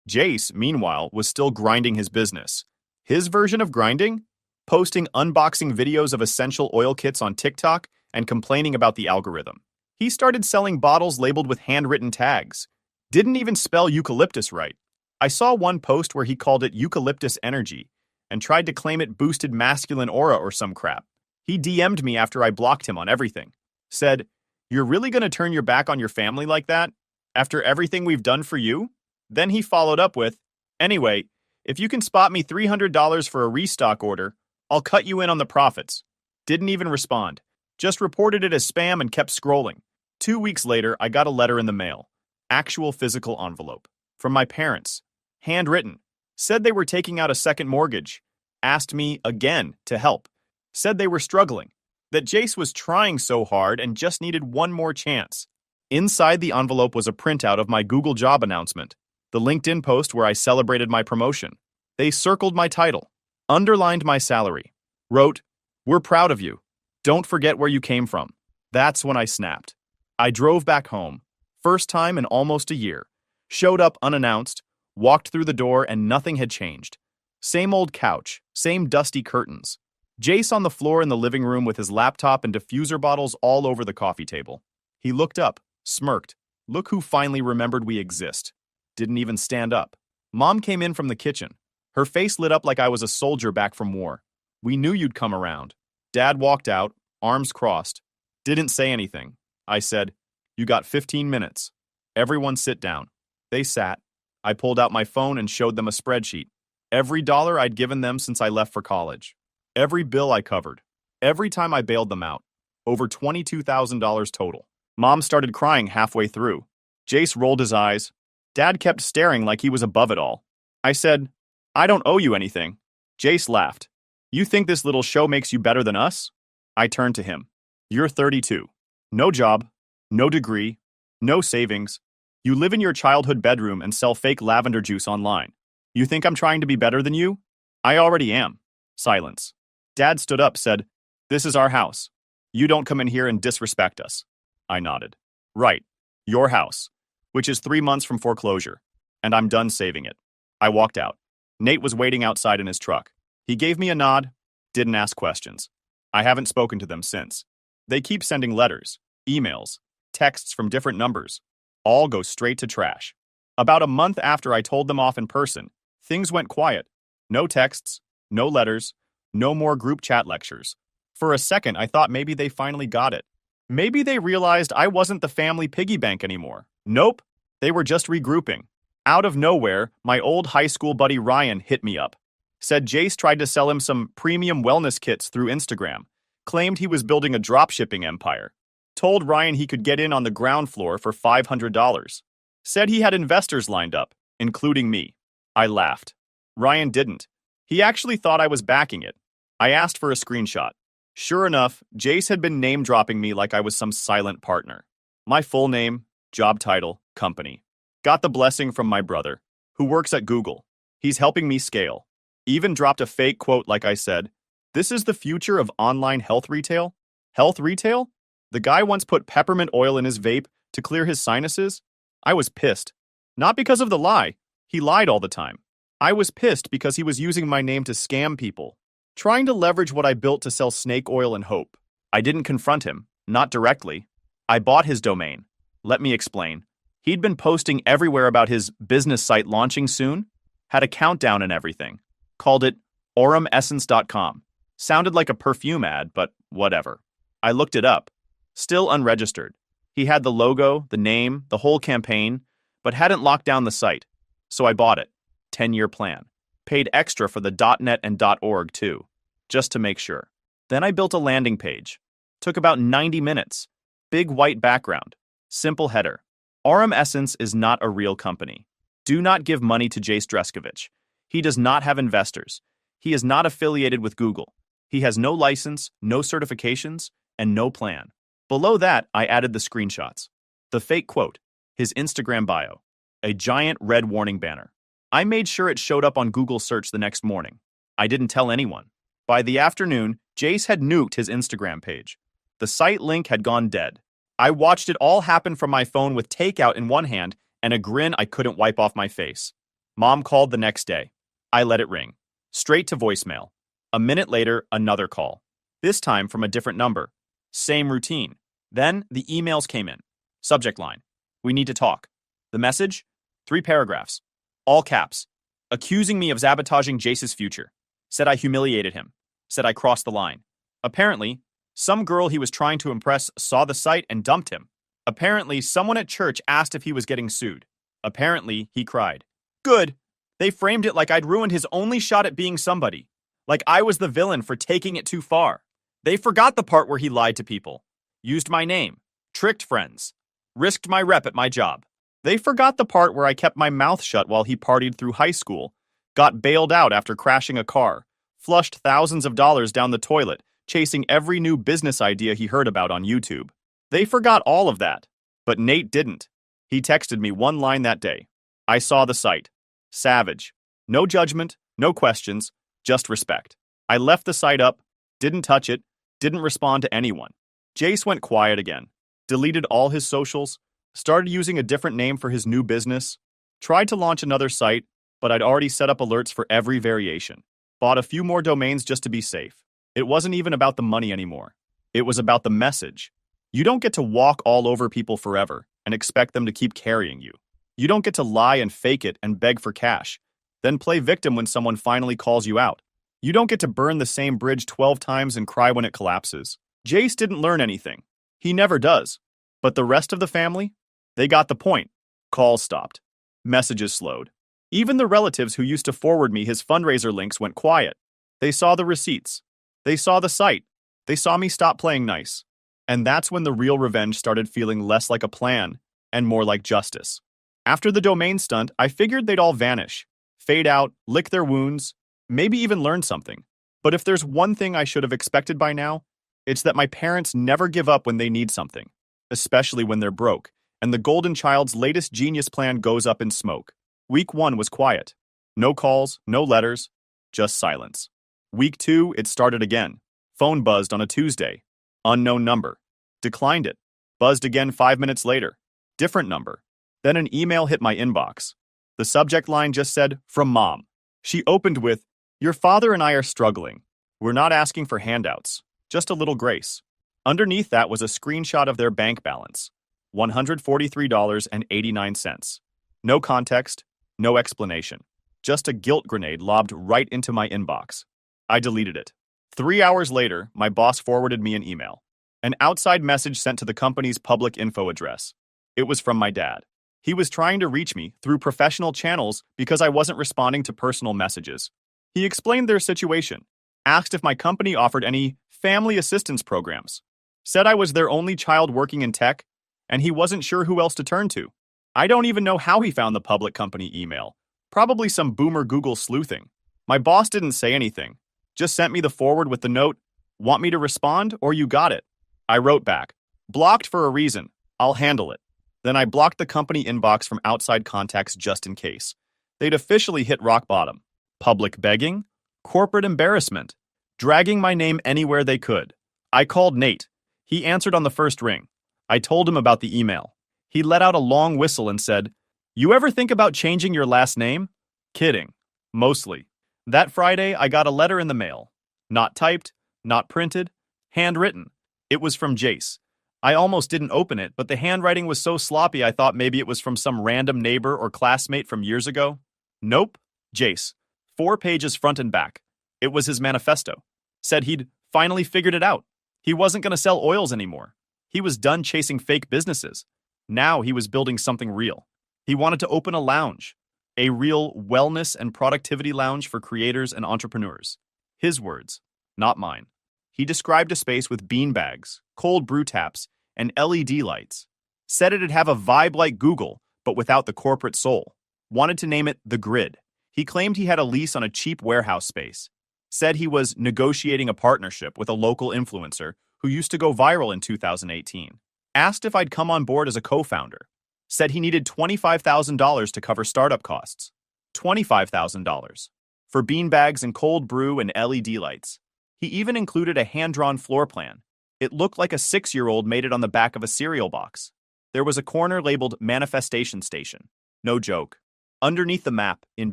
Jace, meanwhile, was still grinding his business. His version of grinding? Posting unboxing videos of essential oil kits on TikTok and complaining about the algorithm. He started selling bottles labeled with handwritten tags. Didn't even spell eucalyptus right. I saw one post where he called it eucalyptus energy and tried to claim it boosted masculine aura or some crap. He DM'd me after I blocked him on everything. Said, you're really going to turn your back on your family like that? After everything we've done for you? Then he followed up with, anyway, if you can spot me $300 for a restock order, I'll cut you in on the profits. Didn't even respond. Just reported it as spam and kept scrolling. 2 weeks later, I got a letter in the mail. Actual physical envelope. From my parents. Handwritten. Said they were taking out a second mortgage. Asked me, again, to help. Said they were struggling. That Jace was trying so hard and just needed one more chance. Inside the envelope was a printout of my Google job announcement, the LinkedIn post where I celebrated my promotion. They circled my title, underlined my salary, wrote, "We're proud of you. Don't forget where you came from." That's when I snapped. I drove back home, first time in almost a year, showed up unannounced, walked through the door, and nothing had changed. Same old couch, same dusty curtains. Jace on the floor in the living room with his laptop and diffuser bottles all over the coffee table. He looked up, smirked. Look who finally remembered we exist. Didn't even stand up. Mom came in from the kitchen. Her face lit up like I was a soldier back from war. "We knew you'd come around." Dad walked out, arms crossed. Didn't say anything. I said, "You got 15 minutes. Everyone sit down." They sat. I pulled out my phone and showed them a spreadsheet. Every dollar I'd given them since I left for college. Every bill I covered. Every time I bailed them out. Over $22,000 total. Mom started crying halfway through. Jace rolled his eyes. Dad kept staring like he was above it all. I said, "I don't owe you anything." Jace laughed. "You think this little show makes you better than us?" I turned to him. "You're 32. No job. No degree. No savings. You live in your childhood bedroom and sell fake lavender juice online. You think I'm trying to be better than you? I already am." Silence. Dad stood up, said, "This is our house. You don't come in here and disrespect us." I nodded. "Right. Your house, which is 3 months from foreclosure, and I'm done saving it." I walked out. Nate was waiting outside in his truck. He gave me a nod, didn't ask questions. I haven't spoken to them since. They keep sending letters, emails, texts from different numbers. All go straight to trash. About a month after I told them off in person, things went quiet. No texts, no letters, no more group chat lectures. For a second, I thought maybe they finally got it. Maybe they realized I wasn't the family piggy bank anymore. Nope, they were just regrouping. Out of nowhere, my old high school buddy Ryan hit me up. Said Jace tried to sell him some premium wellness kits through Instagram. Claimed he was building a dropshipping empire. Told Ryan he could get in on the ground floor for $500. Said he had investors lined up, including me. I laughed. Ryan didn't. He actually thought I was backing it. I asked for a screenshot. Sure enough, Jace had been name-dropping me like I was some silent partner. My full name, job title, company. Got the blessing from my brother, who works at Google. He's helping me scale. Even dropped a fake quote like I said, "This is the future of online health retail." Health retail? The guy once put peppermint oil in his vape to clear his sinuses. I was pissed. Not because of the lie. He lied all the time. I was pissed because he was using my name to scam people. Trying to leverage what I built to sell snake oil and hope. I didn't confront him, not directly. I bought his domain. Let me explain. He'd been posting everywhere about his business site launching soon. Had a countdown and everything. Called it orumessence.com. Sounded like a perfume ad, but whatever. I looked it up. Still unregistered. He had the logo, the name, the whole campaign, but hadn't locked down the site. So I bought it. 10-year plan. Paid extra for the .net and .org too, just to make sure. Then I built a landing page. Took about 90 minutes. Big white background. Simple header. Aurum Essence is not a real company. Do not give money to Jace Dreskovich. He does not have investors. He is not affiliated with Google. He has no license, no certifications, and no plan. Below that, I added the screenshots. The fake quote, his Instagram bio, a giant red warning banner. I made sure it showed up on Google search the next morning. I didn't tell anyone. By the afternoon, Jace had nuked his Instagram page. The site link had gone dead. I watched it all happen from my phone with takeout in one hand and a grin I couldn't wipe off my face. Mom called the next day. I let it ring. Straight to voicemail. A minute later, another call. This time from a different number. Same routine. Then the emails came in. Subject line. We need to talk. The message? 3 paragraphs. All caps. Accusing me of sabotaging Jace's future. Said I humiliated him. Said I crossed the line. Apparently, some girl he was trying to impress saw the site and dumped him. Apparently, someone at church asked if he was getting sued. Apparently, he cried. Good. They framed it like I'd ruined his only shot at being somebody. Like I was the villain for taking it too far. They forgot the part where he lied to people. Used my name. Tricked friends. Risked my rep at my job. They forgot the part where I kept my mouth shut while he partied through high school. Got bailed out after crashing a car. Flushed thousands of dollars down the toilet chasing every new business idea he heard about on YouTube. They forgot all of that. But Nate didn't. He texted me one line that day. I saw the site. Savage. No judgment, no questions, just respect. I left the site up, didn't touch it, didn't respond to anyone. Jace went quiet again, deleted all his socials, started using a different name for his new business, tried to launch another site, but I'd already set up alerts for every variation. Bought a few more domains just to be safe. It wasn't even about the money anymore. It was about the message. You don't get to walk all over people forever and expect them to keep carrying you. You don't get to lie and fake it and beg for cash, then play victim when someone finally calls you out. You don't get to burn the same bridge 12 times and cry when it collapses. Jace didn't learn anything. He never does. But the rest of the family? They got the point. Calls stopped. Messages slowed. Even the relatives who used to forward me his fundraiser links went quiet. They saw the receipts. They saw the site. They saw me stop playing nice. And that's when the real revenge started feeling less like a plan and more like justice. After the domain stunt, I figured they'd all vanish, fade out, lick their wounds, maybe even learn something. But if there's one thing I should have expected by now, it's that my parents never give up when they need something, especially when they're broke, and the golden child's latest genius plan goes up in smoke. Week 1 was quiet. No calls, no letters, just silence. Week 2, it started again. Phone buzzed on a Tuesday. Unknown number. Declined it. Buzzed again 5 minutes later. Different number. Then an email hit my inbox. The subject line just said, "From Mom." She opened with, "Your father and I are struggling. We're not asking for handouts. Just a little grace." Underneath that was a screenshot of their bank balance. $143.89. No context, no explanation. Just a guilt grenade lobbed right into my inbox. I deleted it. 3 hours later, my boss forwarded me an email. An outside message sent to the company's public info address. It was from my dad. He was trying to reach me through professional channels because I wasn't responding to personal messages. He explained their situation, asked if my company offered any family assistance programs, said I was their only child working in tech, and he wasn't sure who else to turn to. I don't even know how he found the public company email. Probably some boomer Google sleuthing. My boss didn't say anything, just sent me the forward with the note, "Want me to respond or you got it?" I wrote back, "Blocked for a reason. I'll handle it." Then I blocked the company inbox from outside contacts just in case. They'd officially hit rock bottom. Public begging? Corporate embarrassment. Dragging my name anywhere they could. I called Nate. He answered on the first ring. I told him about the email. He let out a long whistle and said, "You ever think about changing your last name?" Kidding. Mostly. That Friday, I got a letter in the mail. Not typed, not printed, handwritten. It was from Jace. I almost didn't open it, but the handwriting was so sloppy I thought maybe it was from some random neighbor or classmate from years ago. Nope. Jace. 4 pages front and back. It was his manifesto. Said he'd finally figured it out. He wasn't going to sell oils anymore. He was done chasing fake businesses. Now he was building something real. He wanted to open a lounge. A real wellness and productivity lounge for creators and entrepreneurs. His words, not mine. He described a space with beanbags, cold brew taps, and LED lights. Said it'd have a vibe like Google, but without the corporate soul. Wanted to name it The Grid. He claimed he had a lease on a cheap warehouse space. Said he was negotiating a partnership with a local influencer who used to go viral in 2018. Asked if I'd come on board as a co-founder. Said he needed $25,000 to cover startup costs. $25,000. For beanbags and cold brew and LED lights. He even included a hand-drawn floor plan. It looked like a 6-year-old made it on the back of a cereal box. There was a corner labeled Manifestation Station. No joke. Underneath the map, in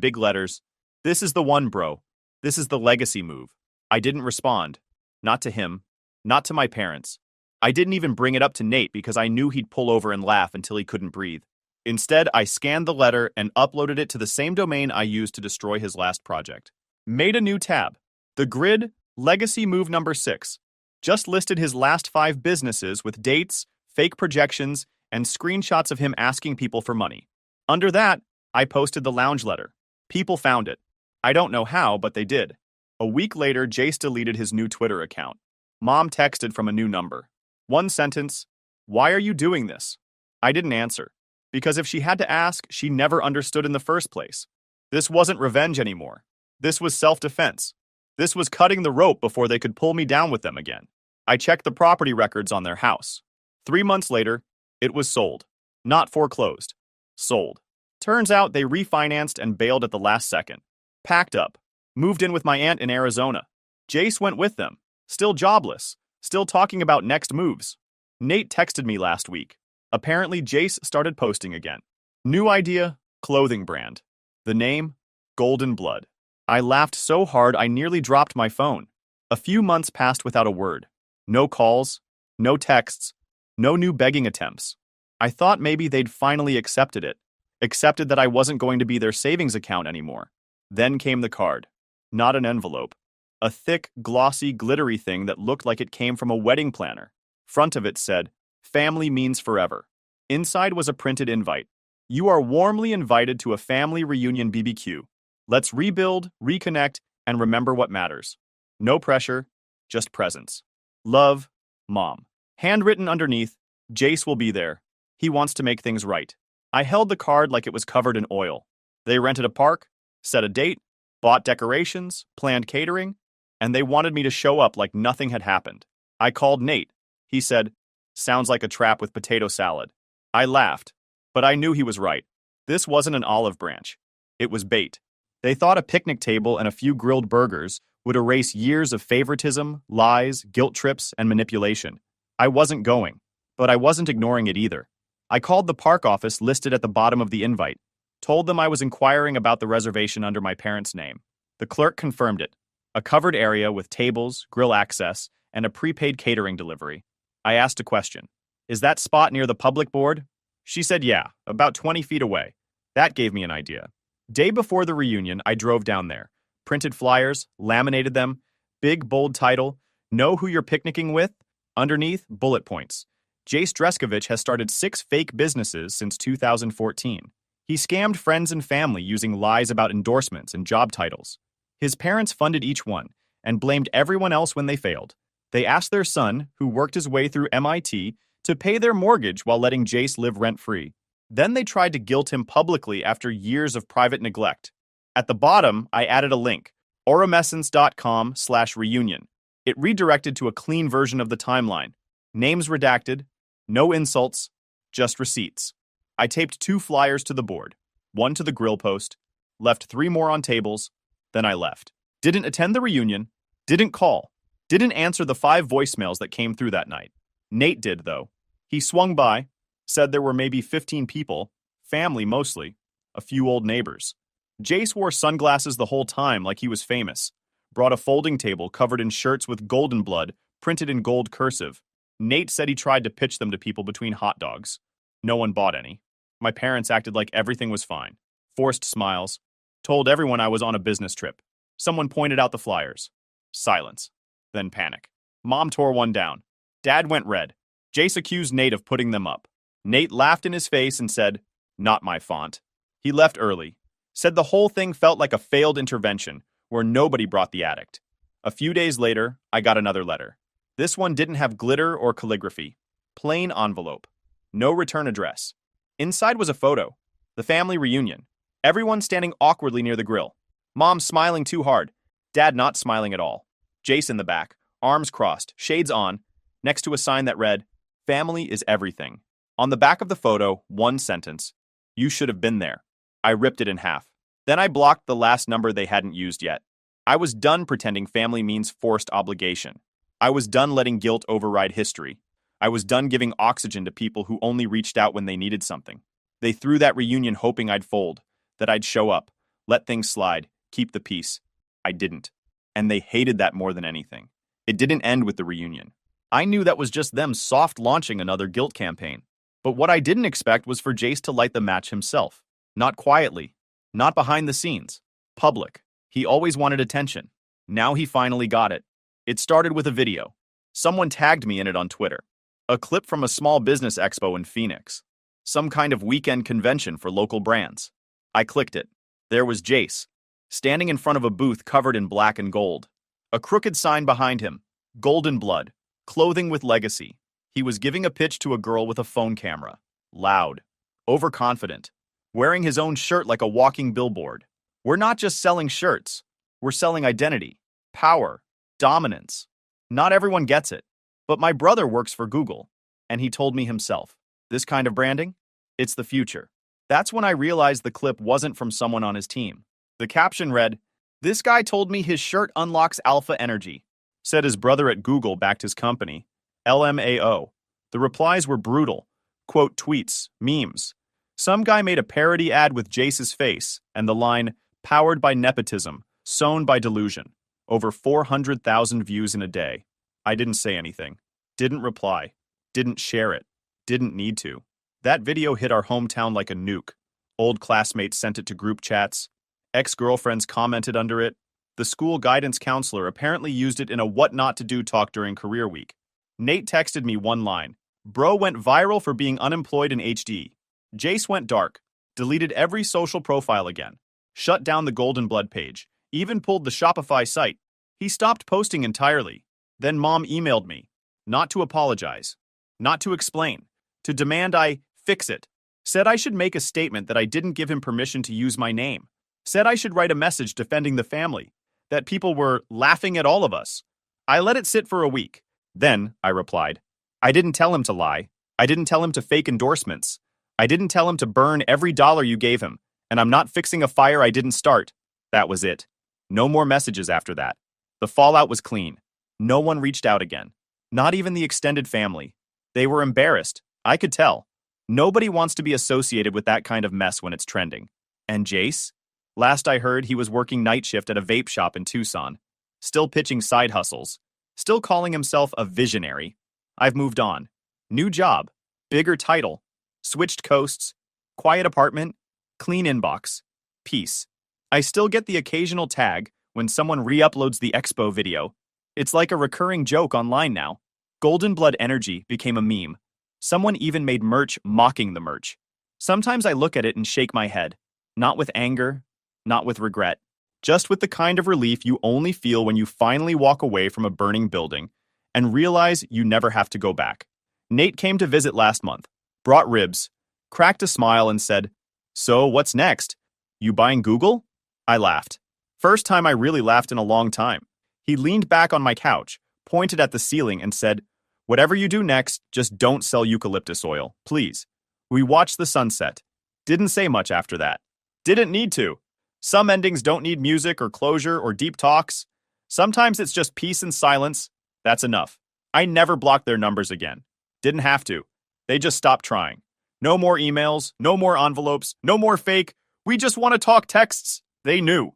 big letters, "This is the one, bro. This is the legacy move." I didn't respond. Not to him. Not to my parents. I didn't even bring it up to Nate because I knew he'd pull over and laugh until he couldn't breathe. Instead, I scanned the letter and uploaded it to the same domain I used to destroy his last project. Made a new tab. The Grid Legacy Move number 6. Just listed his last 5 businesses with dates, fake projections, and screenshots of him asking people for money. Under that, I posted the lounge letter. People found it. I don't know how, but they did. A week later, Jace deleted his new Twitter account. Mom texted from a new number. One sentence, "Why are you doing this?" I didn't answer. Because if she had to ask, she never understood in the first place. This wasn't revenge anymore. This was self-defense. This was cutting the rope before they could pull me down with them again. I checked the property records on their house. 3 months later, it was sold. Not foreclosed. Sold. Turns out they refinanced and bailed at the last second. Packed up. Moved in with my aunt in Arizona. Jace went with them. Still jobless. Still talking about next moves. Nate texted me last week. Apparently Jace started posting again. New idea, clothing brand. The name, Golden Blood. I laughed so hard I nearly dropped my phone. A few months passed without a word. No calls, no texts, no new begging attempts. I thought maybe they'd finally accepted it. Accepted that I wasn't going to be their savings account anymore. Then came the card. Not an envelope. A thick, glossy, glittery thing that looked like it came from a wedding planner. Front of it said, "Family means forever." Inside was a printed invite. "You are warmly invited to a family reunion BBQ. Let's rebuild, reconnect, and remember what matters. No pressure, just presence. Love, Mom." Handwritten underneath, "Jace will be there. He wants to make things right." I held the card like it was covered in oil. They rented a park, set a date, bought decorations, planned catering, and they wanted me to show up like nothing had happened. I called Nate. He said, "Sounds like a trap with potato salad." I laughed, but I knew he was right. This wasn't an olive branch. It was bait. They thought a picnic table and a few grilled burgers would erase years of favoritism, lies, guilt trips, and manipulation. I wasn't going, but I wasn't ignoring it either. I called the park office listed at the bottom of the invite, told them I was inquiring about the reservation under my parents' name. The clerk confirmed it. A covered area with tables, grill access, and a prepaid catering delivery. I asked a question. "Is that spot near the public board?" She said yeah, about 20 feet away. That gave me an idea. Day before the reunion, I drove down there, printed flyers, laminated them, big bold title, "Know who you're picnicking with?" Underneath, bullet points. Jace Dreskovich has started 6 fake businesses since 2014. He scammed friends and family using lies about endorsements and job titles. His parents funded each one and blamed everyone else when they failed. They asked their son, who worked his way through MIT, to pay their mortgage while letting Jace live rent-free. Then they tried to guilt him publicly after years of private neglect. At the bottom, I added a link, auromessence.com/reunion. It redirected to a clean version of the timeline. Names redacted, no insults, just receipts. I taped 2 flyers to the board, 1 to the grill post, left 3 more on tables, then I left. Didn't attend the reunion, didn't call, didn't answer the 5 voicemails that came through that night. Nate did, though. He swung by, said there were maybe 15 people, family mostly, a few old neighbors. Jace wore sunglasses the whole time like he was famous, brought a folding table covered in shirts with Golden Blood printed in gold cursive. Nate said he tried to pitch them to people between hot dogs. No one bought any. My parents acted like everything was fine. Forced smiles. Told everyone I was on a business trip. Someone pointed out the flyers. Silence. Then panic. Mom tore one down. Dad went red. Jace accused Nate of putting them up. Nate laughed in his face and said, "Not my font." He left early. Said the whole thing felt like a failed intervention where nobody brought the addict. A few days later, I got another letter. This one didn't have glitter or calligraphy. Plain envelope. No return address. Inside was a photo. The family reunion. Everyone standing awkwardly near the grill. Mom smiling too hard. Dad not smiling at all. Jace in the back, arms crossed, shades on, next to a sign that read, "Family is everything." On the back of the photo, one sentence, "You should have been there." I ripped it in half. Then I blocked the last number they hadn't used yet. I was done pretending family means forced obligation. I was done letting guilt override history. I was done giving oxygen to people who only reached out when they needed something. They threw that reunion hoping I'd fold, that I'd show up, let things slide, keep the peace. I didn't. And they hated that more than anything. It didn't end with the reunion. I knew that was just them soft launching another guilt campaign. But what I didn't expect was for Jace to light the match himself. Not quietly. Not behind the scenes. Public. He always wanted attention. Now he finally got it. It started with a video. Someone tagged me in it on Twitter. A clip from a small business expo in Phoenix. Some kind of weekend convention for local brands. I clicked it. There was Jace, standing in front of a booth covered in black and gold. A crooked sign behind him. Golden Blood. Clothing with legacy. He was giving a pitch to a girl with a phone camera. Loud. Overconfident. Wearing his own shirt like a walking billboard. We're not just selling shirts. We're selling identity. power, dominance. Not everyone gets it, but my brother works for Google, and he told me himself, this kind of branding? It's the future. That's when I realized the clip wasn't from someone on his team. The caption read, "This guy told me his shirt unlocks alpha energy," said his brother at Google backed his company. LMAO. The replies were brutal. Quote tweets, memes. Some guy made a parody ad with Jace's face and the line, "Powered by nepotism, sown by delusion." Over 400,000 views in a day. I didn't say anything. Didn't reply. Didn't share it. Didn't need to. That video hit our hometown like a nuke. Old classmates sent it to group chats. Ex-girlfriends commented under it. The school guidance counselor apparently used it in a what not to do talk during career week. Nate texted me one line. Bro went viral for being unemployed in HD. Jace went dark. Deleted every social profile again. Shut down the Golden Blood page. Even pulled the Shopify site. He stopped posting entirely. Then mom emailed me. Not to apologize. Not to explain. To demand I fix it. Said I should make a statement that I didn't give him permission to use my name. Said I should write a message defending the family. That people were laughing at all of us. I let it sit for a week. Then, I replied, I didn't tell him to lie. I didn't tell him to fake endorsements. I didn't tell him to burn every dollar you gave him. And I'm not fixing a fire I didn't start. That was it. No more messages after that. The fallout was clean. No one reached out again. Not even the extended family. They were embarrassed. I could tell. Nobody wants to be associated with that kind of mess when it's trending. And Jace? Last I heard, he was working night shift at a vape shop in Tucson. Still pitching side hustles. Still calling himself a visionary. I've moved on. New job. Bigger title. Switched coasts. Quiet apartment. Clean inbox. Peace. I still get the occasional tag when someone re-uploads the expo video. It's like a recurring joke online now. Golden Blood energy became a meme. Someone even made merch mocking the merch. Sometimes I look at it and shake my head. Not with anger, not with regret. Just with the kind of relief you only feel when you finally walk away from a burning building and realize you never have to go back. Nate came to visit last month, brought ribs, cracked a smile and said, "So what's next? You buying Google?" I laughed. First time I really laughed in a long time. He leaned back on my couch, pointed at the ceiling and said, "Whatever you do next, just don't sell eucalyptus oil, please." We watched the sunset. Didn't say much after that. Didn't need to. Some endings don't need music or closure or deep talks. Sometimes it's just peace and silence. That's enough. I never blocked their numbers again. Didn't have to. They just stopped trying. No more emails, no more envelopes, no more fake. We just want to talk texts. They knew.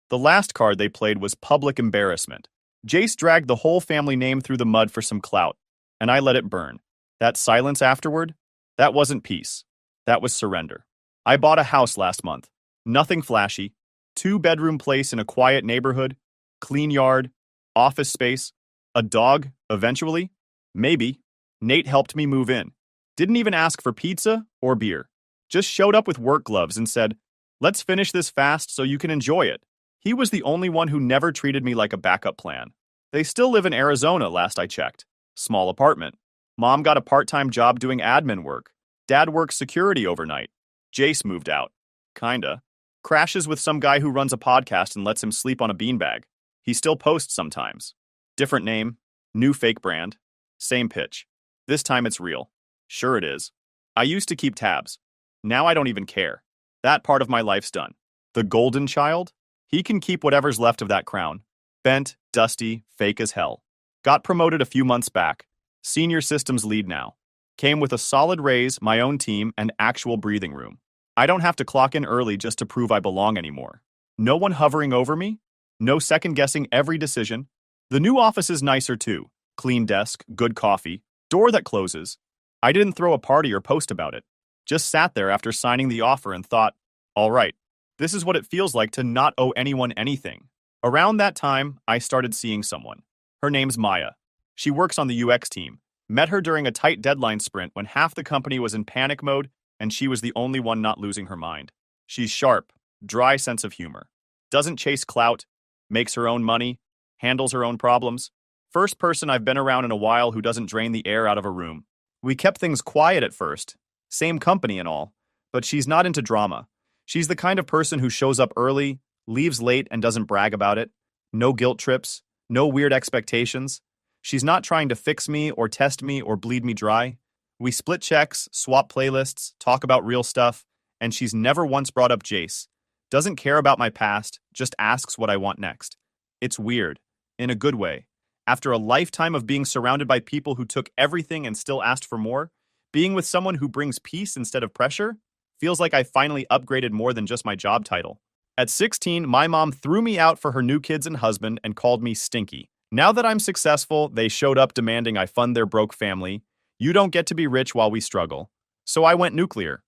The last card they played was public embarrassment. Jace dragged the whole family name through the mud for some clout, and I let it burn. That silence afterward? That wasn't peace. That was surrender. I bought a house last month. Nothing flashy. 2-bedroom place in a quiet neighborhood. Clean yard. Office space. A dog, eventually. Maybe. Nate helped me move in. Didn't even ask for pizza or beer. Just showed up with work gloves and said, "Let's finish this fast so you can enjoy it." He was the only one who never treated me like a backup plan. They still live in Arizona, last I checked. Small apartment. Mom got a part-time job doing admin work. Dad works security overnight. Jace moved out. Kinda. Crashes with some guy who runs a podcast and lets him sleep on a beanbag. He still posts sometimes. Different name. New fake brand. Same pitch. This time it's real. Sure it is. I used to keep tabs. Now I don't even care. That part of my life's done. The golden child? He can keep whatever's left of that crown. Bent, dusty, fake as hell. Got promoted a few months back. Senior systems lead now. Came with a solid raise, my own team, and actual breathing room. I don't have to clock in early just to prove I belong anymore. No one hovering over me. No second-guessing every decision. The new office is nicer too. Clean desk, good coffee, door that closes. I didn't throw a party or post about it. Just sat there after signing the offer and thought, all right, this is what it feels like to not owe anyone anything. Around that time, I started seeing someone. Her name's Maya. She works on the UX team. Met her during a tight deadline sprint when half the company was in panic mode and she was the only one not losing her mind. She's sharp, dry sense of humor. Doesn't chase clout, makes her own money, handles her own problems. First person I've been around in a while who doesn't drain the air out of a room. We kept things quiet at first. Same company and all. But she's not into drama. She's the kind of person who shows up early, leaves late and doesn't brag about it. No guilt trips, no weird expectations. She's not trying to fix me or test me or bleed me dry. We split checks, swap playlists, talk about real stuff, and she's never once brought up Jace. Doesn't care about my past, just asks what I want next. It's weird, in a good way. After a lifetime of being surrounded by people who took everything and still asked for more, being with someone who brings peace instead of pressure feels like I finally upgraded more than just my job title. At 16, my mom threw me out for her new kids and husband and called me stinky. Now that I'm successful, they showed up demanding I fund their broke family. You don't get to be rich while we struggle. So I went nuclear.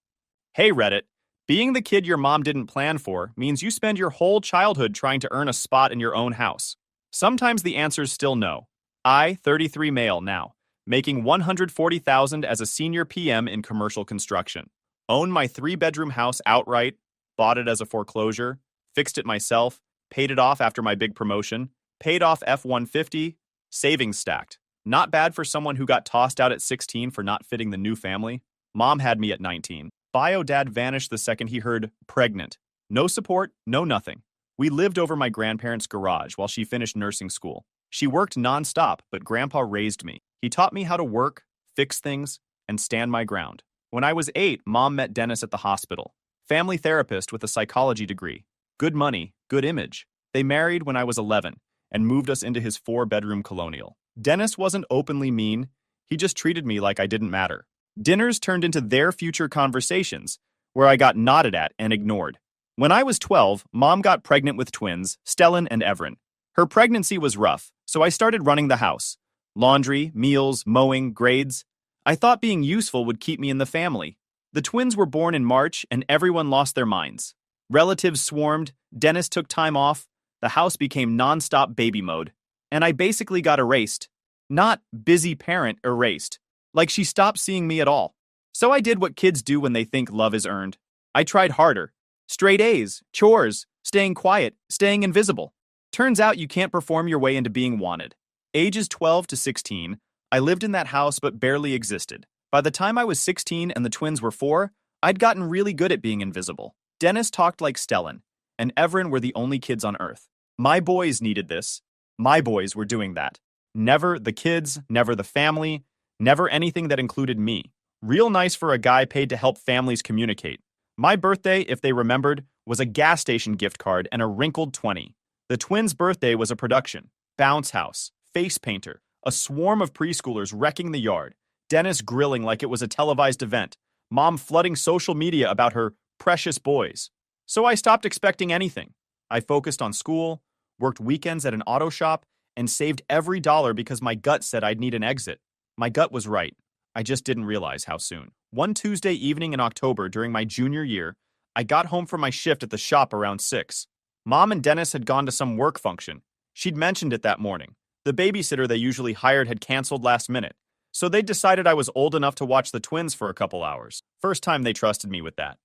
Hey, Reddit. Being the kid your mom didn't plan for means you spend your whole childhood trying to earn a spot in your own house. Sometimes the answer's still no. I, 33 male now, making $140,000 as a senior PM in commercial construction. Own my 3-bedroom house outright, bought it as a foreclosure, fixed it myself, paid it off after my big promotion, paid off F-150, savings stacked. Not bad for someone who got tossed out at 16 for not fitting the new family. Mom had me at 19. Bio dad vanished the second he heard pregnant. No support, no nothing. We lived over my grandparents' garage while she finished nursing school. She worked nonstop, but Grandpa raised me. He taught me how to work, fix things, and stand my ground. When I was 8, Mom met Dennis at the hospital. Family therapist with a psychology degree. Good money, good image. They married when I was 11 and moved us into his 4-bedroom colonial. Dennis wasn't openly mean. He just treated me like I didn't matter. Dinners turned into their future conversations, where I got nodded at and ignored. When I was 12, Mom got pregnant with twins, Stellan and Everin. Her pregnancy was rough, so I started running the house. Laundry, meals, mowing, grades. I thought being useful would keep me in the family. The twins were born in March, and everyone lost their minds. Relatives swarmed, Dennis took time off, the house became non-stop baby mode. And I basically got erased. Not busy parent erased. Like she stopped seeing me at all. So I did what kids do when they think love is earned. I tried harder. Straight A's, chores, staying quiet, staying invisible. Turns out you can't perform your way into being wanted. Ages 12 to 16, I lived in that house but barely existed. By the time I was 16 and the twins were 4, I'd gotten really good at being invisible. Dennis talked like Stellan, and Everin were the only kids on Earth. My boys needed this. My boys were doing that. Never the kids, never the family, never anything that included me. Real nice for a guy paid to help families communicate. My birthday, if they remembered, was a gas station gift card and a wrinkled 20. The twins' birthday was a production. Bounce house, face painter, a swarm of preschoolers wrecking the yard, Dennis grilling like it was a televised event, Mom flooding social media about her precious boys. So I stopped expecting anything. I focused on school, worked weekends at an auto shop, and saved every dollar because my gut said I'd need an exit. My gut was right. I just didn't realize how soon. One Tuesday evening in October during my junior year, I got home from my shift at the shop around 6. Mom and Dennis had gone to some work function. She'd mentioned it that morning. The babysitter they usually hired had canceled last minute, so they decided I was old enough to watch the twins for a couple hours. First time they trusted me with that.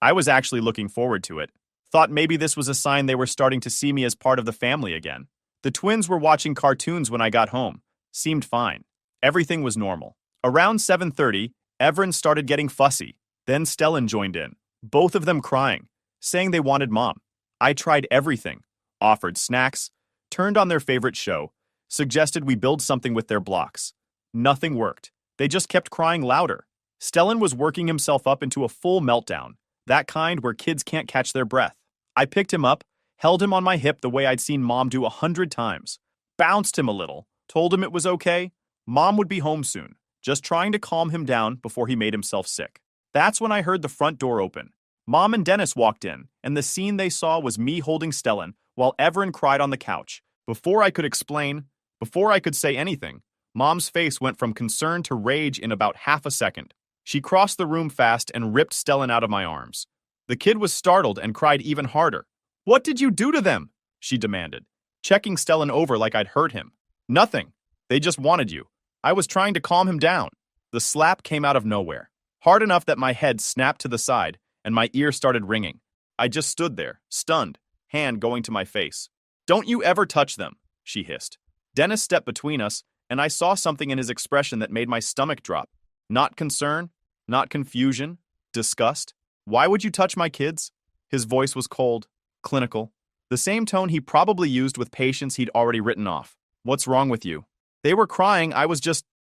I was actually looking forward to it. Thought maybe this was a sign they were starting to see me as part of the family again. The twins were watching cartoons when I got home. Seemed fine. Everything was normal. Around 7:30, Everin started getting fussy. Then Stellan joined in, both of them crying, saying they wanted Mom. I tried everything. Offered snacks, turned on their favorite show, suggested we build something with their blocks. Nothing worked. They just kept crying louder. Stellan was working himself up into a full meltdown, that kind where kids can't catch their breath. I picked him up, held him on my hip the way I'd seen Mom do 100 times, bounced him a little, told him it was okay. Mom would be home soon, just trying to calm him down before he made himself sick. That's when I heard the front door open. Mom and Dennis walked in, and the scene they saw was me holding Stellan while Everin cried on the couch. Before I could explain, before I could say anything, Mom's face went from concern to rage in about half a second. She crossed the room fast and ripped Stellan out of my arms. The kid was startled and cried even harder. "What did you do to them?" she demanded, checking Stellan over like I'd hurt him. "Nothing. They just wanted you." I was trying to calm him down. The slap came out of nowhere, hard enough that my head snapped to the side and my ear started ringing. I just stood there, stunned, hand going to my face. "Don't you ever touch them," she hissed. Dennis stepped between us, and I saw something in his expression that made my stomach drop. Not concern, not confusion, disgust. "Why would you touch my kids?" His voice was cold, clinical. The same tone he probably used with patients he'd already written off. What's wrong with you? They were crying,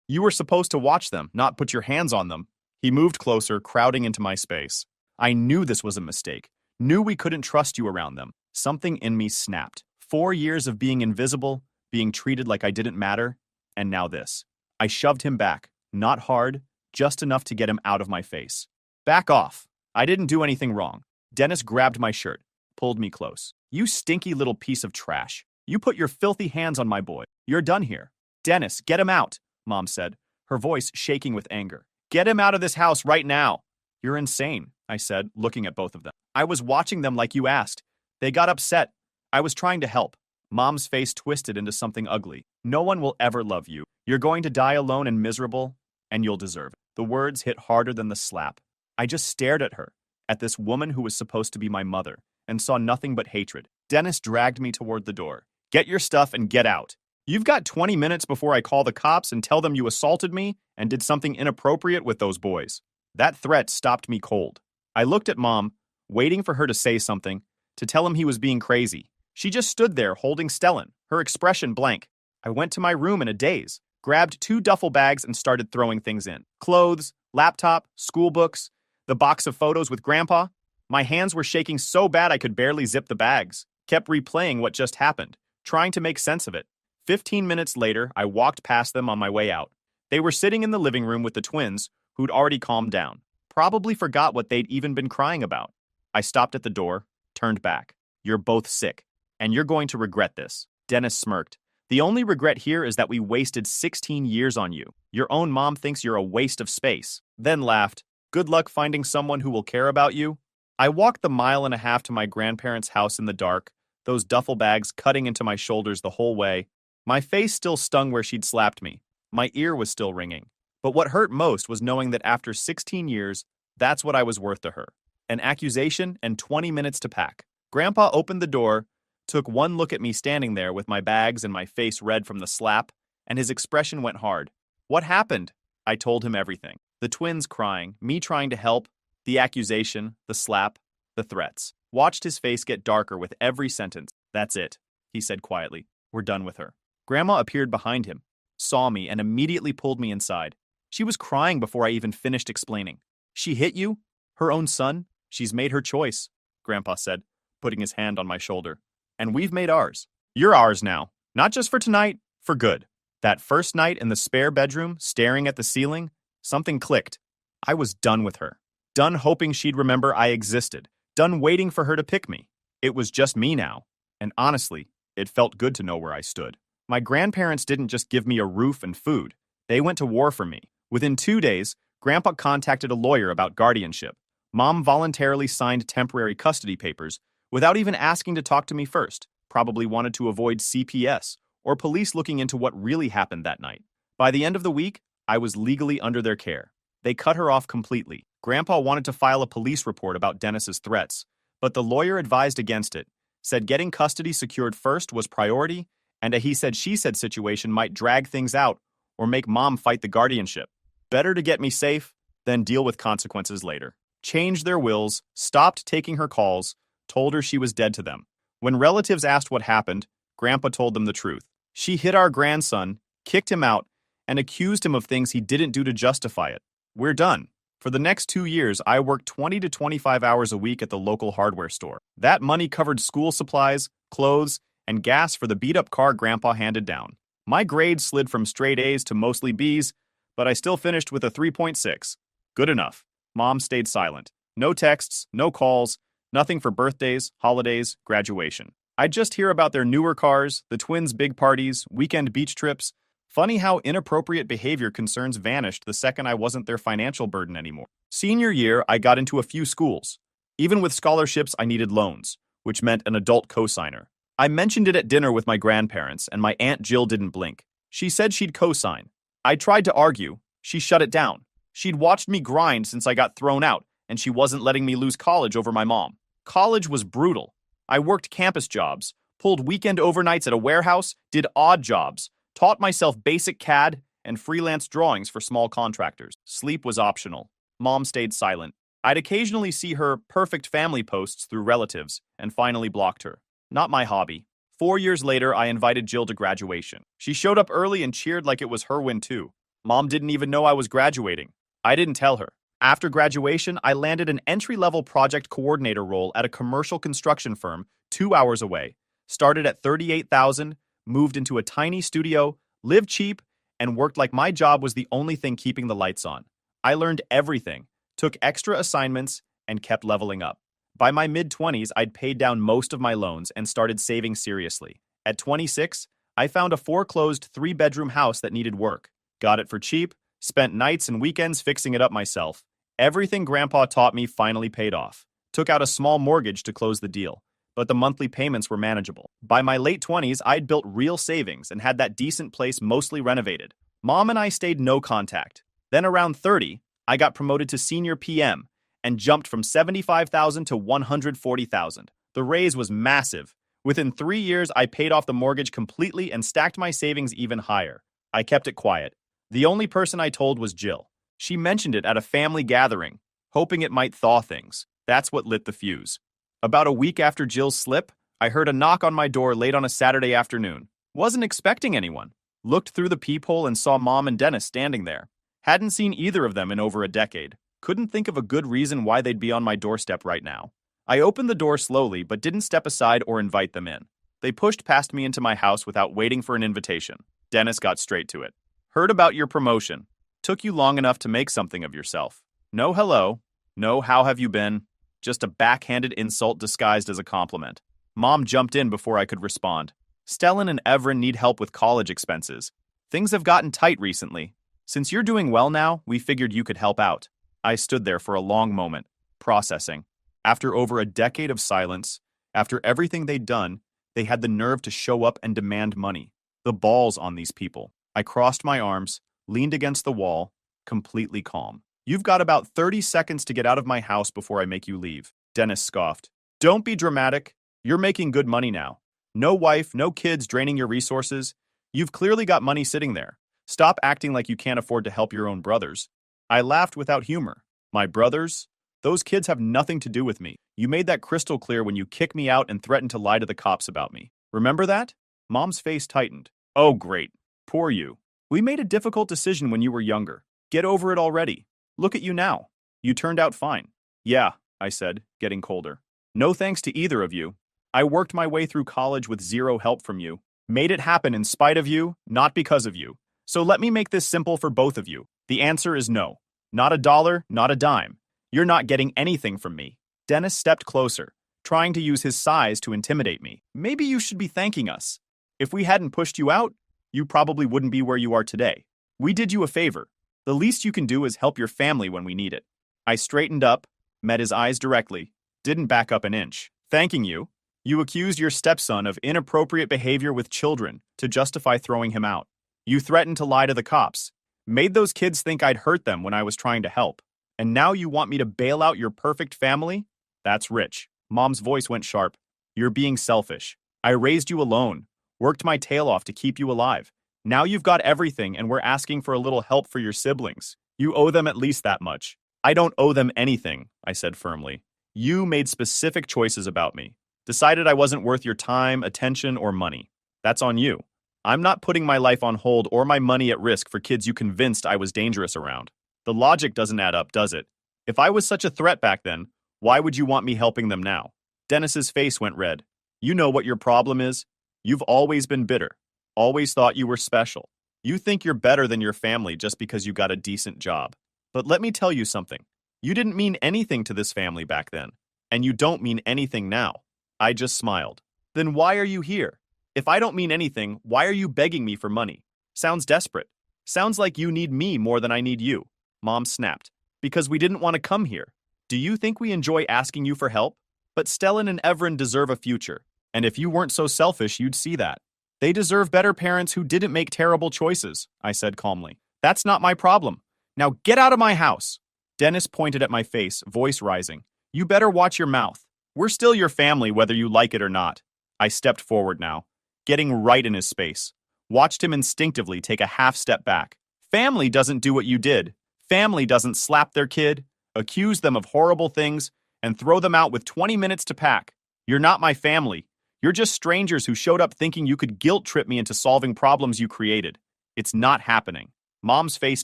You were supposed to watch them, not put your hands on them. He moved closer, crowding into my space. I knew this was a mistake. Knew we couldn't trust you around them. Something in me snapped. 4 years of being invisible, being treated like I didn't matter, and now this. I shoved him back. Not hard, just enough to get him out of my face. Back off. I didn't do anything wrong. Dennis grabbed my shirt, pulled me close. You stinky little piece of trash. You put your filthy hands on my boy. You're done here. Dennis, get him out, Mom said, her voice shaking with anger. Get him out of this house right now. You're insane, I said, looking at both of them. I was watching them like you asked. They got upset. I was trying to help. Mom's face twisted into something ugly. No one will ever love you. You're going to die alone and miserable, and you'll deserve it. The words hit harder than the slap. I just stared at her, at this woman who was supposed to be my mother, and saw nothing but hatred. Dennis dragged me toward the door. Get your stuff and get out. You've got 20 minutes before I call the cops and tell them you assaulted me and did something inappropriate with those boys. That threat stopped me cold. I looked at Mom, waiting for her to say something, to tell him he was being crazy. She just stood there holding Stellan, her expression blank. I went to my room in a daze, grabbed 2 duffel bags and started throwing things in. Clothes, laptop, school books, the box of photos with Grandpa. My hands were shaking so bad I could barely zip the bags. Kept replaying what just happened, trying to make sense of it. 15 minutes later, I walked past them on my way out. They were sitting in the living room with the twins, who'd already calmed down. Probably forgot what they'd even been crying about. I stopped at the door, turned back. You're both sick, and you're going to regret this. Dennis smirked. The only regret here is that we wasted 16 years on you. Your own mom thinks you're a waste of space. Then laughed. Good luck finding someone who will care about you. I walked the 1.5 miles to my grandparents' house in the dark, those duffel bags cutting into my shoulders the whole way. My face still stung where she'd slapped me. My ear was still ringing. But what hurt most was knowing that after 16 years, that's what I was worth to her. An accusation and 20 minutes to pack. Grandpa opened the door, took one look at me standing there with my bags and my face red from the slap, and his expression went hard. What happened? I told him everything. The twins crying, me trying to help, the accusation, the slap, the threats. Watched his face get darker with every sentence. That's it, he said quietly. We're done with her. Grandma appeared behind him, saw me, and immediately pulled me inside. She was crying before I even finished explaining. She hit you? Her own son? She's made her choice, Grandpa said, putting his hand on my shoulder. And we've made ours. You're ours now. Not just for tonight, for good. That first night in the spare bedroom, staring at the ceiling, something clicked. I was done with her. Done hoping she'd remember I existed. Done waiting for her to pick me. It was just me now. And honestly, it felt good to know where I stood. My grandparents didn't just give me a roof and food. They went to war for me. Within 2 days, Grandpa contacted a lawyer about guardianship. Mom voluntarily signed temporary custody papers without even asking to talk to me first. Probably wanted to avoid CPS or police looking into what really happened that night. By the end of the week, I was legally under their care. They cut her off completely. Grandpa wanted to file a police report about Dennis's threats, but the lawyer advised against it, said getting custody secured first was priority, and a he-said-she-said situation might drag things out or make Mom fight the guardianship. Better to get me safe than deal with consequences later. Changed their wills, stopped taking her calls, told her she was dead to them. When relatives asked what happened, Grandpa told them the truth. She hit our grandson, kicked him out, and accused him of things he didn't do to justify it. We're done. For the next 2 years, I worked 20 to 25 hours a week at the local hardware store. That money covered school supplies, clothes, and gas for the beat-up car Grandpa handed down. My grades slid from straight A's to mostly B's, but I still finished with a 3.6. Good enough. Mom stayed silent. No texts, no calls, nothing for birthdays, holidays, graduation. I'd just hear about their newer cars, the twins' big parties, weekend beach trips. Funny how inappropriate behavior concerns vanished the second I wasn't their financial burden anymore. Senior year, I got into a few schools. Even with scholarships, I needed loans, which meant an adult cosigner. I mentioned it at dinner with my grandparents, and my Aunt Jill didn't blink. She said she'd cosign. I tried to argue. She shut it down. She'd watched me grind since I got thrown out, and she wasn't letting me lose college over my mom. College was brutal. I worked campus jobs, pulled weekend overnights at a warehouse, did odd jobs, taught myself basic CAD and freelance drawings for small contractors. Sleep was optional. Mom stayed silent. I'd occasionally see her perfect family posts through relatives and finally blocked her. Not my hobby. 4 years later, I invited Jill to graduation. She showed up early and cheered like it was her win too. Mom didn't even know I was graduating. I didn't tell her. After graduation, I landed an entry-level project coordinator role at a commercial construction firm 2 hours away. Started at $38,000, moved into a tiny studio, lived cheap, and worked like my job was the only thing keeping the lights on. I learned everything, took extra assignments, and kept leveling up. By my mid-20s, I'd paid down most of my loans and started saving seriously. At 26, I found a foreclosed 3-bedroom house that needed work. Got it for cheap, spent nights and weekends fixing it up myself. Everything Grandpa taught me finally paid off. Took out a small mortgage to close the deal, but the monthly payments were manageable. By my late 20s, I'd built real savings and had that decent place mostly renovated. Mom and I stayed no contact. Then around 30, I got promoted to senior PM and jumped from $75,000 to $140,000. The raise was massive. Within 3 years, I paid off the mortgage completely and stacked my savings even higher. I kept it quiet. The only person I told was Jill. She mentioned it at a family gathering, hoping it might thaw things. That's what lit the fuse. About a week after Jill's slip, I heard a knock on my door late on a Saturday afternoon. Wasn't expecting anyone. Looked through the peephole and saw Mom and Dennis standing there. Hadn't seen either of them in over a decade. Couldn't think of a good reason why they'd be on my doorstep right now. I opened the door slowly but didn't step aside or invite them in. They pushed past me into my house without waiting for an invitation. Dennis got straight to it. Heard about your promotion. Took you long enough to make something of yourself. No hello. No how have you been. Just a backhanded insult disguised as a compliment. Mom jumped in before I could respond. Stellan and Everin need help with college expenses. Things have gotten tight recently. Since you're doing well now, we figured you could help out. I stood there for a long moment, processing. After over a decade of silence, after everything they'd done, they had the nerve to show up and demand money. The balls on these people. I crossed my arms, leaned against the wall, completely calm. You've got about 30 seconds to get out of my house before I make you leave. Dennis scoffed. Don't be dramatic. You're making good money now. No wife, no kids draining your resources. You've clearly got money sitting there. Stop acting like you can't afford to help your own brothers. I laughed without humor. My brothers? Those kids have nothing to do with me. You made that crystal clear when you kicked me out and threatened to lie to the cops about me. Remember that? Mom's face tightened. Oh, great. Poor you. We made a difficult decision when you were younger. Get over it already. Look at you now. You turned out fine. Yeah, I said, getting colder. No thanks to either of you. I worked my way through college with zero help from you. Made it happen in spite of you, not because of you. So let me make this simple for both of you. The answer is no. Not a dollar, not a dime. You're not getting anything from me. Dennis stepped closer, trying to use his size to intimidate me. Maybe you should be thanking us. If we hadn't pushed you out, you probably wouldn't be where you are today. We did you a favor. The least you can do is help your family when we need it. I straightened up, met his eyes directly, didn't back up an inch. Thanking you. You accused your stepson of inappropriate behavior with children to justify throwing him out. You threatened to lie to the cops. Made those kids think I'd hurt them when I was trying to help. And now you want me to bail out your perfect family? That's rich. Mom's voice went sharp. You're being selfish. I raised you alone, worked my tail off to keep you alive. Now you've got everything and we're asking for a little help for your siblings. You owe them at least that much. I don't owe them anything, I said firmly. You made specific choices about me. Decided I wasn't worth your time, attention, or money. That's on you. I'm not putting my life on hold or my money at risk for kids you convinced I was dangerous around. The logic doesn't add up, does it? If I was such a threat back then, why would you want me helping them now? Dennis's face went red. You know what your problem is? You've always been bitter. Always thought you were special. You think you're better than your family just because you got a decent job. But let me tell you something. You didn't mean anything to this family back then. And you don't mean anything now. I just smiled. Then why are you here? If I don't mean anything, why are you begging me for money? Sounds desperate. Sounds like you need me more than I need you. Mom snapped. Because we didn't want to come here. Do you think we enjoy asking you for help? But Stellan and Everin deserve a future. And if you weren't so selfish, you'd see that. They deserve better parents who didn't make terrible choices, I said calmly. That's not my problem. Now get out of my house. Dennis pointed at my face, voice rising. You better watch your mouth. We're still your family whether you like it or not. I stepped forward now, getting right in his space. Watched him instinctively take a half step back. Family doesn't do what you did. Family doesn't slap their kid, accuse them of horrible things, and throw them out with 20 minutes to pack. You're not my family. You're just strangers who showed up thinking you could guilt trip me into solving problems you created. It's not happening. Mom's face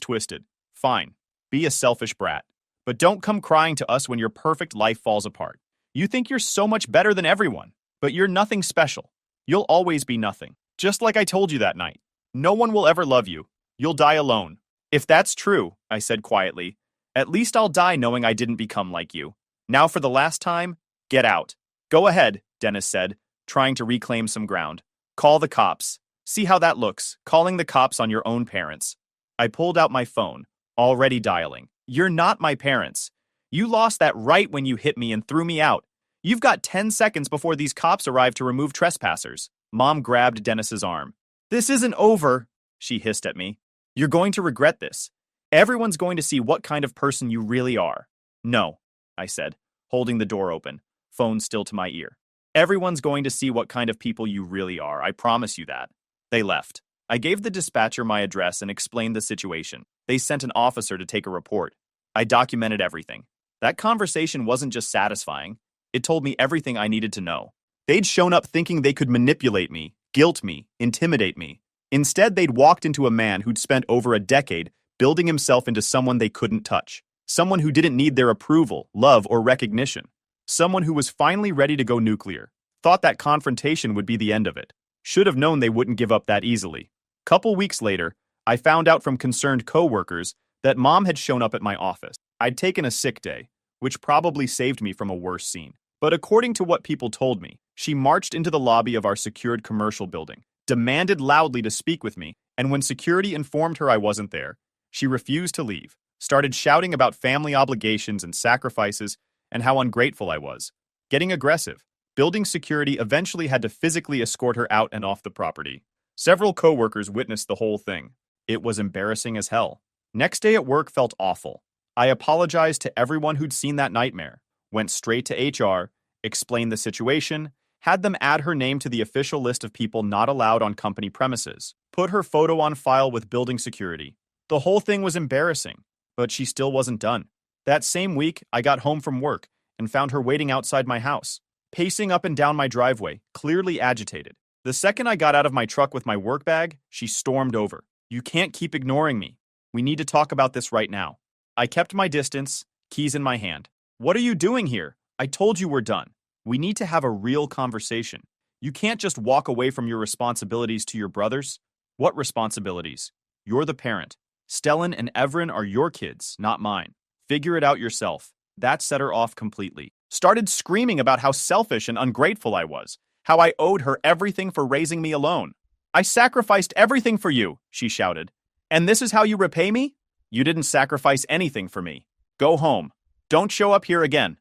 twisted. Fine. Be a selfish brat. But don't come crying to us when your perfect life falls apart. You think you're so much better than everyone, but you're nothing special. You'll always be nothing. Just like I told you that night. No one will ever love you. You'll die alone. If that's true, I said quietly, at least I'll die knowing I didn't become like you. Now for the last time, get out. Go ahead, Dennis said, trying to reclaim some ground. Call the cops. See how that looks, calling the cops on your own parents. I pulled out my phone, already dialing. You're not my parents. You lost that right when you hit me and threw me out. You've got 10 seconds before these cops arrive to remove trespassers. Mom grabbed Dennis's arm. This isn't over, she hissed at me. You're going to regret this. Everyone's going to see what kind of person you really are. No, I said, holding the door open, phone still to my ear. Everyone's going to see what kind of people you really are, I promise you that. They left. I gave the dispatcher my address and explained the situation. They sent an officer to take a report. I documented everything. That conversation wasn't just satisfying. It told me everything I needed to know. They'd shown up thinking they could manipulate me, guilt me, intimidate me. Instead, they'd walked into a man who'd spent over a decade building himself into someone they couldn't touch. Someone who didn't need their approval, love, or recognition. Someone who was finally ready to go nuclear. Thought that confrontation would be the end of it. Should have known they wouldn't give up that easily. Couple weeks later, I found out from concerned coworkers that Mom had shown up at my office. I'd taken a sick day, which probably saved me from a worse scene. But according to what people told me, she marched into the lobby of our secured commercial building, demanded loudly to speak with me, and when security informed her I wasn't there, she refused to leave, started shouting about family obligations and sacrifices and how ungrateful I was. Getting aggressive, building security eventually had to physically escort her out and off the property. Several coworkers witnessed the whole thing. It was embarrassing as hell. Next day at work felt awful. I apologized to everyone who'd seen that nightmare, went straight to HR, explained the situation, had them add her name to the official list of people not allowed on company premises, put her photo on file with building security. The whole thing was embarrassing, but she still wasn't done. That same week, I got home from work and found her waiting outside my house, pacing up and down my driveway, clearly agitated. The second I got out of my truck with my work bag, she stormed over. You can't keep ignoring me. We need to talk about this right now. I kept my distance, keys in my hand. What are you doing here? I told you we're done. We need to have a real conversation. You can't just walk away from your responsibilities to your brothers. What responsibilities? You're the parent. Stellan and Everin are your kids, not mine. Figure it out yourself. That set her off completely. Started screaming about how selfish and ungrateful I was. How I owed her everything for raising me alone. I sacrificed everything for you, she shouted. And this is how you repay me? You didn't sacrifice anything for me. Go home. Don't show up here again.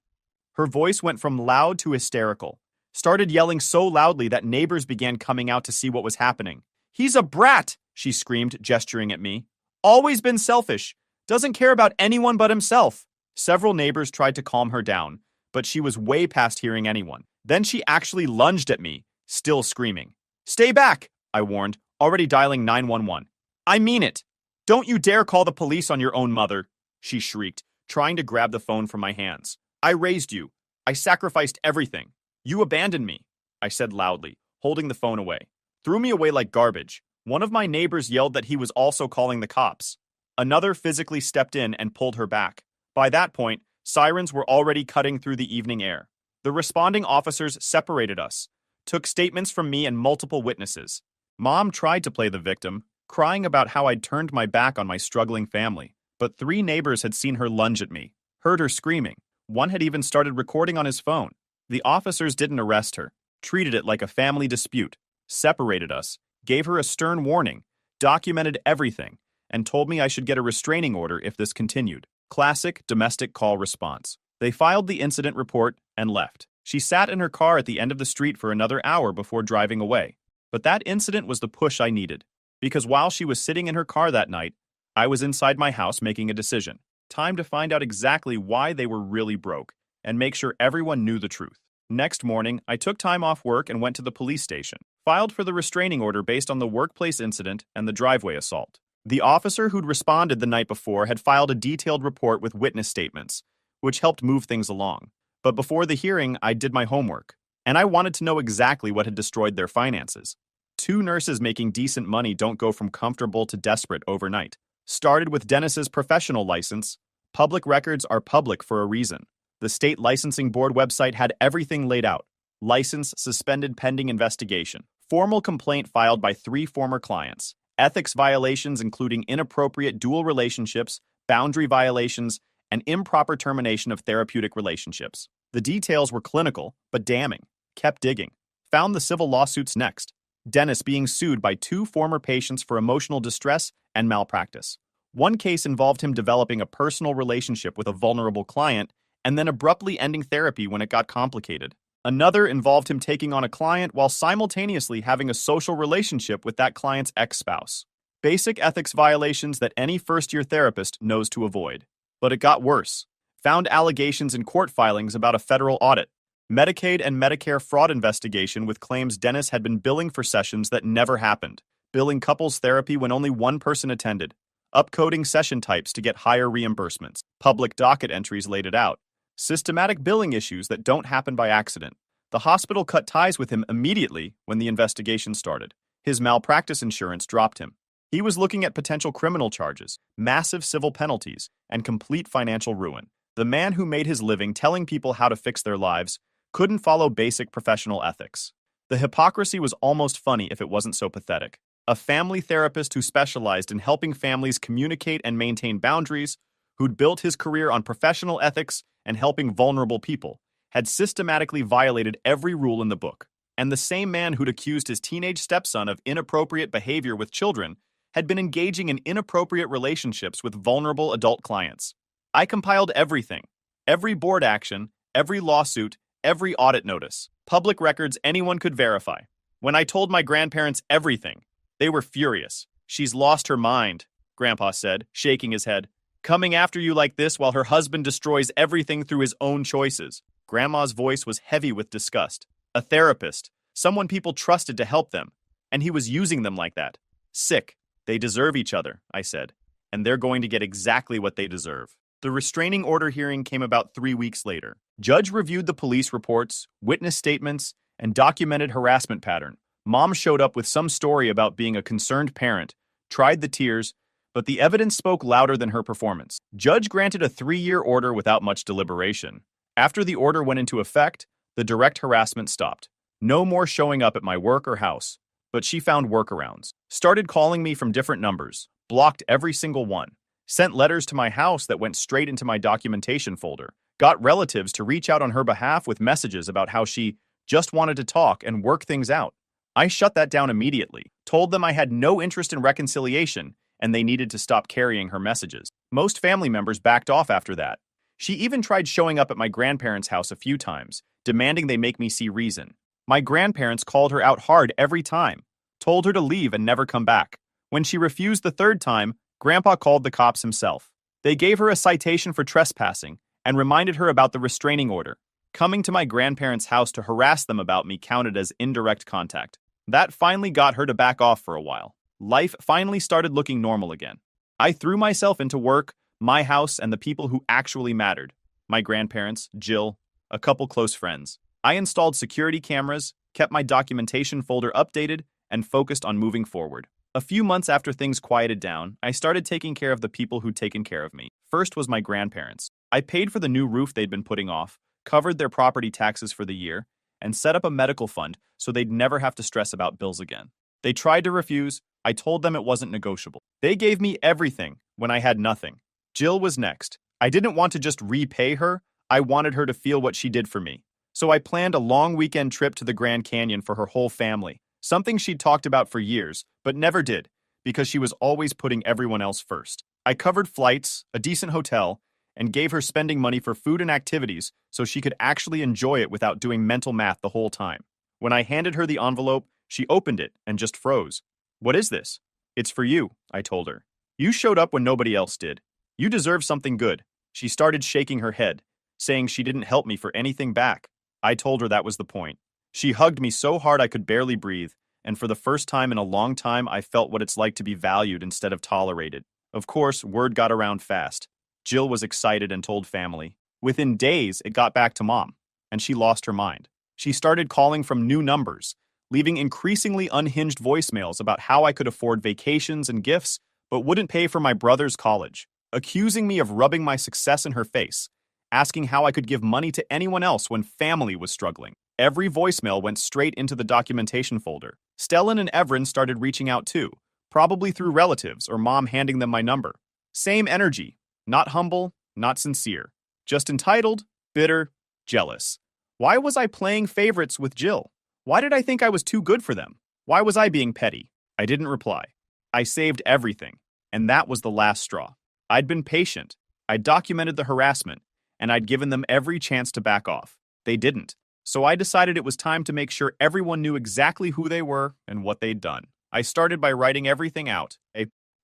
Her voice went from loud to hysterical. Started yelling so loudly that neighbors began coming out to see what was happening. He's a brat, she screamed, gesturing at me. Always been selfish. Doesn't care about anyone but himself. Several neighbors tried to calm her down, but she was way past hearing anyone. Then she actually lunged at me, still screaming. Stay back, I warned, already dialing 911. I mean it. Don't you dare call the police on your own mother, she shrieked, trying to grab the phone from my hands. I raised you. I sacrificed everything. You abandoned me, I said loudly, holding the phone away. Threw me away like garbage. One of my neighbors yelled that he was also calling the cops. Another physically stepped in and pulled her back. By that point, sirens were already cutting through the evening air. The responding officers separated us, took statements from me and multiple witnesses. Mom tried to play the victim, crying about how I'd turned my back on my struggling family. But 3 neighbors had seen her lunge at me, heard her screaming. One had even started recording on his phone. The officers didn't arrest her, treated it like a family dispute, separated us, gave her a stern warning, documented everything, and told me I should get a restraining order if this continued. Classic domestic call response. They filed the incident report and left. She sat in her car at the end of the street for another hour before driving away. But that incident was the push I needed. Because while she was sitting in her car that night, I was inside my house making a decision. Time to find out exactly why they were really broke and make sure everyone knew the truth. Next morning, I took time off work and went to the police station. Filed for the restraining order based on the workplace incident and the driveway assault. The officer who'd responded the night before had filed a detailed report with witness statements, which helped move things along. But before the hearing, I did my homework. And I wanted to know exactly what had destroyed their finances. Two nurses making decent money don't go from comfortable to desperate overnight. Started with Dennis's professional license. Public records are public for a reason. The state licensing board website had everything laid out. License suspended pending investigation. Formal complaint filed by 3 former clients. Ethics violations including inappropriate dual relationships, boundary violations, and improper termination of therapeutic relationships. The details were clinical, but damning. Kept digging. Found the civil lawsuits next. Dennis being sued by 2 former patients for emotional distress and malpractice. One case involved him developing a personal relationship with a vulnerable client and then abruptly ending therapy when it got complicated. Another involved him taking on a client while simultaneously having a social relationship with that client's ex-spouse. Basic ethics violations that any first-year therapist knows to avoid. But it got worse. Found allegations in court filings about a federal audit. Medicaid and Medicare fraud investigation with claims Dennis had been billing for sessions that never happened. Billing couples therapy when only one person attended. Upcoding session types to get higher reimbursements. Public docket entries laid it out. Systematic billing issues that don't happen by accident. The hospital cut ties with him immediately when the investigation started. His malpractice insurance dropped him. He was looking at potential criminal charges, massive civil penalties, and complete financial ruin. The man who made his living telling people how to fix their lives couldn't follow basic professional ethics. The hypocrisy was almost funny if it wasn't so pathetic. A family therapist who specialized in helping families communicate and maintain boundaries, who'd built his career on professional ethics and helping vulnerable people, had systematically violated every rule in the book. And the same man who'd accused his teenage stepson of inappropriate behavior with children had been engaging in inappropriate relationships with vulnerable adult clients. I compiled everything. Every board action, every lawsuit, every audit notice. Public records anyone could verify. When I told my grandparents everything, they were furious. "She's lost her mind," Grandpa said, shaking his head. "Coming after you like this while her husband destroys everything through his own choices." Grandma's voice was heavy with disgust. A therapist, someone people trusted to help them, and he was using them like that. Sick. They deserve each other, I said, and they're going to get exactly what they deserve. The restraining order hearing came about 3 weeks later. Judge reviewed the police reports, witness statements, and documented harassment pattern. Mom showed up with some story about being a concerned parent, tried the tears, but the evidence spoke louder than her performance. Judge granted a 3-year order without much deliberation. After the order went into effect, the direct harassment stopped. No more showing up at my work or house, but she found workarounds. Started calling me from different numbers, blocked every single one. Sent letters to my house that went straight into my documentation folder. Got relatives to reach out on her behalf with messages about how she just wanted to talk and work things out. I shut that down immediately, told them I had no interest in reconciliation, and they needed to stop carrying her messages. Most family members backed off after that. She even tried showing up at my grandparents' house a few times, demanding they make me see reason. My grandparents called her out hard every time, told her to leave and never come back. When she refused the 3rd time, Grandpa called the cops himself. They gave her a citation for trespassing and reminded her about the restraining order. Coming to my grandparents' house to harass them about me counted as indirect contact. That finally got her to back off for a while. Life finally started looking normal again. I threw myself into work, my house, and the people who actually mattered. My grandparents, Jill, a couple close friends. I installed security cameras, kept my documentation folder updated, and focused on moving forward. A few months after things quieted down, I started taking care of the people who'd taken care of me. First was my grandparents. I paid for the new roof they'd been putting off, covered their property taxes for the year, and set up a medical fund so they'd never have to stress about bills again. They tried to refuse. I told them it wasn't negotiable. They gave me everything when I had nothing. Jill was next. I didn't want to just repay her. I wanted her to feel what she did for me. So I planned a long weekend trip to the Grand Canyon for her whole family, something she'd talked about for years, but never did, because she was always putting everyone else first. I covered flights, a decent hotel, and gave her spending money for food and activities so she could actually enjoy it without doing mental math the whole time. When I handed her the envelope, she opened it and just froze. "What is this?" "It's for you," I told her. "You showed up when nobody else did. You deserve something good." She started shaking her head, saying she didn't help me for anything back. I told her that was the point. She hugged me so hard I could barely breathe, and for the first time in a long time I felt what it's like to be valued instead of tolerated. Of course, word got around fast. Jill was excited and told family. Within days, it got back to Mom, and she lost her mind. She started calling from new numbers, leaving increasingly unhinged voicemails about how I could afford vacations and gifts, but wouldn't pay for my brother's college, accusing me of rubbing my success in her face, asking how I could give money to anyone else when family was struggling. Every voicemail went straight into the documentation folder. Stellan and Evren started reaching out too, probably through relatives or mom handing them my number. Same energy, not humble, not sincere, just entitled, bitter, jealous. Why was I playing favorites with Jill? Why did I think I was too good for them? Why was I being petty? I didn't reply. I saved everything, and that was the last straw. I'd been patient, I'd documented the harassment, and I'd given them every chance to back off. They didn't. So I decided it was time to make sure everyone knew exactly who they were and what they'd done. I started by writing everything out.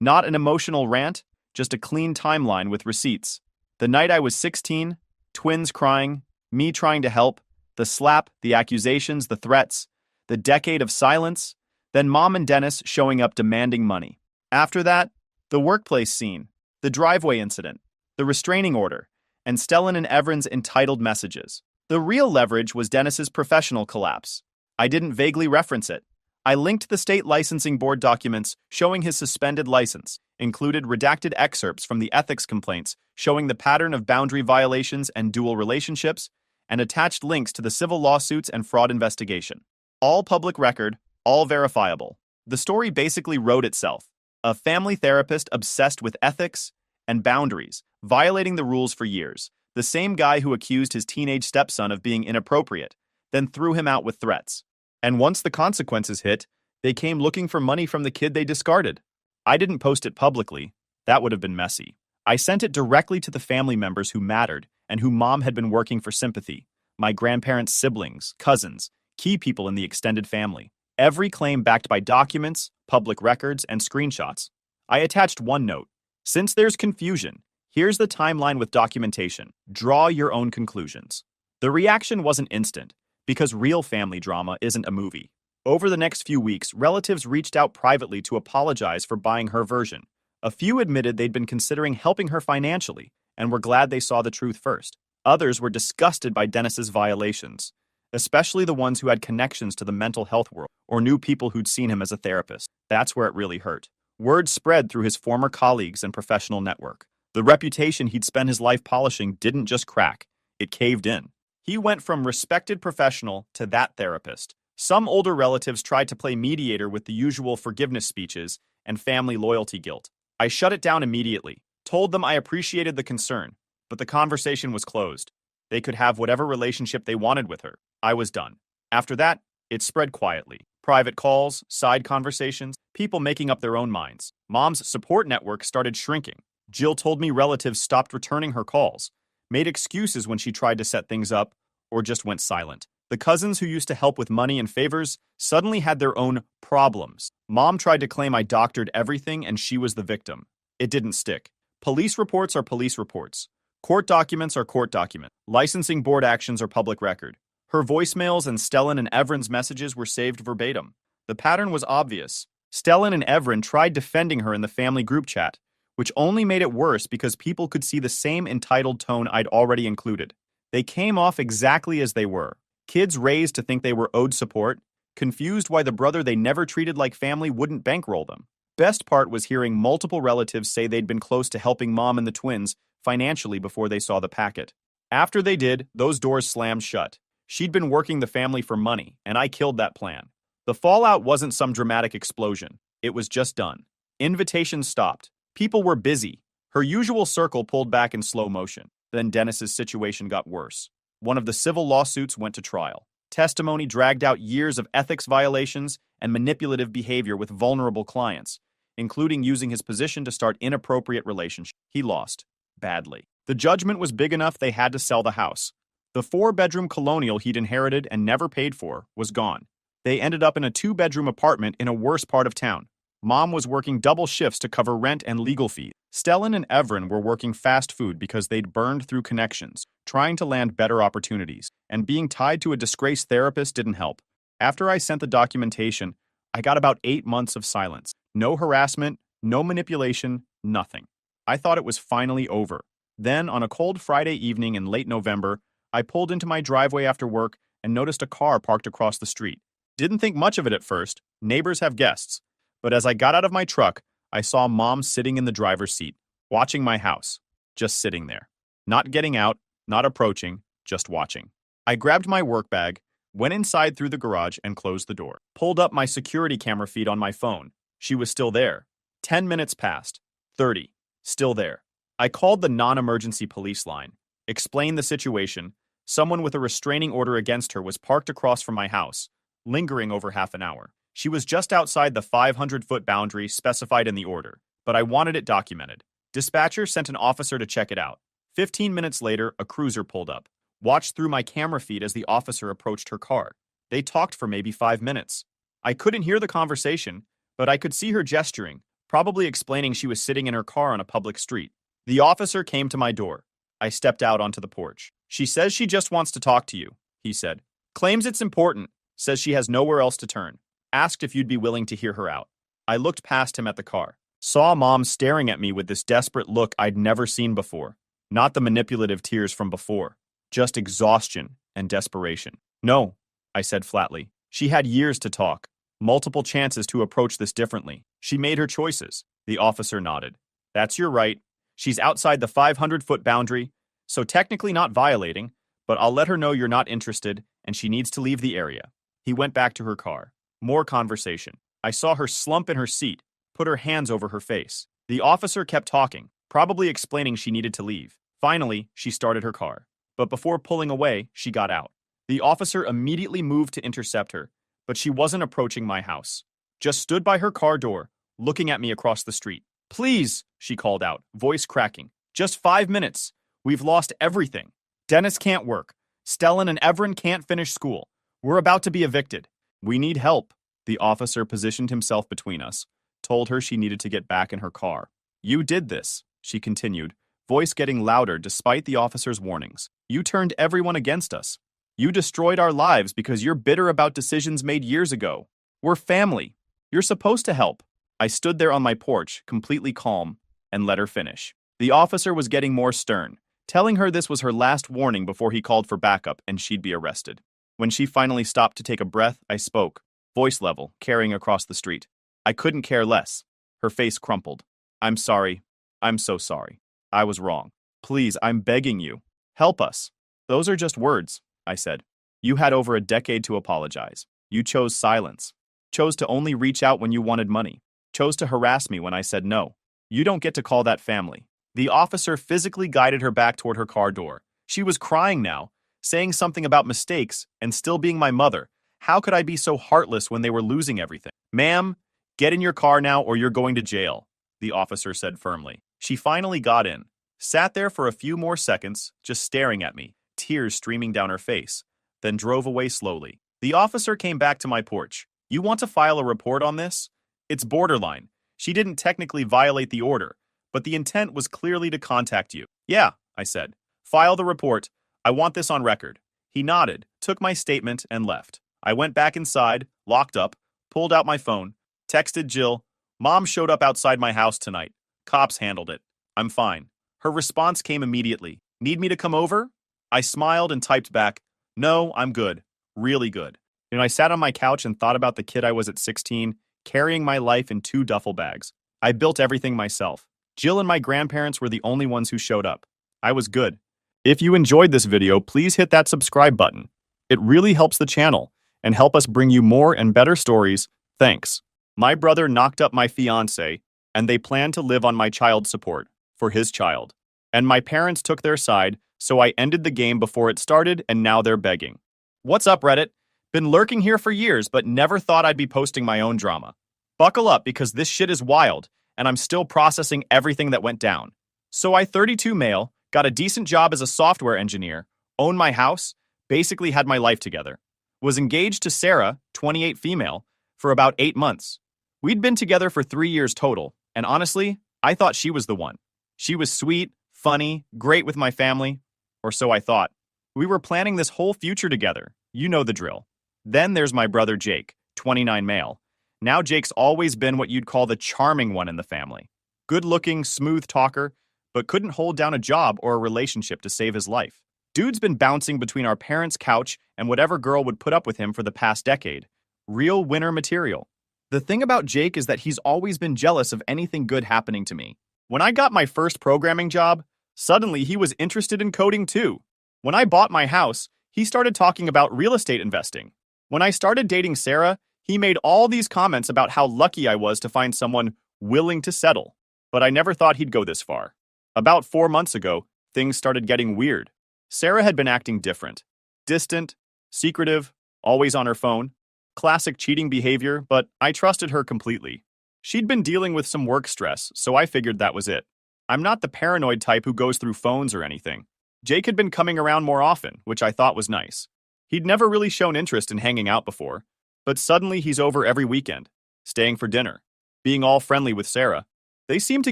Not an emotional rant, just a clean timeline with receipts. The night I was 16, twins crying, me trying to help, the slap, the accusations, the threats, the decade of silence, then Mom and Dennis showing up demanding money. After that, the workplace scene, the driveway incident, the restraining order, and Stellan and Evren's entitled messages. The real leverage was Dennis's professional collapse. I didn't vaguely reference it. I linked the state licensing board documents showing his suspended license, included redacted excerpts from the ethics complaints showing the pattern of boundary violations and dual relationships, and attached links to the civil lawsuits and fraud investigation. All public record, all verifiable. The story basically wrote itself. A family therapist obsessed with ethics and boundaries, violating the rules for years. The same guy who accused his teenage stepson of being inappropriate, then threw him out with threats. And once the consequences hit, they came looking for money from the kid they discarded. I didn't post it publicly. That would have been messy. I sent it directly to the family members who mattered and who Mom had been working for sympathy. My grandparents' siblings, cousins, key people in the extended family. Every claim backed by documents, public records, and screenshots. I attached one note. Since there's confusion, here's the timeline with documentation. Draw your own conclusions. The reaction wasn't instant, because real family drama isn't a movie. Over the next few weeks, relatives reached out privately to apologize for buying her version. A few admitted they'd been considering helping her financially and were glad they saw the truth first. Others were disgusted by Dennis's violations, especially the ones who had connections to the mental health world or knew people who'd seen him as a therapist. That's where it really hurt. Word spread through his former colleagues and professional network. The reputation he'd spent his life polishing didn't just crack, it caved in. He went from respected professional to that therapist. Some older relatives tried to play mediator with the usual forgiveness speeches and family loyalty guilt. I shut it down immediately, told them I appreciated the concern, but the conversation was closed. They could have whatever relationship they wanted with her. I was done. After that, it spread quietly. Private calls, side conversations, people making up their own minds. Mom's support network started shrinking. Jill told me relatives stopped returning her calls, made excuses when she tried to set things up, or just went silent. The cousins who used to help with money and favors suddenly had their own problems. Mom tried to claim I doctored everything and she was the victim. It didn't stick. Police reports are police reports. Court documents are court documents. Licensing board actions are public record. Her voicemails and Stellan and Evren's messages were saved verbatim. The pattern was obvious. Stellan and Evren tried defending her in the family group chat, which only made it worse because people could see the same entitled tone I'd already included. They came off exactly as they were. Kids raised to think they were owed support, confused why the brother they never treated like family wouldn't bankroll them. Best part was hearing multiple relatives say they'd been close to helping Mom and the twins financially before they saw the packet. After they did, those doors slammed shut. She'd been working the family for money, and I killed that plan. The fallout wasn't some dramatic explosion. It was just done. Invitations stopped. People were busy. Her usual circle pulled back in slow motion. Then Dennis's situation got worse. One of the civil lawsuits went to trial. Testimony dragged out years of ethics violations and manipulative behavior with vulnerable clients, including using his position to start inappropriate relationships. He lost. Badly. The judgment was big enough they had to sell the house. The 4-bedroom colonial he'd inherited and never paid for was gone. They ended up in a 2-bedroom apartment in a worse part of town. Mom was working double shifts to cover rent and legal fees. Stellan and Evren were working fast food because they'd burned through connections, trying to land better opportunities, and being tied to a disgraced therapist didn't help. After I sent the documentation, I got about 8 months of silence. No harassment, no manipulation, nothing. I thought it was finally over. Then, on a cold Friday evening in late November, I pulled into my driveway after work, and noticed a car parked across the street. Didn't think much of it at first. Neighbors have guests. But as I got out of my truck, I saw Mom sitting in the driver's seat, watching my house, just sitting there. Not getting out, not approaching, just watching. I grabbed my work bag, went inside through the garage and closed the door. Pulled up my security camera feed on my phone. She was still there. 10 minutes passed. 30. Still there. I called the non-emergency police line, explained the situation. Someone with a restraining order against her was parked across from my house, lingering over half an hour. She was just outside the 500-foot boundary specified in the order, but I wanted it documented. Dispatcher sent an officer to check it out. 15 minutes later, a cruiser pulled up. Watched through my camera feed as the officer approached her car. They talked for maybe 5 minutes. I couldn't hear the conversation, but I could see her gesturing, probably explaining she was sitting in her car on a public street. The officer came to my door. I stepped out onto the porch. She says she just wants to talk to you, he said. Claims it's important, says she has nowhere else to turn. Asked if you'd be willing to hear her out. I looked past him at the car. Saw Mom staring at me with this desperate look I'd never seen before. Not the manipulative tears from before. Just exhaustion and desperation. No, I said flatly. She had years to talk. Multiple chances to approach this differently. She made her choices. The officer nodded. That's your right. She's outside the 500-foot boundary, so technically not violating, but I'll let her know you're not interested and she needs to leave the area. He went back to her car. More conversation. I saw her slump in her seat, put her hands over her face. The officer kept talking, probably explaining she needed to leave. Finally, she started her car. But before pulling away, she got out. The officer immediately moved to intercept her, but she wasn't approaching my house. Just stood by her car door, looking at me across the street. Please, she called out, voice cracking. Just 5 minutes. We've lost everything. Dennis can't work. Stellan and Everin can't finish school. We're about to be evicted. We need help. The officer positioned himself between us, told her she needed to get back in her car. You did this, she continued, voice getting louder despite the officer's warnings. You turned everyone against us. You destroyed our lives because you're bitter about decisions made years ago. We're family. You're supposed to help. I stood there on my porch, completely calm, and let her finish. The officer was getting more stern, telling her this was her last warning before he called for backup and she'd be arrested. When she finally stopped to take a breath, I spoke, voice level, carrying across the street. I couldn't care less. Her face crumpled. I'm sorry. I'm so sorry. I was wrong. Please, I'm begging you. Help us. Those are just words, I said. You had over a decade to apologize. You chose silence. Chose to only reach out when you wanted money. Chose to harass me when I said no. You don't get to call that family. The officer physically guided her back toward her car door. She was crying now, saying something about mistakes and still being my mother. How could I be so heartless when they were losing everything? Ma'am, get in your car now or you're going to jail, the officer said firmly. She finally got in, sat there for a few more seconds, just staring at me, tears streaming down her face, then drove away slowly. The officer came back to my porch. You want to file a report on this? It's borderline. She didn't technically violate the order, but the intent was clearly to contact you. Yeah, I said. File the report. I want this on record. He nodded, took my statement, and left. I went back inside, locked up, pulled out my phone, texted Jill. Mom showed up outside my house tonight. Cops handled it. I'm fine. Her response came immediately. Need me to come over? I smiled and typed back, no, I'm good. Really good. I sat on my couch and thought about the kid I was at 16, carrying my life in 2 duffel bags. I built everything myself. Jill and my grandparents were the only ones who showed up. I was good. If you enjoyed this video, please hit that subscribe button. It really helps the channel and help us bring you more and better stories. Thanks. My brother knocked up my fiance, and they plan to live on my child support for his child. And my parents took their side, so I ended the game before it started, and now they're begging. What's up, Reddit? Been lurking here for years, but never thought I'd be posting my own drama. Buckle up because this shit is wild, and I'm still processing everything that went down. So I 32 male, got a decent job as a software engineer, owned my house, basically had my life together. Was engaged to Sarah, 28 female, for about 8 months. We'd been together for 3 years total, and honestly, I thought she was the one. She was sweet, funny, great with my family, or so I thought. We were planning this whole future together. You know the drill. Then there's my brother Jake, 29 male. Now Jake's always been what you'd call the charming one in the family. Good-looking, smooth talker, but couldn't hold down a job or a relationship to save his life. Dude's been bouncing between our parents' couch and whatever girl would put up with him for the past decade. Real winner material. The thing about Jake is that he's always been jealous of anything good happening to me. When I got my first programming job, suddenly he was interested in coding too. When I bought my house, he started talking about real estate investing. When I started dating Sarah, he made all these comments about how lucky I was to find someone willing to settle. But I never thought he'd go this far. About 4 months ago, things started getting weird. Sarah had been acting different. Distant, secretive, always on her phone. Classic cheating behavior, but I trusted her completely. She'd been dealing with some work stress, so I figured that was it. I'm not the paranoid type who goes through phones or anything. Jake had been coming around more often, which I thought was nice. He'd never really shown interest in hanging out before, but suddenly he's over every weekend, staying for dinner, being all friendly with Sarah. They seemed to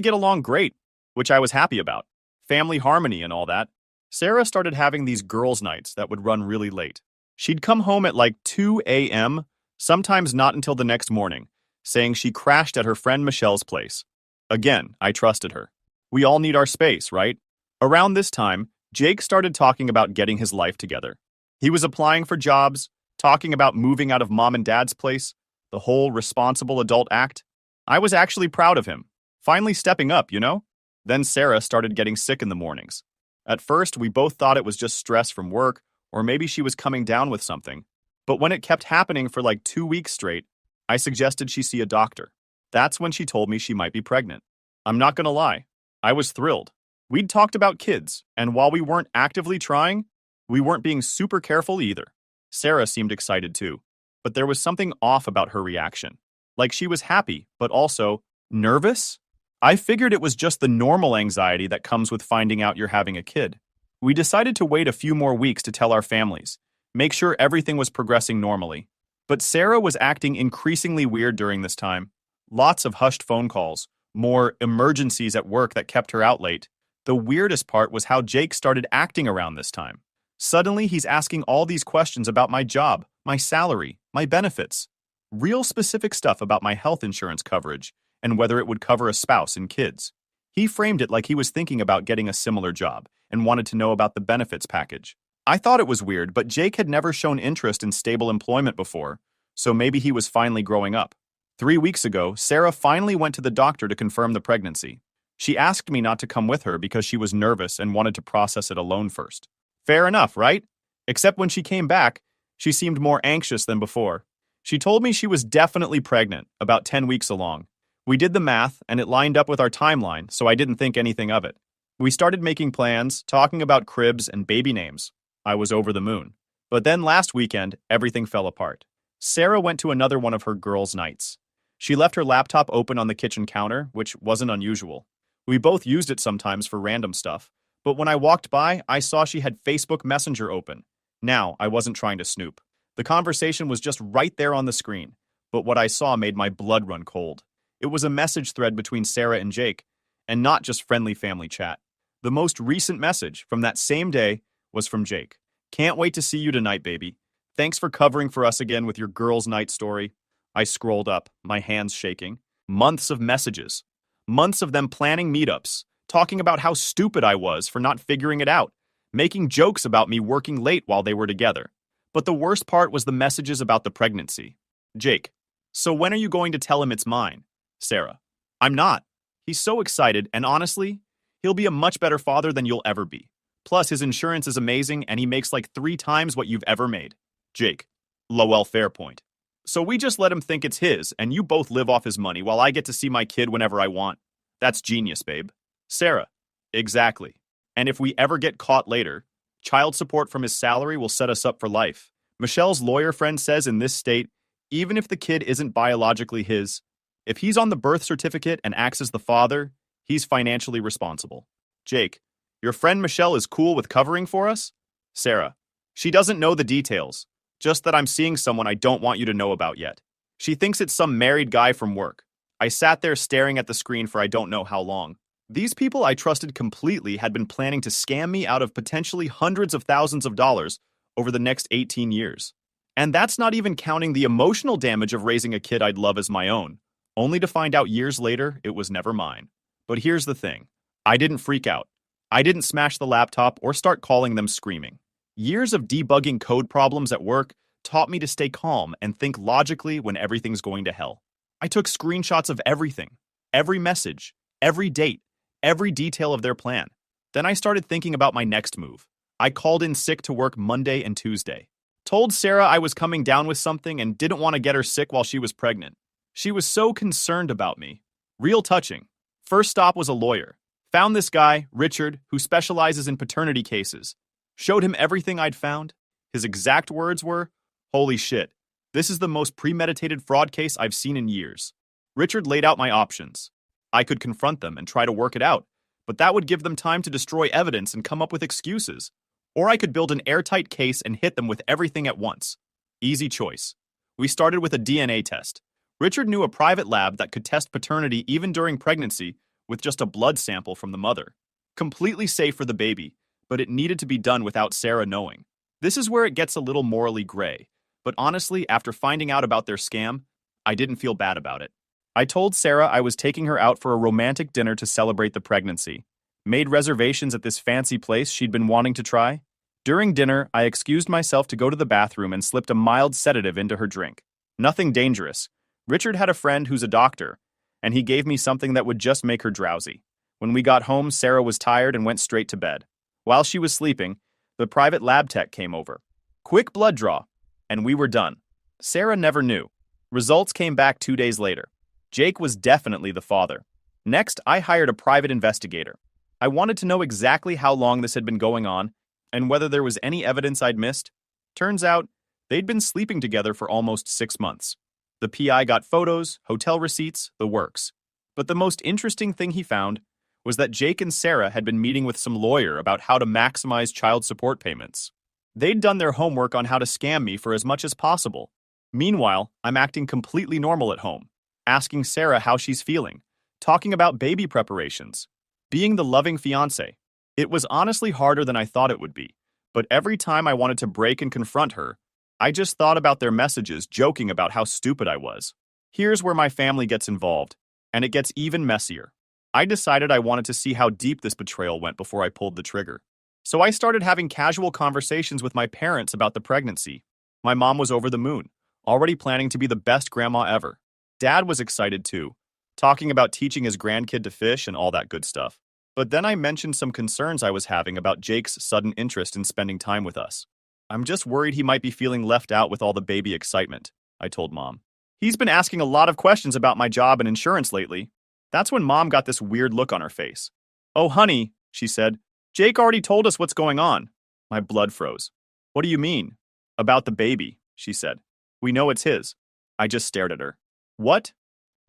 get along great, which I was happy about. Family harmony and all that. Sarah started having these girls' nights that would run really late. She'd come home at like 2 a.m., sometimes not until the next morning, saying she crashed at her friend Michelle's place. Again, I trusted her. We all need our space, right? Around this time, Jake started talking about getting his life together. He was applying for jobs, talking about moving out of mom and dad's place, the whole responsible adult act. I was actually proud of him. Finally stepping up, you know? Then Sarah started getting sick in the mornings. At first, we both thought it was just stress from work, or maybe she was coming down with something. But when it kept happening for like 2 weeks straight, I suggested she see a doctor. That's when she told me she might be pregnant. I'm not gonna lie, I was thrilled. We'd talked about kids, and while we weren't actively trying, we weren't being super careful either. Sarah seemed excited too, but there was something off about her reaction. Like she was happy, but also nervous? I figured it was just the normal anxiety that comes with finding out you're having a kid. We decided to wait a few more weeks to tell our families, make sure everything was progressing normally. But Sarah was acting increasingly weird during this time. Lots of hushed phone calls, more emergencies at work that kept her out late. The weirdest part was how Jake started acting around this time. Suddenly, he's asking all these questions about my job, my salary, my benefits. Real specific stuff about my health insurance coverage and whether it would cover a spouse and kids. He framed it like he was thinking about getting a similar job and wanted to know about the benefits package. I thought it was weird, but Jake had never shown interest in stable employment before, so maybe he was finally growing up. 3 weeks ago, Sarah finally went to the doctor to confirm the pregnancy. She asked me not to come with her because she was nervous and wanted to process it alone first. Fair enough, right? Except when she came back, she seemed more anxious than before. She told me she was definitely pregnant, about 10 weeks along. We did the math, and it lined up with our timeline, so I didn't think anything of it. We started making plans, talking about cribs and baby names. I was over the moon. But then last weekend, everything fell apart. Sarah went to another one of her girls' nights. She left her laptop open on the kitchen counter, which wasn't unusual. We both used it sometimes for random stuff, but when I walked by, I saw she had Facebook Messenger open. Now, I wasn't trying to snoop. The conversation was just right there on the screen, but what I saw made my blood run cold. It was a message thread between Sarah and Jake, and not just friendly family chat. The most recent message from that same day was from Jake. Can't wait to see you tonight, baby. Thanks for covering for us again with your girls' night story. I scrolled up, my hands shaking. Months of messages. Months of them planning meetups, talking about how stupid I was for not figuring it out, making jokes about me working late while they were together. But the worst part was the messages about the pregnancy. Jake, so when are you going to tell him it's mine? Sarah, I'm not. He's so excited, and honestly, he'll be a much better father than you'll ever be. Plus, his insurance is amazing, and he makes like 3 times what you've ever made. Jake, Lowell Fairpoint. So we just let him think it's his, and you both live off his money while I get to see my kid whenever I want. That's genius, babe. Sarah, exactly. And if we ever get caught later, child support from his salary will set us up for life. Michelle's lawyer friend says in this state, even if the kid isn't biologically his, if he's on the birth certificate and acts as the father, he's financially responsible. Jake, your friend Michelle is cool with covering for us? Sarah, she doesn't know the details, just that I'm seeing someone I don't want you to know about yet. She thinks it's some married guy from work. I sat there staring at the screen for I don't know how long. These people I trusted completely had been planning to scam me out of potentially hundreds of thousands of dollars over the next 18 years. And that's not even counting the emotional damage of raising a kid I'd love as my own, only to find out years later it was never mine. But here's the thing. I didn't freak out. I didn't smash the laptop or start calling them screaming. Years of debugging code problems at work taught me to stay calm and think logically when everything's going to hell. I took screenshots of everything, every message, every date, every detail of their plan. Then I started thinking about my next move. I called in sick to work Monday and Tuesday. Told Sarah I was coming down with something and didn't want to get her sick while she was pregnant. She was so concerned about me. Real touching. First stop was a lawyer. Found this guy, Richard, who specializes in paternity cases. Showed him everything I'd found. His exact words were, "Holy shit, this is the most premeditated fraud case I've seen in years." Richard laid out my options. I could confront them and try to work it out, but that would give them time to destroy evidence and come up with excuses. Or I could build an airtight case and hit them with everything at once. Easy choice. We started with a DNA test. Richard knew a private lab that could test paternity even during pregnancy with just a blood sample from the mother. Completely safe for the baby, but it needed to be done without Sarah knowing. This is where it gets a little morally gray, but honestly, after finding out about their scam, I didn't feel bad about it. I told Sarah I was taking her out for a romantic dinner to celebrate the pregnancy. Made reservations at this fancy place she'd been wanting to try. During dinner, I excused myself to go to the bathroom and slipped a mild sedative into her drink. Nothing dangerous. Richard had a friend who's a doctor, and he gave me something that would just make her drowsy. When we got home, Sarah was tired and went straight to bed. While she was sleeping, the private lab tech came over. Quick blood draw, and we were done. Sarah never knew. Results came back 2 days later. Jake was definitely the father. Next, I hired a private investigator. I wanted to know exactly how long this had been going on and whether there was any evidence I'd missed. Turns out, they'd been sleeping together for almost 6 months. The PI got photos, hotel receipts, the works. But the most interesting thing he found was that Jake and Sarah had been meeting with some lawyer about how to maximize child support payments. They'd done their homework on how to scam me for as much as possible. Meanwhile, I'm acting completely normal at home, asking Sarah how she's feeling, talking about baby preparations, being the loving fiancé. It was honestly harder than I thought it would be, but every time I wanted to break and confront her, I just thought about their messages joking about how stupid I was. Here's where my family gets involved, and it gets even messier. I decided I wanted to see how deep this betrayal went before I pulled the trigger. So I started having casual conversations with my parents about the pregnancy. My mom was over the moon, already planning to be the best grandma ever. Dad was excited too, talking about teaching his grandkid to fish and all that good stuff. But then I mentioned some concerns I was having about Jake's sudden interest in spending time with us. "I'm just worried he might be feeling left out with all the baby excitement," I told Mom. "He's been asking a lot of questions about my job and insurance lately." That's when Mom got this weird look on her face. "Oh, honey," she said, "Jake already told us what's going on." My blood froze. "What do you mean?" "About the baby," she said. "We know it's his." I just stared at her. "What?"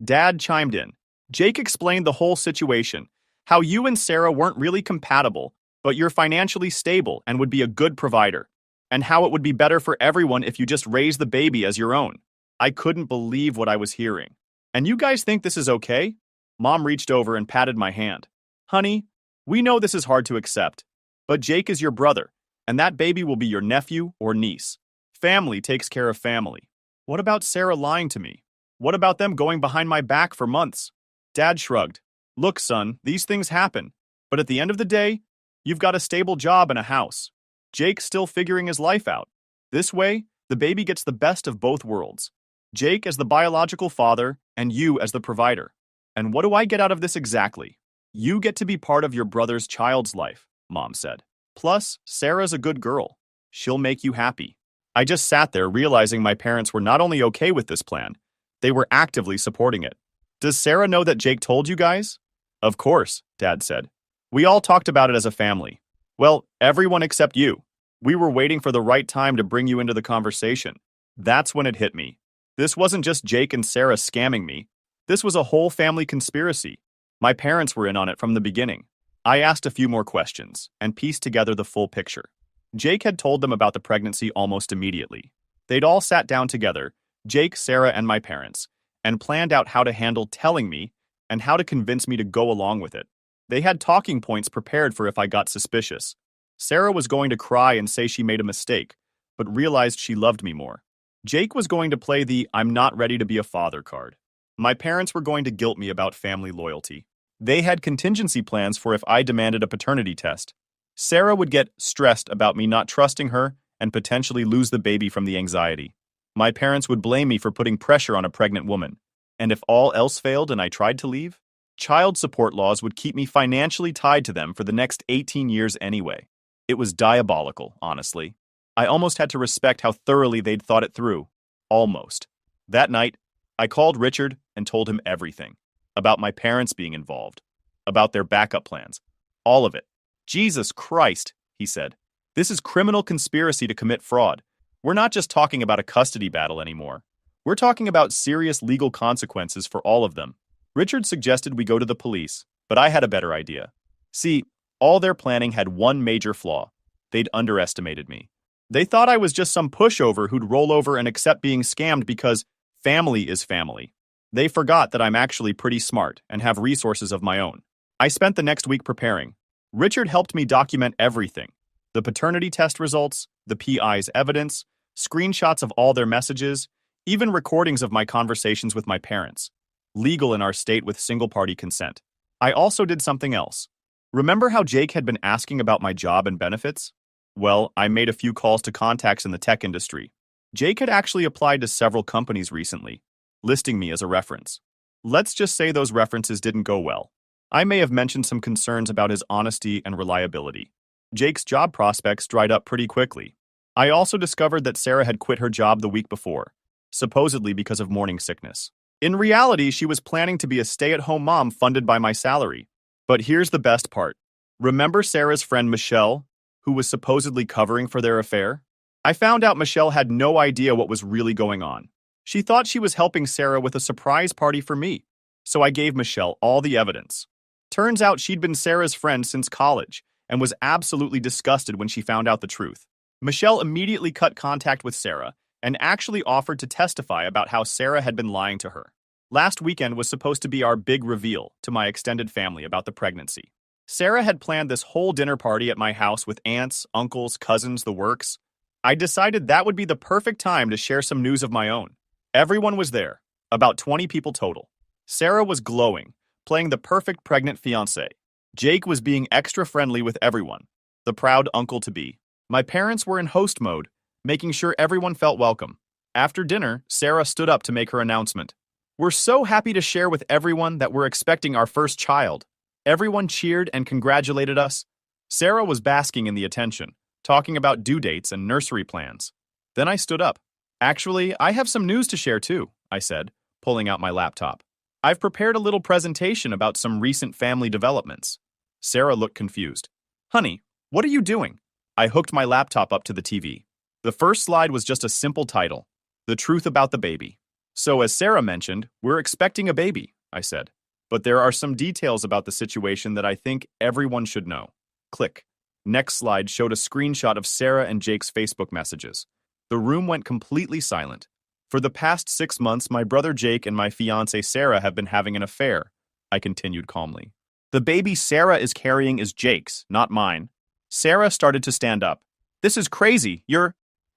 Dad chimed in. "Jake explained the whole situation, how you and Sarah weren't really compatible, but you're financially stable and would be a good provider, and how it would be better for everyone if you just raise the baby as your own." I couldn't believe what I was hearing. "And you guys think this is okay?" Mom reached over and patted my hand. "Honey, we know this is hard to accept, but Jake is your brother, and that baby will be your nephew or niece. Family takes care of family. What about Sarah lying to me? What about them going behind my back for months?" Dad shrugged. "Look, son, these things happen, but at the end of the day, you've got a stable job and a house. Jake's still figuring his life out. This way, the baby gets the best of both worlds. Jake as the biological father, and you as the provider. And what do I get out of this exactly? You get to be part of your brother's child's life," Mom said. "Plus, Sarah's a good girl. She'll make you happy." I just sat there realizing my parents were not only okay with this plan, they were actively supporting it. "Does Sarah know that Jake told you guys?" "Of course," Dad said. "We all talked about it as a family. Well, everyone except you. We were waiting for the right time to bring you into the conversation." That's when it hit me. This wasn't just Jake and Sarah scamming me. This was a whole family conspiracy. My parents were in on it from the beginning. I asked a few more questions and pieced together the full picture. Jake had told them about the pregnancy almost immediately. They'd all sat down together, Jake, Sarah, and my parents, and planned out how to handle telling me and how to convince me to go along with it. They had talking points prepared for if I got suspicious. Sarah was going to cry and say she made a mistake, but realized she loved me more. Jake was going to play the "I'm not ready to be a father" card. My parents were going to guilt me about family loyalty. They had contingency plans for if I demanded a paternity test. Sarah would get stressed about me not trusting her and potentially lose the baby from the anxiety. My parents would blame me for putting pressure on a pregnant woman. And if all else failed and I tried to leave, child support laws would keep me financially tied to them for the next 18 years anyway. It was diabolical, honestly. I almost had to respect how thoroughly they'd thought it through. Almost. That night, I called Richard and told him everything. About my parents being involved. About their backup plans. All of it. Jesus Christ, he said. This is criminal conspiracy to commit fraud. We're not just talking about a custody battle anymore. We're talking about serious legal consequences for all of them. Richard suggested we go to the police, but I had a better idea. See, all their planning had one major flaw. They'd underestimated me. They thought I was just some pushover who'd roll over and accept being scammed because family is family. They forgot that I'm actually pretty smart and have resources of my own. I spent the next week preparing. Richard helped me document everything. The paternity test results, the PI's evidence, screenshots of all their messages, even recordings of my conversations with my parents. Legal in our state with single-party consent. I also did something else. Remember how Jake had been asking about my job and benefits? Well, I made a few calls to contacts in the tech industry. Jake had actually applied to several companies recently, listing me as a reference. Let's just say those references didn't go well. I may have mentioned some concerns about his honesty and reliability. Jake's job prospects dried up pretty quickly. I also discovered that Sarah had quit her job the week before, supposedly because of morning sickness. In reality, she was planning to be a stay-at-home mom funded by my salary. But here's the best part. Remember Sarah's friend Michelle, who was supposedly covering for their affair? I found out Michelle had no idea what was really going on. She thought she was helping Sarah with a surprise party for me, so I gave Michelle all the evidence. Turns out she'd been Sarah's friend since college and was absolutely disgusted when she found out the truth. Michelle immediately cut contact with Sarah and actually offered to testify about how Sarah had been lying to her. Last weekend was supposed to be our big reveal to my extended family about the pregnancy. Sarah had planned this whole dinner party at my house with aunts, uncles, cousins, the works. I decided that would be the perfect time to share some news of my own. Everyone was there, about 20 people total. Sarah was glowing, playing the perfect pregnant fiancé. Jake was being extra friendly with everyone, the proud uncle-to-be. My parents were in host mode, making sure everyone felt welcome. After dinner, Sarah stood up to make her announcement. We're so happy to share with everyone that we're expecting our first child. Everyone cheered and congratulated us. Sarah was basking in the attention, talking about due dates and nursery plans. Then I stood up. Actually, I have some news to share too, I said, pulling out my laptop. I've prepared a little presentation about some recent family developments. Sarah looked confused. Honey, what are you doing? I hooked my laptop up to the TV. The first slide was just a simple title, The Truth About the Baby. So as Sarah mentioned, we're expecting a baby, I said. But there are some details about the situation that I think everyone should know. Click. Next slide showed a screenshot of Sarah and Jake's Facebook messages. The room went completely silent. For the past 6 months, my brother Jake and my fiancée Sarah have been having an affair, I continued calmly. The baby Sarah is carrying is Jake's, not mine. Sarah started to stand up. This is crazy.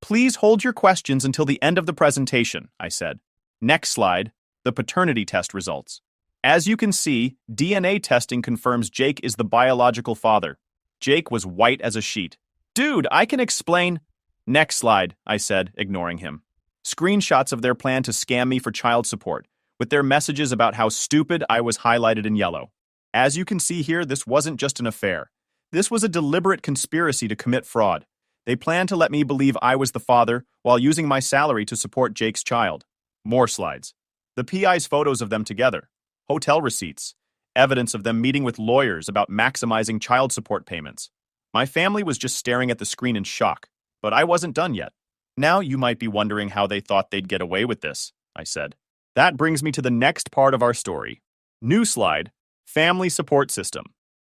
Please hold your questions until the end of the presentation, I said. Next slide, the paternity test results. As you can see, DNA testing confirms Jake is the biological father. Jake was white as a sheet. Dude, I can explain. Next slide, I said, ignoring him. Screenshots of their plan to scam me for child support, with their messages about how stupid I was highlighted in yellow. As you can see here, this wasn't just an affair. This was a deliberate conspiracy to commit fraud. They planned to let me believe I was the father while using my salary to support Jake's child. More slides. The PI's photos of them together. Hotel receipts. Evidence of them meeting with lawyers about maximizing child support payments. My family was just staring at the screen in shock, but I wasn't done yet. Now you might be wondering how they thought they'd get away with this, I said. That brings me to the next part of our story. New slide, family support system.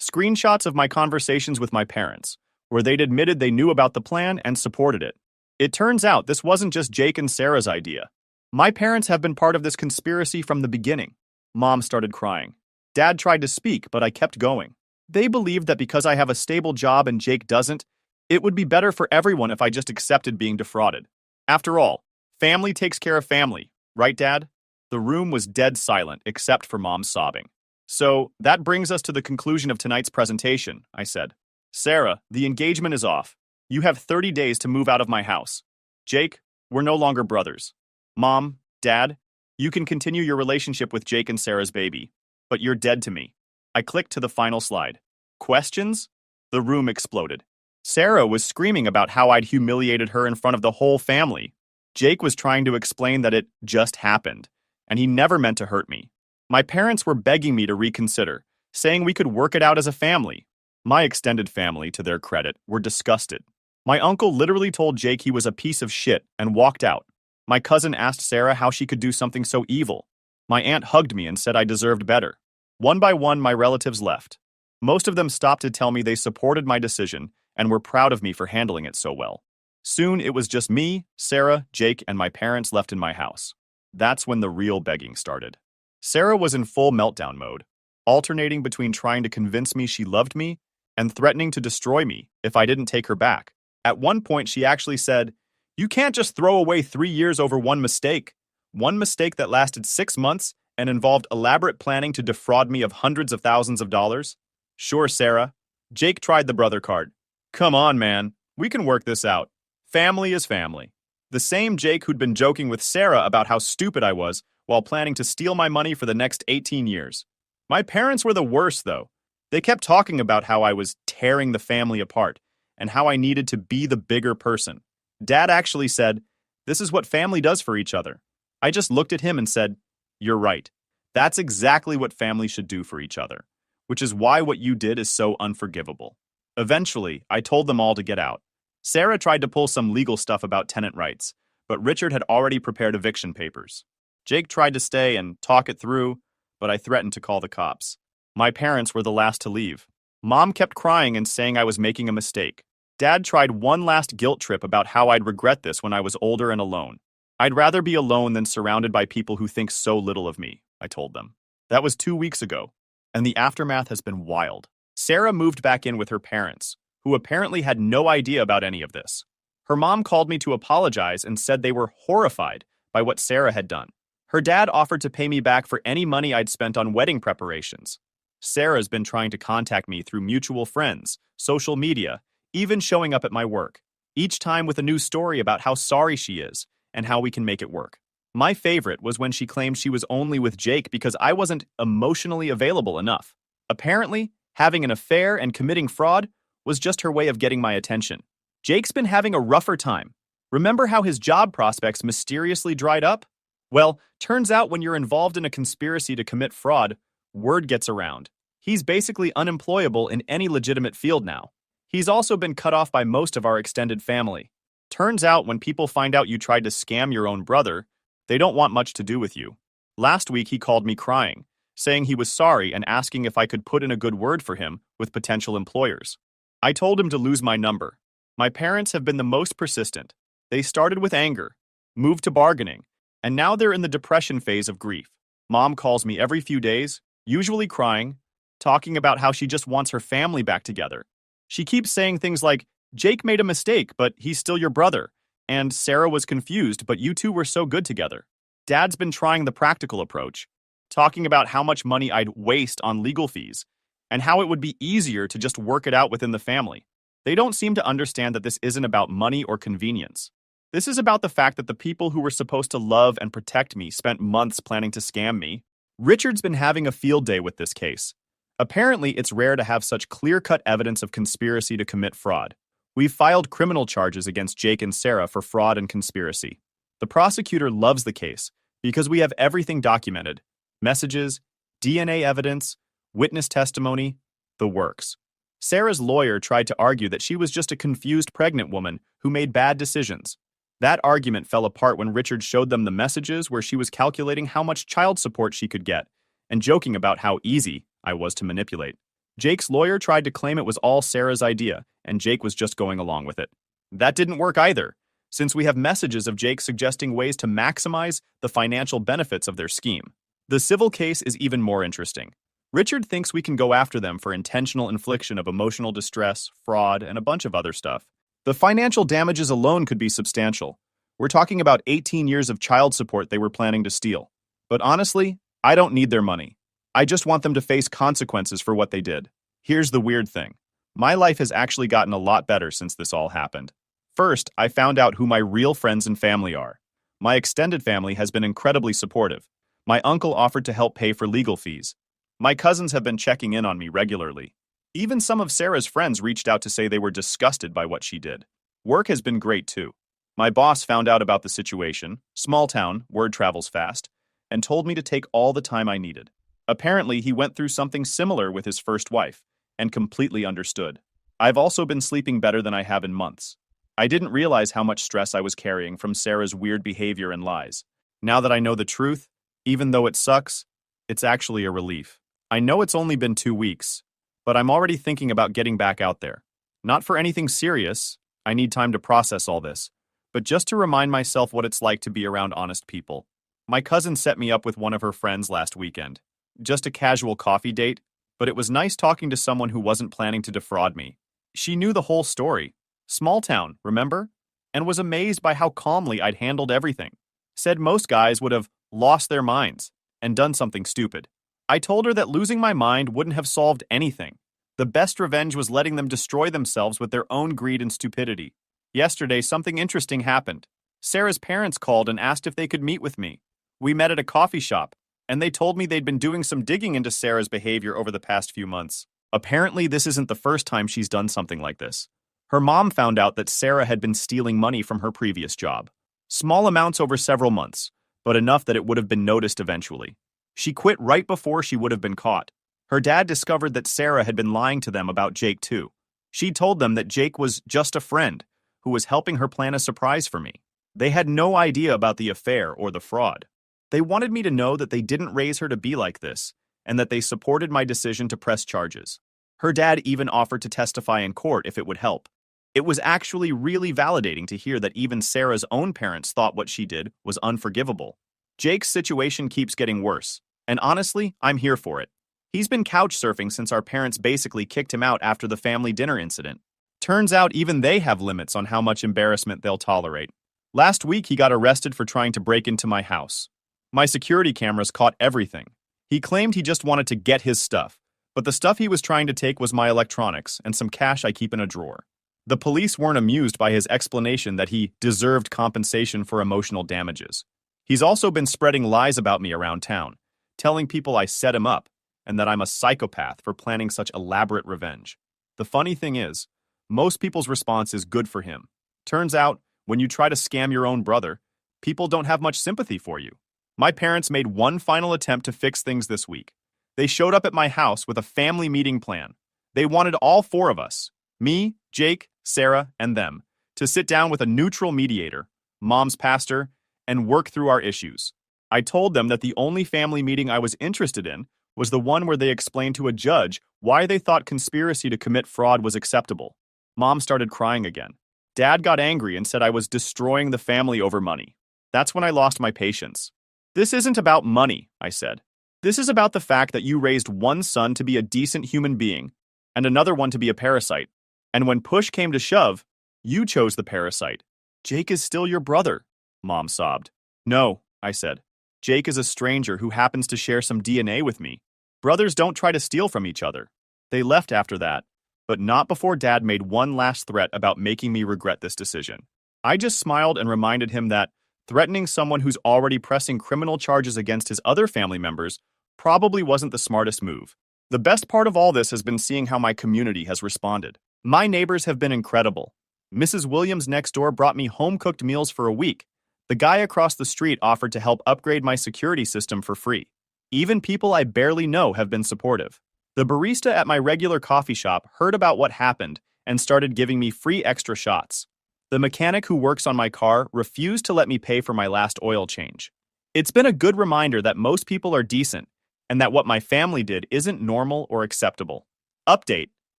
Screenshots of my conversations with my parents, where they'd admitted they knew about the plan and supported it. It turns out this wasn't just Jake and Sarah's idea. My parents have been part of this conspiracy from the beginning. Mom started crying. Dad tried to speak, but I kept going. They believed that because I have a stable job and Jake doesn't, it would be better for everyone if I just accepted being defrauded. After all, family takes care of family, right, Dad? The room was dead silent except for Mom sobbing. So, that brings us to the conclusion of tonight's presentation, I said. Sarah, the engagement is off. You have 30 days to move out of my house. Jake, we're no longer brothers. Mom, Dad, you can continue your relationship with Jake and Sarah's baby, but you're dead to me. I clicked to the final slide. Questions? The room exploded. Sarah was screaming about how I'd humiliated her in front of the whole family. Jake was trying to explain that it just happened, and he never meant to hurt me. My parents were begging me to reconsider, saying we could work it out as a family. My extended family, to their credit, were disgusted. My uncle literally told Jake he was a piece of shit and walked out. My cousin asked Sarah how she could do something so evil. My aunt hugged me and said I deserved better. One by one, my relatives left. Most of them stopped to tell me they supported my decision and were proud of me for handling it so well. Soon, it was just me, Sarah, Jake, and my parents left in my house. That's when the real begging started. Sarah was in full meltdown mode, alternating between trying to convince me she loved me and threatening to destroy me if I didn't take her back. At one point, she actually said, "You can't just throw away 3 years over one mistake." One mistake that lasted 6 months and involved elaborate planning to defraud me of hundreds of thousands of dollars. Sure, Sarah. Jake tried the brother card. Come on, man. We can work this out. Family is family. The same Jake who'd been joking with Sarah about how stupid I was while planning to steal my money for the next 18 years. My parents were the worst, though. They kept talking about how I was tearing the family apart and how I needed to be the bigger person. Dad actually said, "This is what family does for each other." I just looked at him and said, "You're right. That's exactly what family should do for each other, which is why what you did is so unforgivable." Eventually, I told them all to get out. Sarah tried to pull some legal stuff about tenant rights, but Richard had already prepared eviction papers. Jake tried to stay and talk it through, but I threatened to call the cops. My parents were the last to leave. Mom kept crying and saying I was making a mistake. Dad tried one last guilt trip about how I'd regret this when I was older and alone. I'd rather be alone than surrounded by people who think so little of me, I told them. That was 2 weeks ago, and the aftermath has been wild. Sarah moved back in with her parents, who apparently had no idea about any of this. Her mom called me to apologize and said they were horrified by what Sarah had done. Her dad offered to pay me back for any money I'd spent on wedding preparations. Sarah's been trying to contact me through mutual friends, social media, even showing up at my work, each time with a new story about how sorry she is and how we can make it work. My favorite was when she claimed she was only with Jake because I wasn't emotionally available enough. Apparently, having an affair and committing fraud was just her way of getting my attention. Jake's been having a rougher time. Remember how his job prospects mysteriously dried up? Well, turns out when you're involved in a conspiracy to commit fraud, word gets around. He's basically unemployable in any legitimate field now. He's also been cut off by most of our extended family. Turns out when people find out you tried to scam your own brother, they don't want much to do with you. Last week he called me crying, saying he was sorry and asking if I could put in a good word for him with potential employers. I told him to lose my number. My parents have been the most persistent. They started with anger, moved to bargaining, and now they're in the depression phase of grief. Mom calls me every few days, usually crying, talking about how she just wants her family back together. She keeps saying things like, "Jake made a mistake, but he's still your brother," and "Sarah was confused, but you two were so good together." Dad's been trying the practical approach, talking about how much money I'd waste on legal fees, and how it would be easier to just work it out within the family. They don't seem to understand that this isn't about money or convenience. This is about the fact that the people who were supposed to love and protect me spent months planning to scam me. Richard's been having a field day with this case. Apparently, it's rare to have such clear-cut evidence of conspiracy to commit fraud. We've filed criminal charges against Jake and Sarah for fraud and conspiracy. The prosecutor loves the case because we have everything documented: messages, DNA evidence, witness testimony, the works. Sarah's lawyer tried to argue that she was just a confused pregnant woman who made bad decisions. That argument fell apart when Richard showed them the messages where she was calculating how much child support she could get and joking about how easy I was to manipulate. Jake's lawyer tried to claim it was all Sarah's idea, and Jake was just going along with it. That didn't work either, since we have messages of Jake suggesting ways to maximize the financial benefits of their scheme. The civil case is even more interesting. Richard thinks we can go after them for intentional infliction of emotional distress, fraud, and a bunch of other stuff. The financial damages alone could be substantial. We're talking about 18 years of child support they were planning to steal. But honestly, I don't need their money. I just want them to face consequences for what they did. Here's the weird thing. My life has actually gotten a lot better since this all happened. First, I found out who my real friends and family are. My extended family has been incredibly supportive. My uncle offered to help pay for legal fees. My cousins have been checking in on me regularly. Even some of Sarah's friends reached out to say they were disgusted by what she did. Work has been great too. My boss found out about the situation, small town, word travels fast, and told me to take all the time I needed. Apparently, he went through something similar with his first wife, and completely understood. I've also been sleeping better than I have in months. I didn't realize how much stress I was carrying from Sarah's weird behavior and lies. Now that I know the truth, even though it sucks, it's actually a relief. I know it's only been 2 weeks, but I'm already thinking about getting back out there. Not for anything serious, I need time to process all this, but just to remind myself what it's like to be around honest people. My cousin set me up with one of her friends last weekend. Just a casual coffee date, but it was nice talking to someone who wasn't planning to defraud me. She knew the whole story. Small town, remember? And was amazed by how calmly I'd handled everything. Said most guys would have lost their minds and done something stupid. I told her that losing my mind wouldn't have solved anything. The best revenge was letting them destroy themselves with their own greed and stupidity. Yesterday, something interesting happened. Sarah's parents called and asked if they could meet with me. We met at a coffee shop, and they told me they'd been doing some digging into Sarah's behavior over the past few months. Apparently, this isn't the first time she's done something like this. Her mom found out that Sarah had been stealing money from her previous job. Small amounts over several months, but enough that it would have been noticed eventually. She quit right before she would have been caught. Her dad discovered that Sarah had been lying to them about Jake too. She told them that Jake was just a friend who was helping her plan a surprise for me. They had no idea about the affair or the fraud. They wanted me to know that they didn't raise her to be like this, and that they supported my decision to press charges. Her dad even offered to testify in court if it would help. It was actually really validating to hear that even Sarah's own parents thought what she did was unforgivable. Jake's situation keeps getting worse, and honestly, I'm here for it. He's been couch surfing since our parents basically kicked him out after the family dinner incident. Turns out even they have limits on how much embarrassment they'll tolerate. Last week, he got arrested for trying to break into my house. My security cameras caught everything. He claimed he just wanted to get his stuff, but the stuff he was trying to take was my electronics and some cash I keep in a drawer. The police weren't amused by his explanation that he deserved compensation for emotional damages. He's also been spreading lies about me around town, telling people I set him up and that I'm a psychopath for planning such elaborate revenge. The funny thing is, most people's response is good for him. Turns out, when you try to scam your own brother, people don't have much sympathy for you. My parents made one final attempt to fix things this week. They showed up at my house with a family meeting plan. They wanted all 4 of us, me, Jake, Sarah, and them, to sit down with a neutral mediator, mom's pastor, and work through our issues. I told them that the only family meeting I was interested in was the one where they explained to a judge why they thought conspiracy to commit fraud was acceptable. Mom started crying again. Dad got angry and said I was destroying the family over money. That's when I lost my patience. This isn't about money, I said. This is about the fact that you raised one son to be a decent human being and another one to be a parasite. And when push came to shove, you chose the parasite. Jake is still your brother, Mom sobbed. No, I said. Jake is a stranger who happens to share some DNA with me. Brothers don't try to steal from each other. They left after that, but not before Dad made one last threat about making me regret this decision. I just smiled and reminded him that threatening someone who's already pressing criminal charges against his other family members probably wasn't the smartest move. The best part of all this has been seeing how my community has responded. My neighbors have been incredible. Mrs. Williams next door brought me home-cooked meals for a week. The guy across the street offered to help upgrade my security system for free. Even people I barely know have been supportive. The barista at my regular coffee shop heard about what happened and started giving me free extra shots. The mechanic who works on my car refused to let me pay for my last oil change. It's been a good reminder that most people are decent and that what my family did isn't normal or acceptable. Update,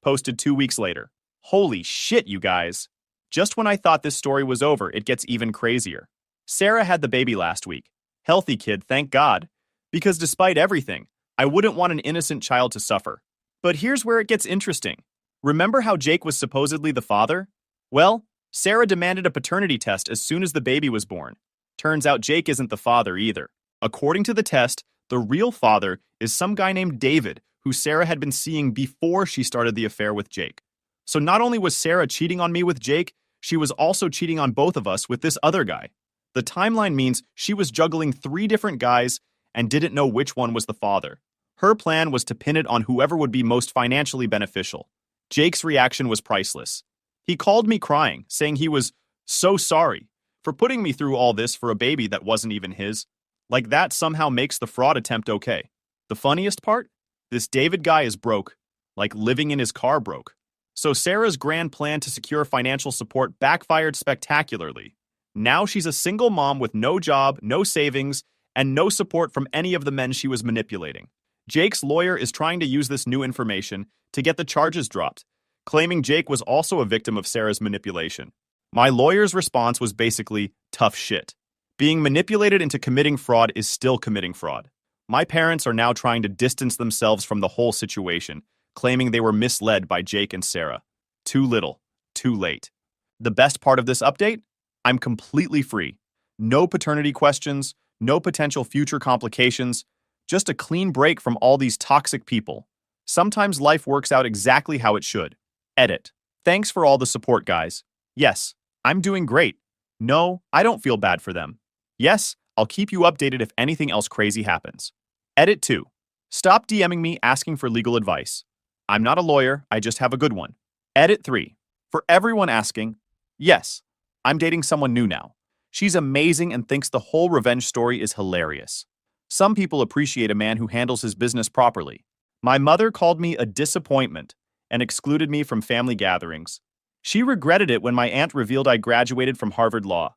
posted 2 weeks later. Holy shit, you guys. Just when I thought this story was over, it gets even crazier. Sarah had the baby last week. Healthy kid, thank God. Because despite everything, I wouldn't want an innocent child to suffer. But here's where it gets interesting. Remember how Jake was supposedly the father? Well, Sarah demanded a paternity test as soon as the baby was born. Turns out Jake isn't the father either. According to the test, The real father is some guy named David, who Sarah had been seeing before she started the affair with Jake. So not only was Sarah cheating on me with Jake, she was also cheating on both of us with this other guy. The timeline means she was juggling 3 different guys and didn't know which one was the father. Her plan was to pin it on whoever would be most financially beneficial. Jake's reaction was priceless. He called me crying, saying he was so sorry for putting me through all this for a baby that wasn't even his. Like that somehow makes the fraud attempt okay. The funniest part? This David guy is broke, like living in his car broke. So Sarah's grand plan to secure financial support backfired spectacularly. Now she's a single mom with no job, no savings, and no support from any of the men she was manipulating. Jake's lawyer is trying to use this new information to get the charges dropped, claiming Jake was also a victim of Sarah's manipulation. My lawyer's response was basically tough shit. Being manipulated into committing fraud is still committing fraud. My parents are now trying to distance themselves from the whole situation, claiming they were misled by Jake and Sarah. Too little, too late. The best part of this update? I'm completely free. No paternity questions, no potential future complications, just a clean break from all these toxic people. Sometimes life works out exactly how it should. Edit. Thanks for all the support, guys. Yes, I'm doing great. No, I don't feel bad for them. Yes, I'll keep you updated if anything else crazy happens. Edit 2. Stop DMing me asking for legal advice. I'm not a lawyer, I just have a good one. Edit 3. For everyone asking, yes, I'm dating someone new now. She's amazing and thinks the whole revenge story is hilarious. Some people appreciate a man who handles his business properly. My mother called me a disappointment and excluded me from family gatherings. She regretted it when my aunt revealed I graduated from Harvard Law.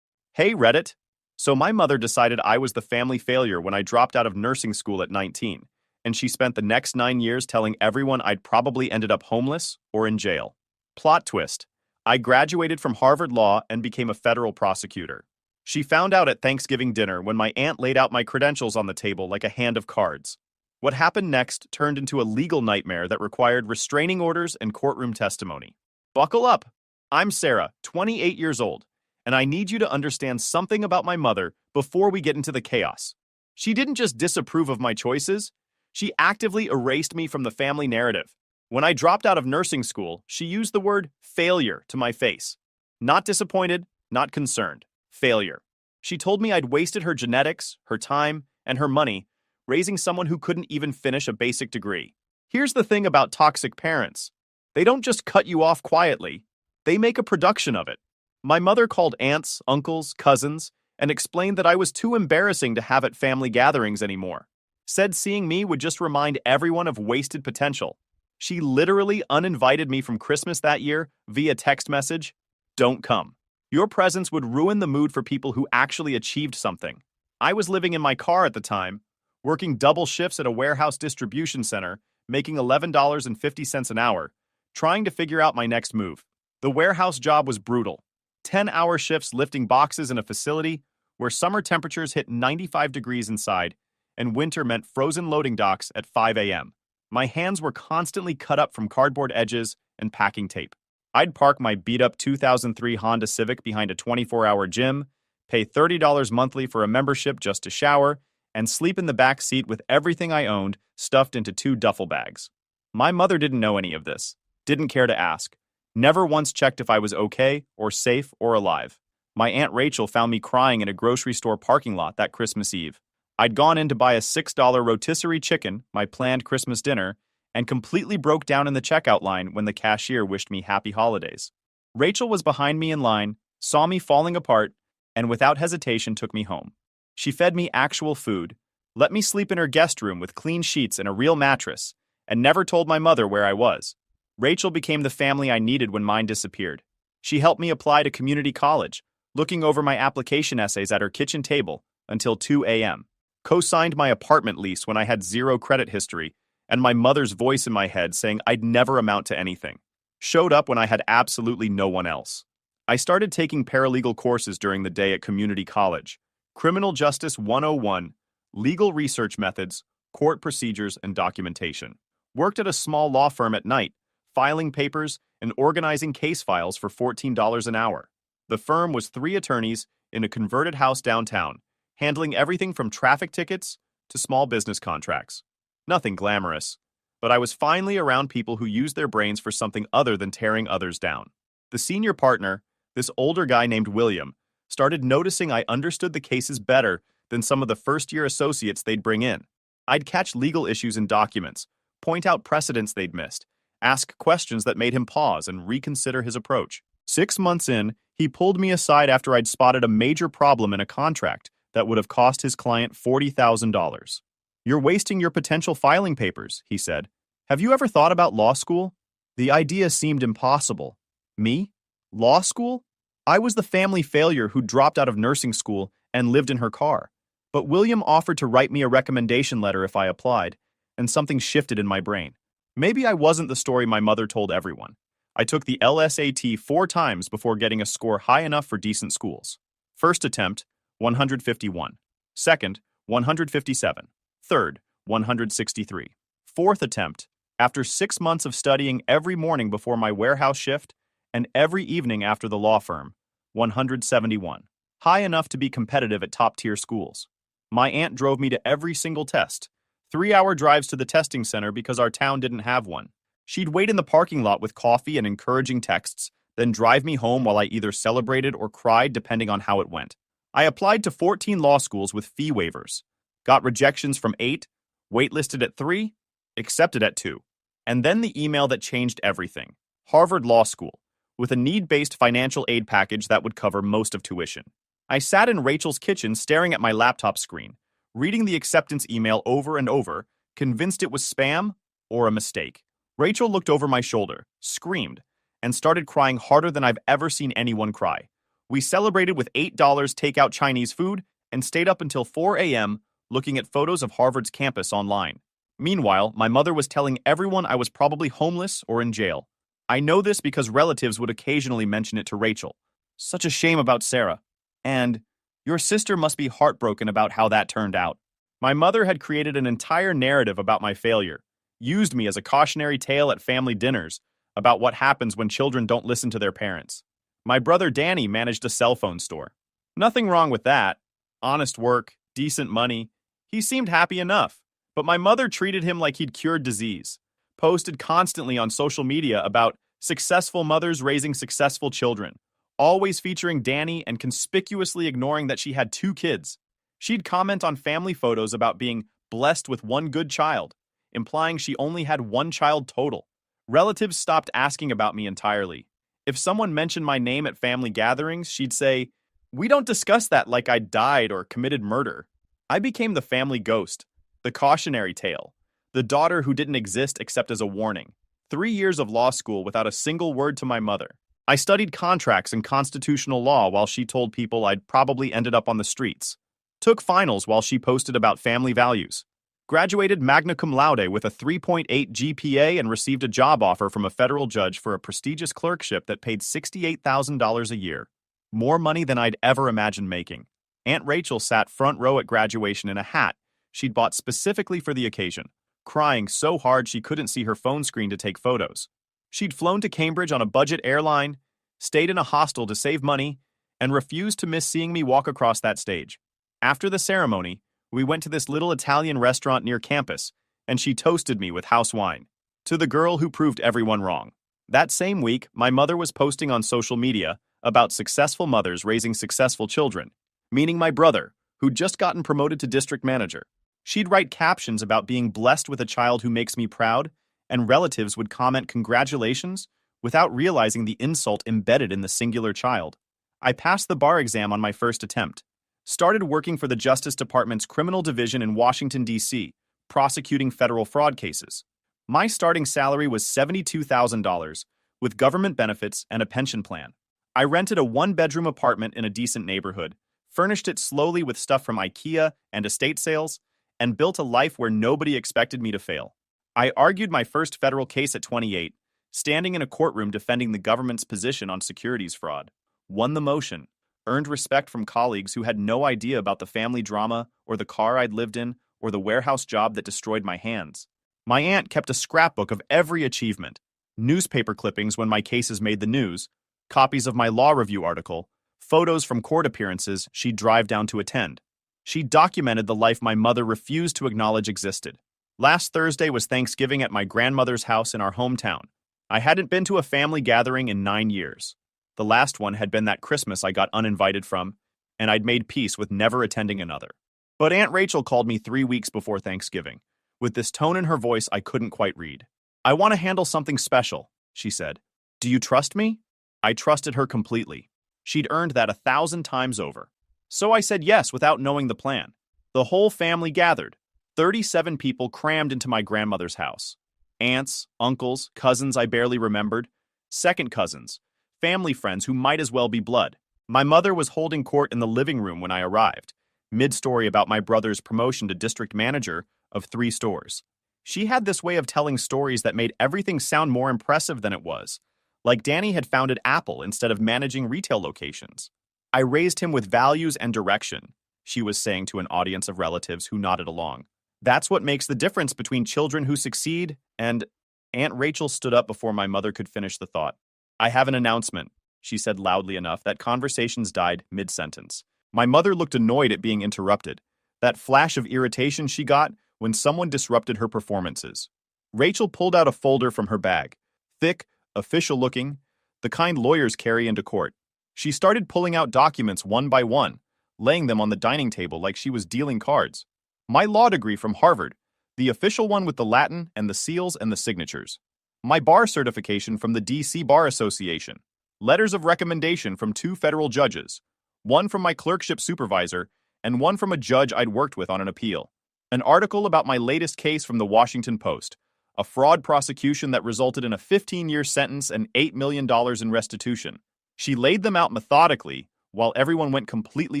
Hey, Reddit. So my mother decided I was the family failure when I dropped out of nursing school at 19, and she spent the next 9 years telling everyone I'd probably ended up homeless or in jail. Plot twist. I graduated from Harvard Law and became a federal prosecutor. She found out at Thanksgiving dinner when my aunt laid out my credentials on the table like a hand of cards. What happened next turned into a legal nightmare that required restraining orders and courtroom testimony. Buckle up. I'm Sarah, 28 years old, and I need you to understand something about my mother before we get into the chaos. She didn't just disapprove of my choices, she actively erased me from the family narrative. When I dropped out of nursing school, she used the word failure to my face. Not disappointed, not concerned. Failure. She told me I'd wasted her genetics, her time, and her money, raising someone who couldn't even finish a basic degree. Here's the thing about toxic parents. They don't just cut you off quietly, they make a production of it. My mother called aunts, uncles, cousins, and explained that I was too embarrassing to have at family gatherings anymore. Said seeing me would just remind everyone of wasted potential. She literally uninvited me from Christmas that year via text message, "Don't come. Your presence would ruin the mood for people who actually achieved something." I was living in my car at the time, working double shifts at a warehouse distribution center, making $11.50 an hour, trying to figure out my next move. The warehouse job was brutal. 10-hour shifts lifting boxes in a facility where summer temperatures hit 95 degrees inside and winter meant frozen loading docks at 5 a.m. My hands were constantly cut up from cardboard edges and packing tape. I'd park my beat-up 2003 Honda Civic behind a 24-hour gym, pay $30 monthly for a membership just to shower, and sleep in the back seat with everything I owned stuffed into 2 duffel bags. My mother didn't know any of this, didn't care to ask, never once checked if I was okay or safe or alive. My Aunt Rachel found me crying in a grocery store parking lot that Christmas Eve. I'd gone in to buy a $6 rotisserie chicken, my planned Christmas dinner, and completely broke down in the checkout line when the cashier wished me happy holidays. Rachel was behind me in line, saw me falling apart, and without hesitation took me home. She fed me actual food, let me sleep in her guest room with clean sheets and a real mattress, and never told my mother where I was. Rachel became the family I needed when mine disappeared. She helped me apply to community college, looking over my application essays at her kitchen table until 2 a.m. Co-signed my apartment lease when I had 0 credit history, and my mother's voice in my head saying I'd never amount to anything. Showed up when I had absolutely no one else. I started taking paralegal courses during the day at community college. Criminal Justice 101, Legal Research Methods, Court Procedures and Documentation. Worked at a small law firm at night, filing papers and organizing case files for $14 an hour. The firm was 3 attorneys in a converted house downtown, handling everything from traffic tickets to small business contracts. Nothing glamorous, but I was finally around people who use their brains for something other than tearing others down. The senior partner, this older guy named William, started noticing I understood the cases better than some of the first-year associates they'd bring in. I'd catch legal issues in documents, point out precedents they'd missed, ask questions that made him pause and reconsider his approach. 6 months in, he pulled me aside after I'd spotted a major problem in a contract that would have cost his client $40,000. "You're wasting your potential filing papers," he said. "Have you ever thought about law school?" The idea seemed impossible. Me? Law school? I was the family failure who dropped out of nursing school and lived in her car. But William offered to write me a recommendation letter if I applied, and something shifted in my brain. Maybe I wasn't the story my mother told everyone. I took the LSAT 4 times before getting a score high enough for decent schools. First attempt, 151. Second, 157. Third, 163. Fourth attempt, after 6 months of studying every morning before my warehouse shift and every evening after the law firm, 171. High enough to be competitive at top-tier schools. My aunt drove me to every single test. 3-hour drives to the testing center because our town didn't have one. She'd wait in the parking lot with coffee and encouraging texts, then drive me home while I either celebrated or cried depending on how it went. I applied to 14 law schools with fee waivers. Got rejections from 8, waitlisted at 3, accepted at 2. And then the email that changed everything. Harvard Law School, with a need-based financial aid package that would cover most of tuition. I sat in Rachel's kitchen staring at my laptop screen, reading the acceptance email over and over, convinced it was spam or a mistake. Rachel looked over my shoulder, screamed, and started crying harder than I've ever seen anyone cry. We celebrated with $8 takeout Chinese food and stayed up until 4 a.m. looking at photos of Harvard's campus online. Meanwhile, my mother was telling everyone I was probably homeless or in jail. I know this because relatives would occasionally mention it to Rachel. "Such a shame about Sarah." And, "Your sister must be heartbroken about how that turned out." My mother had created an entire narrative about my failure, used me as a cautionary tale at family dinners about what happens when children don't listen to their parents. My brother Danny managed a cell phone store. Nothing wrong with that. Honest work, decent money. He seemed happy enough. But my mother treated him like he'd cured disease. Posted constantly on social media about successful mothers raising successful children, always featuring Danny and conspicuously ignoring that she had 2 kids. She'd comment on family photos about being blessed with 1 good child, implying she only had 1 child total. Relatives stopped asking about me entirely. If someone mentioned my name at family gatherings, she'd say, "We don't discuss that like I died or committed murder." I became the family ghost, the cautionary tale, the daughter who didn't exist except as a warning. 3 years of law school without a single word to my mother. I studied contracts and constitutional law while she told people I'd probably ended up on the streets. Took finals while she posted about family values. Graduated magna cum laude with a 3.8 GPA and received a job offer from a federal judge for a prestigious clerkship that paid $68,000 a year. More money than I'd ever imagined making. Aunt Rachel sat front row at graduation in a hat she'd bought specifically for the occasion, crying so hard she couldn't see her phone screen to take photos. She'd flown to Cambridge on a budget airline, stayed in a hostel to save money, and refused to miss seeing me walk across that stage. After the ceremony, we went to this little Italian restaurant near campus, and she toasted me with house wine. To the girl who proved everyone wrong. That same week, my mother was posting on social media about successful mothers raising successful children, meaning my brother, who'd just gotten promoted to district manager. She'd write captions about being blessed with a child who makes me proud, and relatives would comment congratulations without realizing the insult embedded in the singular child. I passed the bar exam on my first attempt. Started working for the Justice Department's Criminal Division in Washington, D.C., prosecuting federal fraud cases. My starting salary was $72,000, with government benefits and a pension plan. I rented a 1-bedroom apartment in a decent neighborhood, furnished it slowly with stuff from IKEA and estate sales, and built a life where nobody expected me to fail. I argued my first federal case at 28, standing in a courtroom defending the government's position on securities fraud. Won the motion, earned respect from colleagues who had no idea about the family drama or the car I'd lived in or the warehouse job that destroyed my hands. My aunt kept a scrapbook of every achievement, newspaper clippings when my cases made the news, copies of my law review article, photos from court appearances she'd drive down to attend. She documented the life my mother refused to acknowledge existed. Last Thursday was Thanksgiving at my grandmother's house in our hometown. I hadn't been to a family gathering in 9 years. The last one had been that Christmas I got uninvited from, and I'd made peace with never attending another. But Aunt Rachel called me 3 weeks before Thanksgiving, with this tone in her voice I couldn't quite read. "I want to handle something special," she said. "Do you trust me?" I trusted her completely. She'd earned that 1,000 times over. So I said yes without knowing the plan. The whole family gathered. 37 people crammed into my grandmother's house. Aunts, uncles, cousins I barely remembered, second cousins, family friends who might as well be blood. My mother was holding court in the living room when I arrived, mid-story about my brother's promotion to district manager of 3 stores. She had this way of telling stories that made everything sound more impressive than it was, like Danny had founded Apple instead of managing retail locations. "I raised him with values and direction," she was saying to an audience of relatives who nodded along. "That's what makes the difference between children who succeed and—" Aunt Rachel stood up before my mother could finish the thought. "I have an announcement," she said loudly enough that conversations died mid-sentence. My mother looked annoyed at being interrupted, that flash of irritation she got when someone disrupted her performances. Rachel pulled out a folder from her bag, thick, official-looking, the kind lawyers carry into court. She started pulling out documents one by one, laying them on the dining table like she was dealing cards. My law degree from Harvard, the official one with the Latin and the seals and the signatures. My bar certification from the D.C. Bar Association. Letters of recommendation from 2 federal judges, one from my clerkship supervisor and one from a judge I'd worked with on an appeal. An article about my latest case from the Washington Post, a fraud prosecution that resulted in a 15-year sentence and $8 million in restitution. She laid them out methodically while everyone went completely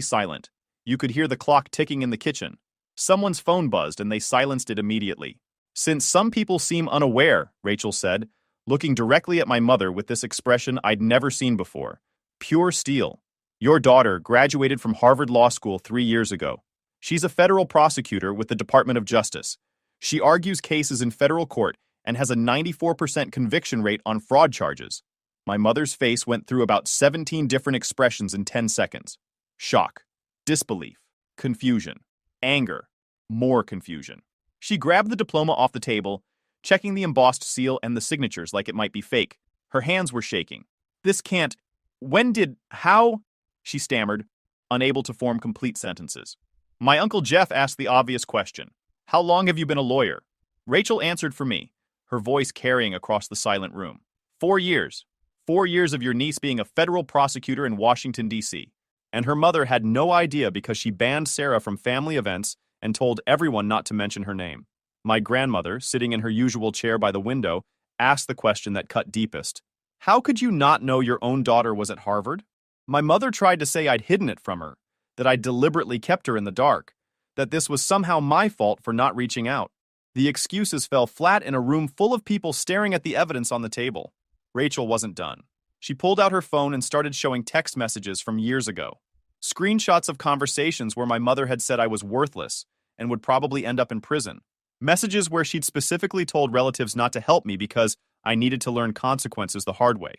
silent. You could hear the clock ticking in the kitchen. Someone's phone buzzed and they silenced it immediately. "Since some people seem unaware," Rachel said, looking directly at my mother with this expression I'd never seen before. "Pure steel. Your daughter graduated from Harvard Law School 3 years ago. She's a federal prosecutor with the Department of Justice. She argues cases in federal court and has a 94% conviction rate on fraud charges." My mother's face went through about 17 different expressions in 10 seconds. Shock, disbelief, confusion, anger, more confusion. She grabbed the diploma off the table, checking the embossed seal and the signatures like it might be fake. Her hands were shaking. "This can't— how?" she stammered, unable to form complete sentences. My Uncle Jeff asked the obvious question. "How long have you been a lawyer?" Rachel answered for me, her voice carrying across the silent room. 4 years. 4 years of your niece being a federal prosecutor in Washington, D.C. And her mother had no idea because she banned Sarah from family events and told everyone not to mention her name. My grandmother, sitting in her usual chair by the window, asked the question that cut deepest. "How could you not know your own daughter was at Harvard?" My mother tried to say I'd hidden it from her, that I'd deliberately kept her in the dark, that this was somehow my fault for not reaching out. The excuses fell flat in a room full of people staring at the evidence on the table. Rachel wasn't done. She pulled out her phone and started showing text messages from years ago. Screenshots of conversations where my mother had said I was worthless and would probably end up in prison. Messages where she'd specifically told relatives not to help me because I needed to learn consequences the hard way.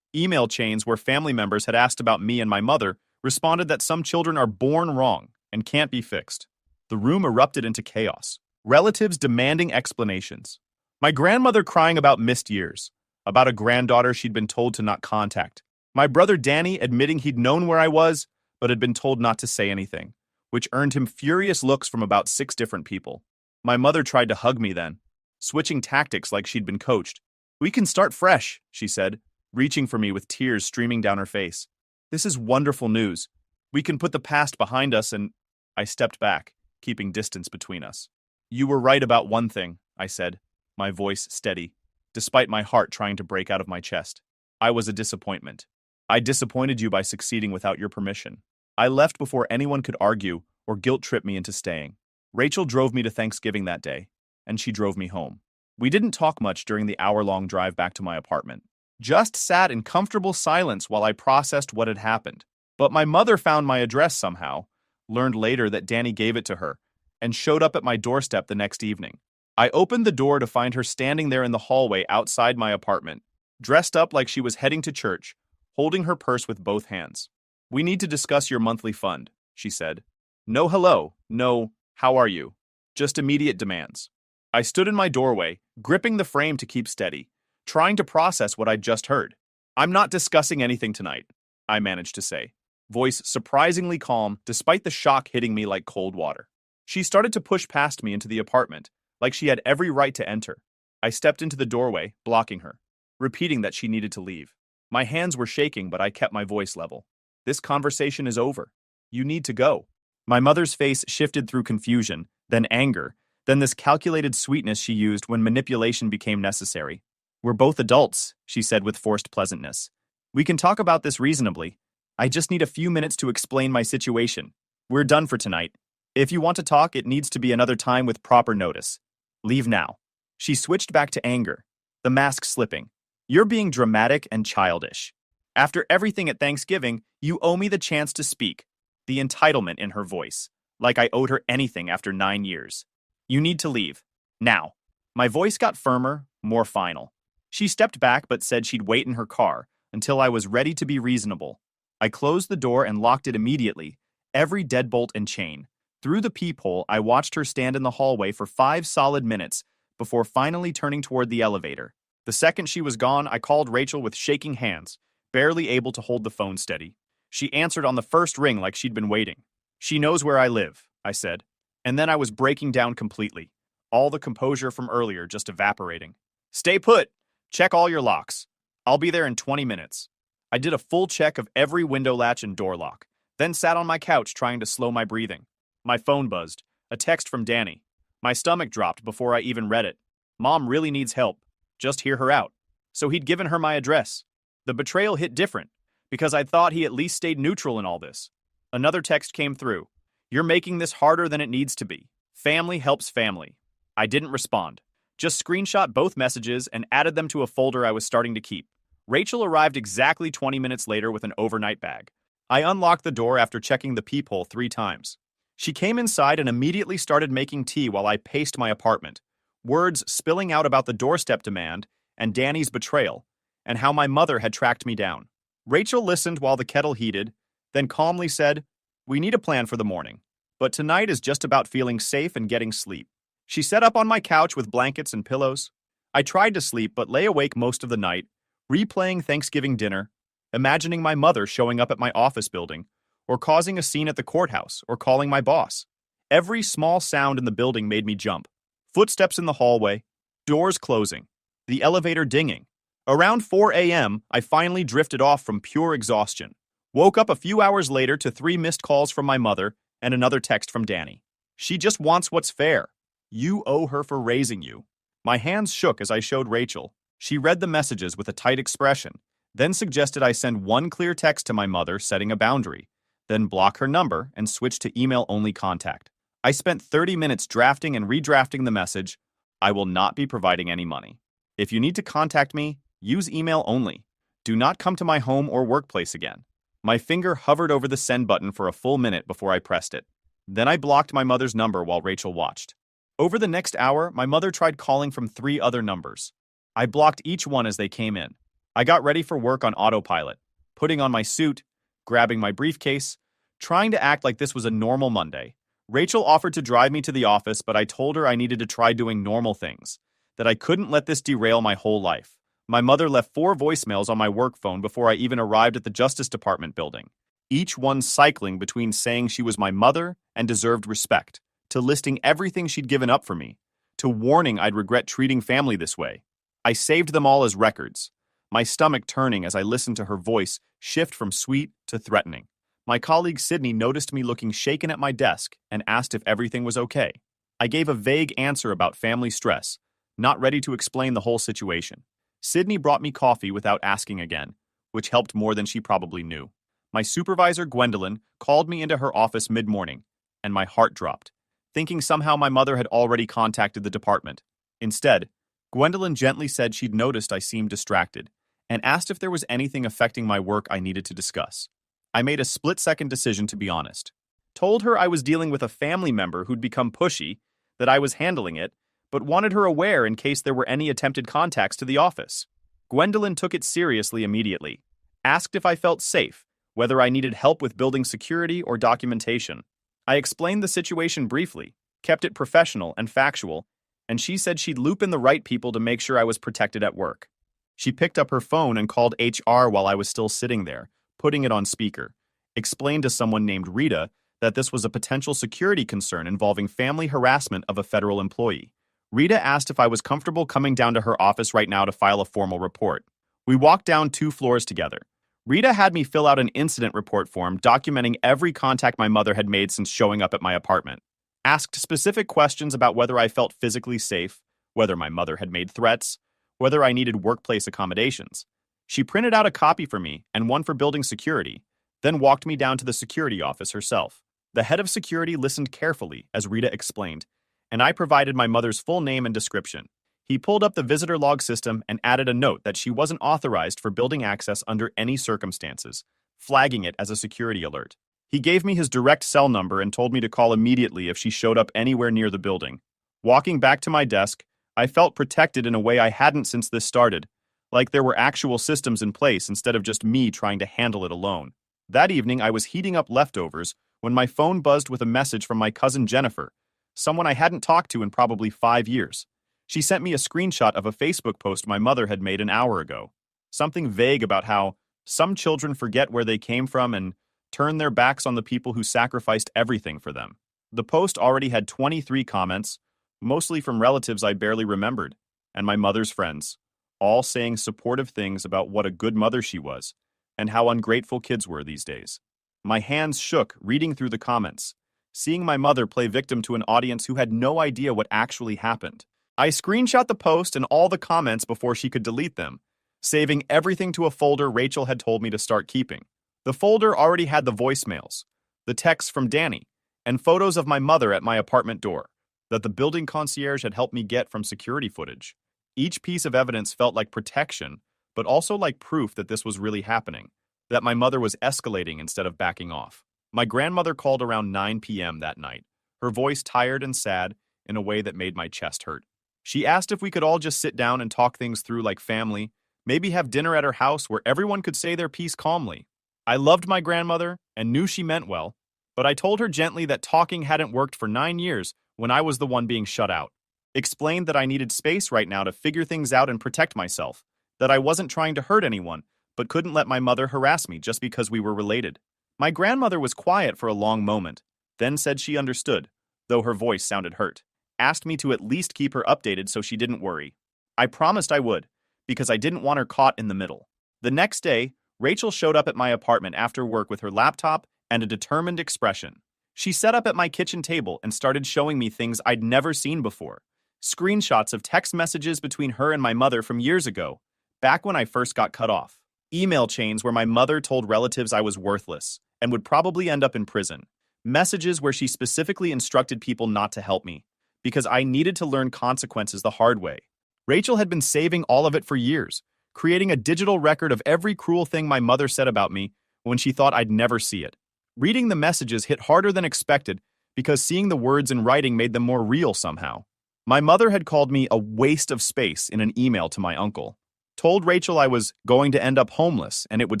Email chains where family members had asked about me and my mother responded that some children are born wrong and can't be fixed. The room erupted into chaos. Relatives demanding explanations. My grandmother crying about missed years, about a granddaughter she'd been told to not contact. My brother Danny admitting he'd known where I was, but had been told not to say anything, which earned him furious looks from about 6 different people. My mother tried to hug me then, switching tactics like she'd been coached. "We can start fresh," she said, reaching for me with tears streaming down her face. "This is wonderful news. We can put the past behind us and—" I stepped back, keeping distance between us. "You were right about one thing," I said, my voice steady, despite my heart trying to break out of my chest. "I was a disappointment. I disappointed you by succeeding without your permission. I left before anyone could argue or guilt-trip me into staying. Rachel drove me to Thanksgiving that day, and she drove me home. We didn't talk much during the hour-long drive back to my apartment. Just sat in comfortable silence while I processed what had happened. But my mother found my address somehow, learned later that Danny gave it to her, and showed up at my doorstep the next evening. I opened the door to find her standing there in the hallway outside my apartment, dressed up like she was heading to church, holding her purse with both hands. "We need to discuss your monthly fund," she said. No hello, no how are you, just immediate demands. I stood in my doorway, gripping the frame to keep steady, trying to process what I'd just heard. I'm not discussing anything tonight, I managed to say, voice surprisingly calm despite the shock hitting me like cold water. She started to push past me into the apartment, like she had every right to enter. I stepped into the doorway, blocking her, repeating that she needed to leave. My hands were shaking, but I kept my voice level. This conversation is over. You need to go. My mother's face shifted through confusion, then anger, then this calculated sweetness she used when manipulation became necessary. We're both adults, she said with forced pleasantness. We can talk about this reasonably. I just need a few minutes to explain my situation. We're done for tonight. If you want to talk, it needs to be another time with proper notice. Leave now. She switched back to anger, the mask slipping. You're being dramatic and childish. After everything at Thanksgiving, you owe me the chance to speak. The entitlement in her voice, like I owed her anything after 9 years. You need to leave. Now. My voice got firmer, more final. She stepped back but said she'd wait in her car until I was ready to be reasonable. I closed the door and locked it immediately, every deadbolt and chain. Through the peephole, I watched her stand in the hallway for 5 solid minutes before finally turning toward the elevator. The second she was gone, I called Rachel with shaking hands, barely able to hold the phone steady. She answered on the first ring like she'd been waiting. She knows where I live, I said. And then I was breaking down completely, all the composure from earlier just evaporating. Stay put. Check all your locks. I'll be there in 20 minutes. I did a full check of every window latch and door lock, then sat on my couch trying to slow my breathing. My phone buzzed. A text from Danny. My stomach dropped before I even read it. Mom really needs help. Just hear her out. So he'd given her my address. The betrayal hit different, because I thought he at least stayed neutral in all this. Another text came through. You're making this harder than it needs to be. Family helps family. I didn't respond. Just screenshot both messages and added them to a folder I was starting to keep. Rachel arrived exactly 20 minutes later with an overnight bag. I unlocked the door after checking the peephole 3 times. She came inside and immediately started making tea while I paced my apartment, words spilling out about the doorstep demand and Danny's betrayal, and how my mother had tracked me down. Rachel listened while the kettle heated, then calmly said, "We need a plan for the morning, but tonight is just about feeling safe and getting sleep." She sat up on my couch with blankets and pillows. I tried to sleep but lay awake most of the night, replaying Thanksgiving dinner, imagining my mother showing up at my office building, or causing a scene at the courthouse, or calling my boss. Every small sound in the building made me jump. Footsteps in the hallway, doors closing, the elevator dinging. Around 4 a.m., I finally drifted off from pure exhaustion. Woke up a few hours later to 3 missed calls from my mother and another text from Danny. She just wants what's fair. You owe her for raising you. My hands shook as I showed Rachel. She read the messages with a tight expression, then suggested I send one clear text to my mother setting a boundary, then block her number and switch to email-only contact. I spent 30 minutes drafting and redrafting the message. I will not be providing any money. If you need to contact me, use email only. Do not come to my home or workplace again. My finger hovered over the send button for a full minute before I pressed it. Then I blocked my mother's number while Rachel watched. Over the next hour, my mother tried calling from 3 other numbers. I blocked each one as they came in. I got ready for work on autopilot, putting on my suit, grabbing my briefcase, trying to act like this was a normal Monday. Rachel offered to drive me to the office, but I told her I needed to try doing normal things, that I couldn't let this derail my whole life. My mother left 4 voicemails on my work phone before I even arrived at the Justice Department building, each one cycling between saying she was my mother and deserved respect, to listing everything she'd given up for me, to warning I'd regret treating family this way. I saved them all as records, my stomach turning as I listened to her voice shift from sweet to threatening. My colleague Sydney noticed me looking shaken at my desk and asked if everything was okay. I gave a vague answer about family stress, not ready to explain the whole situation. Sydney brought me coffee without asking again, which helped more than she probably knew. My supervisor, Gwendolyn, called me into her office mid-morning, and my heart dropped, thinking somehow my mother had already contacted the department. Instead, Gwendolyn gently said she'd noticed I seemed distracted, and asked if there was anything affecting my work I needed to discuss. I made a split-second decision to be honest. Told her I was dealing with a family member who'd become pushy, that I was handling it, but wanted her aware in case there were any attempted contacts to the office. Gwendolyn took it seriously immediately, asked if I felt safe, whether I needed help with building security or documentation. I explained the situation briefly, kept it professional and factual, and she said she'd loop in the right people to make sure I was protected at work. She picked up her phone and called HR while I was still sitting there, putting it on speaker, explained to someone named Rita that this was a potential security concern involving family harassment of a federal employee. Rita asked if I was comfortable coming down to her office right now to file a formal report. We walked down 2 floors together. Rita had me fill out an incident report form documenting every contact my mother had made since showing up at my apartment. Asked specific questions about whether I felt physically safe, whether my mother had made threats, whether I needed workplace accommodations. She printed out a copy for me and one for building security, then walked me down to the security office herself. The head of security listened carefully as Rita explained, and I provided my mother's full name and description. He pulled up the visitor log system and added a note that she wasn't authorized for building access under any circumstances, flagging it as a security alert. He gave me his direct cell number and told me to call immediately if she showed up anywhere near the building. Walking back to my desk, I felt protected in a way I hadn't since this started, like there were actual systems in place instead of just me trying to handle it alone. That evening, I was heating up leftovers when my phone buzzed with a message from my cousin Jennifer, someone I hadn't talked to in probably 5 years. She sent me a screenshot of a Facebook post my mother had made an hour ago. Something vague about how some children forget where they came from and turn their backs on the people who sacrificed everything for them. The post already had 23 comments, mostly from relatives I barely remembered, and my mother's friends, all saying supportive things about what a good mother she was and how ungrateful kids were these days. My hands shook reading through the comments, seeing my mother play victim to an audience who had no idea what actually happened. I screenshot the post and all the comments before she could delete them, saving everything to a folder Rachel had told me to start keeping. The folder already had the voicemails, the texts from Danny, and photos of my mother at my apartment door that the building concierge had helped me get from security footage. Each piece of evidence felt like protection, but also like proof that this was really happening, that my mother was escalating instead of backing off. My grandmother called around 9 p.m. that night, her voice tired and sad in a way that made my chest hurt. She asked if we could all just sit down and talk things through like family, maybe have dinner at her house where everyone could say their piece calmly. I loved my grandmother and knew she meant well, but I told her gently that talking hadn't worked for 9 years when I was the one being shut out. Explained that I needed space right now to figure things out and protect myself, that I wasn't trying to hurt anyone, but couldn't let my mother harass me just because we were related. My grandmother was quiet for a long moment, then said she understood, though her voice sounded hurt. Asked me to at least keep her updated so she didn't worry. I promised I would, because I didn't want her caught in the middle. The next day, Rachel showed up at my apartment after work with her laptop and a determined expression. She sat up at my kitchen table and started showing me things I'd never seen before. Screenshots of text messages between her and my mother from years ago, back when I first got cut off. Email chains where my mother told relatives I was worthless and would probably end up in prison. Messages where she specifically instructed people not to help me, because I needed to learn consequences the hard way. Rachel had been saving all of it for years, creating a digital record of every cruel thing my mother said about me when she thought I'd never see it. Reading the messages hit harder than expected because seeing the words in writing made them more real somehow. My mother had called me a waste of space in an email to my uncle. Told Rachel I was going to end up homeless and it would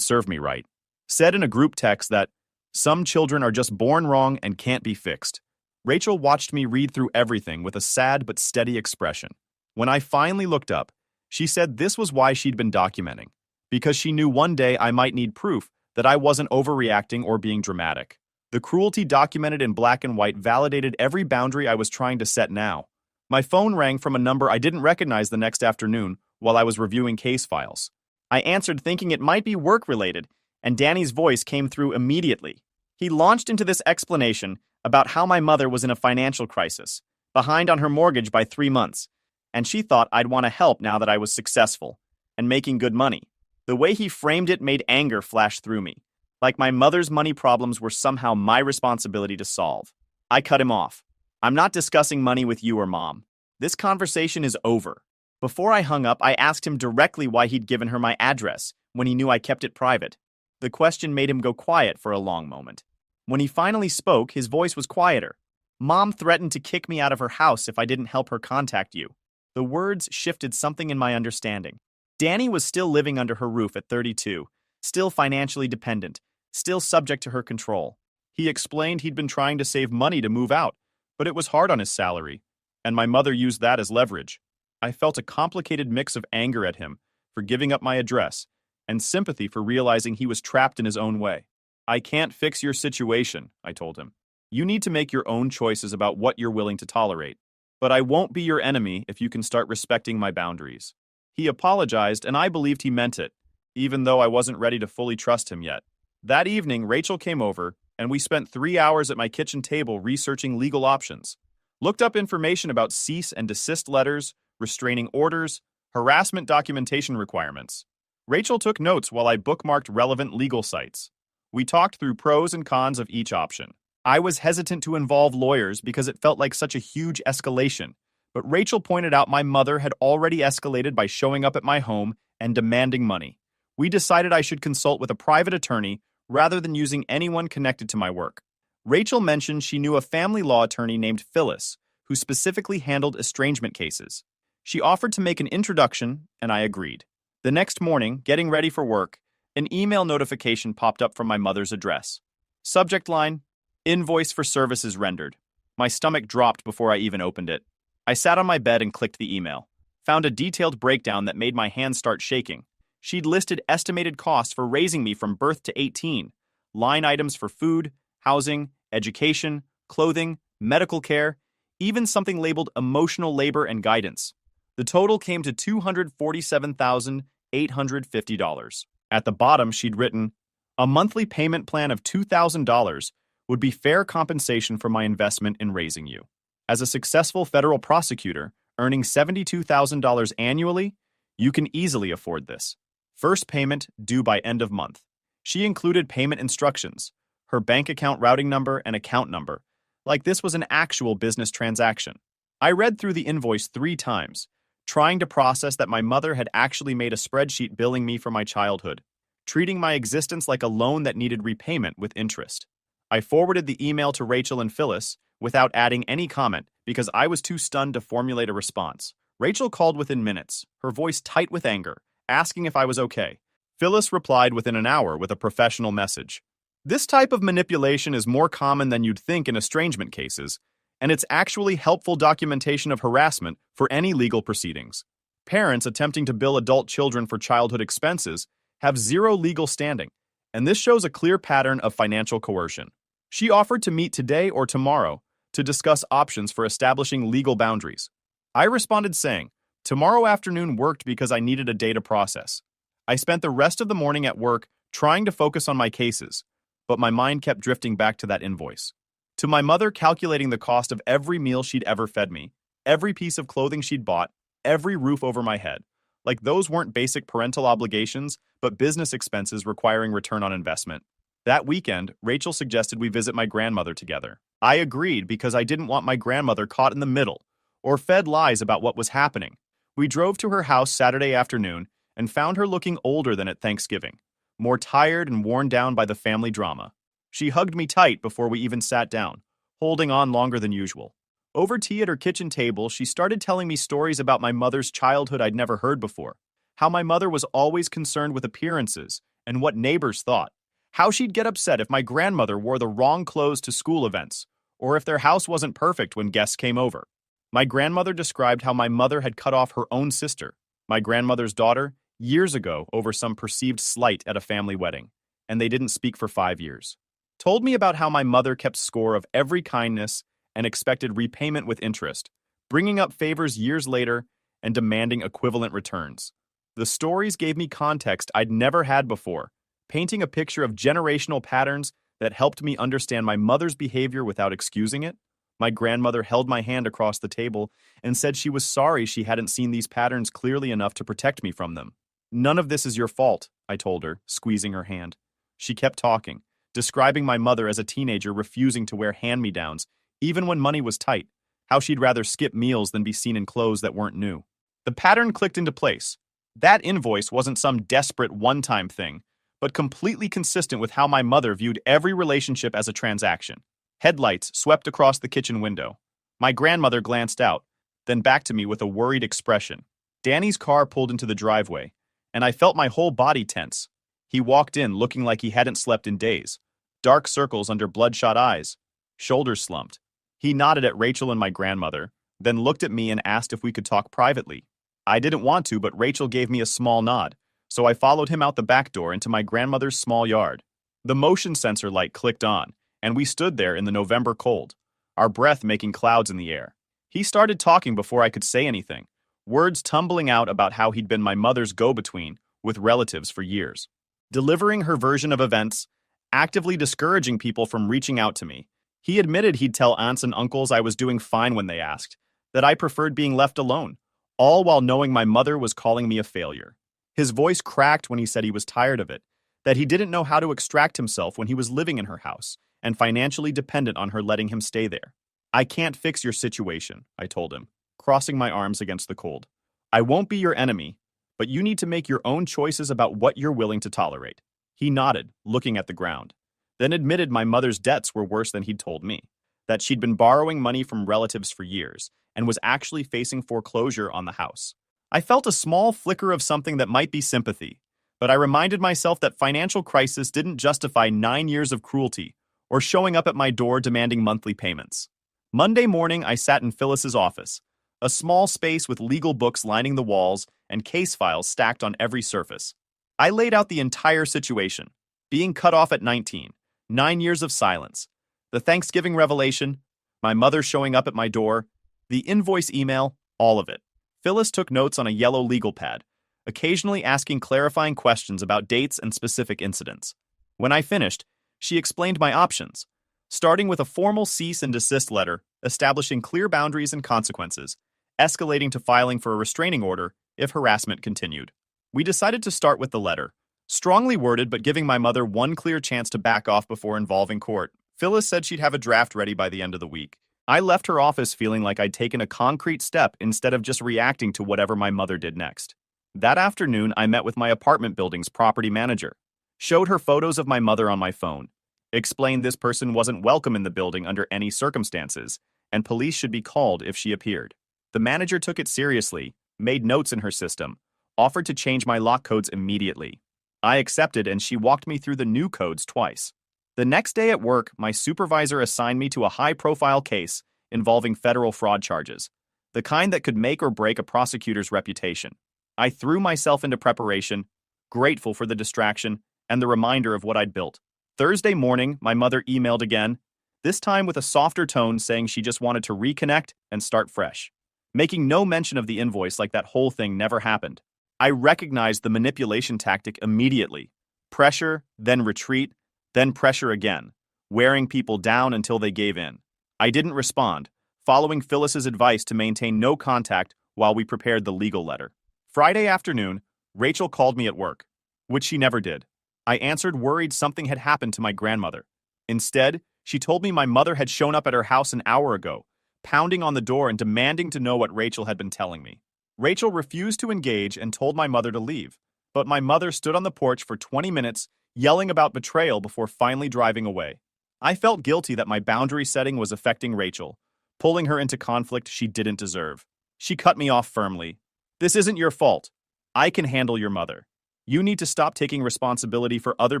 serve me right. Said in a group text that some children are just born wrong and can't be fixed. Rachel watched me read through everything with a sad but steady expression. When I finally looked up, she said this was why she'd been documenting, because she knew one day I might need proof that I wasn't overreacting or being dramatic. The cruelty documented in black and white validated every boundary I was trying to set now. My phone rang from a number I didn't recognize the next afternoon while I was reviewing case files. I answered thinking it might be work-related, and Danny's voice came through immediately. He launched into this explanation about how my mother was in a financial crisis, behind on her mortgage by 3 months, and she thought I'd want to help now that I was successful and making good money. The way he framed it made anger flash through me, like my mother's money problems were somehow my responsibility to solve. I cut him off. I'm not discussing money with you or Mom. This conversation is over. Before I hung up, I asked him directly why he'd given her my address when he knew I kept it private. The question made him go quiet for a long moment. When he finally spoke, his voice was quieter. Mom threatened to kick me out of her house if I didn't help her contact you. The words shifted something in my understanding. Danny was still living under her roof at 32, still financially dependent, still subject to her control. He explained he'd been trying to save money to move out, but it was hard on his salary, and my mother used that as leverage. I felt a complicated mix of anger at him for giving up my address and sympathy for realizing he was trapped in his own way. I can't fix your situation, I told him. You need to make your own choices about what you're willing to tolerate. But I won't be your enemy if you can start respecting my boundaries. He apologized, and I believed he meant it, even though I wasn't ready to fully trust him yet. That evening, Rachel came over, and we spent 3 hours at my kitchen table researching legal options. Looked up information about cease and desist letters, restraining orders, harassment documentation requirements. Rachel took notes while I bookmarked relevant legal sites. We talked through pros and cons of each option. I was hesitant to involve lawyers because it felt like such a huge escalation, but Rachel pointed out my mother had already escalated by showing up at my home and demanding money. We decided I should consult with a private attorney rather than using anyone connected to my work. Rachel mentioned she knew a family law attorney named Phyllis, who specifically handled estrangement cases. She offered to make an introduction, and I agreed. The next morning, getting ready for work, an email notification popped up from my mother's address. Subject line, invoice for services rendered. My stomach dropped before I even opened it. I sat on my bed and clicked the email. Found a detailed breakdown that made my hands start shaking. She'd listed estimated costs for raising me from birth to 18, line items for food, housing, education, clothing, medical care, even something labeled emotional labor and guidance. The total came to $247,850. At the bottom, she'd written, a monthly payment plan of $2,000 would be fair compensation for my investment in raising you. As a successful federal prosecutor, earning $72,000 annually, you can easily afford this. First payment due by end of month. She included payment instructions, her bank account routing number and account number, like this was an actual business transaction. I read through the invoice 3 times, trying to process that my mother had actually made a spreadsheet billing me for my childhood, treating my existence like a loan that needed repayment with interest. I forwarded the email to Rachel and Phyllis without adding any comment because I was too stunned to formulate a response. Rachel called within minutes, her voice tight with anger, asking if I was okay. Phyllis replied within an hour with a professional message. This type of manipulation is more common than you'd think in estrangement cases, and it's actually helpful documentation of harassment for any legal proceedings. Parents attempting to bill adult children for childhood expenses have zero legal standing, and this shows a clear pattern of financial coercion. She offered to meet today or tomorrow to discuss options for establishing legal boundaries. I responded saying, tomorrow afternoon worked because I needed a day to process. I spent the rest of the morning at work trying to focus on my cases, but my mind kept drifting back to that invoice. To my mother calculating the cost of every meal she'd ever fed me, every piece of clothing she'd bought, every roof over my head. Like those weren't basic parental obligations, but business expenses requiring return on investment. That weekend, Rachel suggested we visit my grandmother together. I agreed because I didn't want my grandmother caught in the middle or fed lies about what was happening. We drove to her house Saturday afternoon and found her looking older than at Thanksgiving, more tired and worn down by the family drama. She hugged me tight before we even sat down, holding on longer than usual. Over tea at her kitchen table, she started telling me stories about my mother's childhood I'd never heard before. How my mother was always concerned with appearances and what neighbors thought. How she'd get upset if my grandmother wore the wrong clothes to school events, or if their house wasn't perfect when guests came over. My grandmother described how my mother had cut off her own sister, my grandmother's daughter, years ago over some perceived slight at a family wedding, and they didn't speak for 5 years. Told me about how my mother kept score of every kindness and expected repayment with interest, bringing up favors years later and demanding equivalent returns. The stories gave me context I'd never had before, painting a picture of generational patterns that helped me understand my mother's behavior without excusing it. My grandmother held my hand across the table and said she was sorry she hadn't seen these patterns clearly enough to protect me from them. None of this is your fault, I told her, squeezing her hand. She kept talking, describing my mother as a teenager refusing to wear hand-me-downs, even when money was tight, how she'd rather skip meals than be seen in clothes that weren't new. The pattern clicked into place. That invoice wasn't some desperate one-time thing, but completely consistent with how my mother viewed every relationship as a transaction. Headlights swept across the kitchen window. My grandmother glanced out, then back to me with a worried expression. Danny's car pulled into the driveway, and I felt my whole body tense. He walked in looking like he hadn't slept in days, dark circles under bloodshot eyes, shoulders slumped. He nodded at Rachel and my grandmother, then looked at me and asked if we could talk privately. I didn't want to, but Rachel gave me a small nod, so I followed him out the back door into my grandmother's small yard. The motion sensor light clicked on, and we stood there in the November cold, our breath making clouds in the air. He started talking before I could say anything, words tumbling out about how he'd been my mother's go-between with relatives for years, delivering her version of events, actively discouraging people from reaching out to me. He admitted he'd tell aunts and uncles I was doing fine when they asked, that I preferred being left alone, all while knowing my mother was calling me a failure. His voice cracked when he said he was tired of it, that he didn't know how to extract himself when he was living in her house and financially dependent on her letting him stay there. I can't fix your situation, I told him, crossing my arms against the cold. I won't be your enemy, but you need to make your own choices about what you're willing to tolerate. He nodded, looking at the ground, then admitted my mother's debts were worse than he'd told me, that she'd been borrowing money from relatives for years and was actually facing foreclosure on the house. I felt a small flicker of something that might be sympathy, but I reminded myself that financial crisis didn't justify 9 years of cruelty or showing up at my door demanding monthly payments. Monday morning, I sat in Phyllis's office, a small space with legal books lining the walls and case files stacked on every surface. I laid out the entire situation, being cut off at 19, 9 years of silence, the Thanksgiving revelation, my mother showing up at my door, the invoice email, all of it. Phyllis took notes on a yellow legal pad, occasionally asking clarifying questions about dates and specific incidents. When I finished, she explained my options, starting with a formal cease and desist letter establishing clear boundaries and consequences, escalating to filing for a restraining order if harassment continued. We decided to start with the letter, strongly worded but giving my mother one clear chance to back off before involving court. Phyllis said she'd have a draft ready by the end of the week. I left her office feeling like I'd taken a concrete step instead of just reacting to whatever my mother did next. That afternoon, I met with my apartment building's property manager, showed her photos of my mother on my phone, explained this person wasn't welcome in the building under any circumstances, and police should be called if she appeared. The manager took it seriously, made notes in her system, offered to change my lock codes immediately. I accepted, and she walked me through the new codes twice. The next day at work, my supervisor assigned me to a high-profile case involving federal fraud charges, the kind that could make or break a prosecutor's reputation. I threw myself into preparation, grateful for the distraction and the reminder of what I'd built. Thursday morning, my mother emailed again, this time with a softer tone saying she just wanted to reconnect and start fresh, making no mention of the invoice like that whole thing never happened. I recognized the manipulation tactic immediately. Pressure, then retreat, then pressure again, wearing people down until they gave in. I didn't respond, following Phyllis's advice to maintain no contact while we prepared the legal letter. Friday afternoon, Rachel called me at work, which she never did. I answered worried something had happened to my grandmother. Instead, she told me my mother had shown up at her house an hour ago, pounding on the door and demanding to know what Rachel had been telling me. Rachel refused to engage and told my mother to leave, but my mother stood on the porch for 20 minutes, yelling about betrayal before finally driving away. I felt guilty that my boundary setting was affecting Rachel, pulling her into conflict she didn't deserve. She cut me off firmly. This isn't your fault. I can handle your mother. You need to stop taking responsibility for other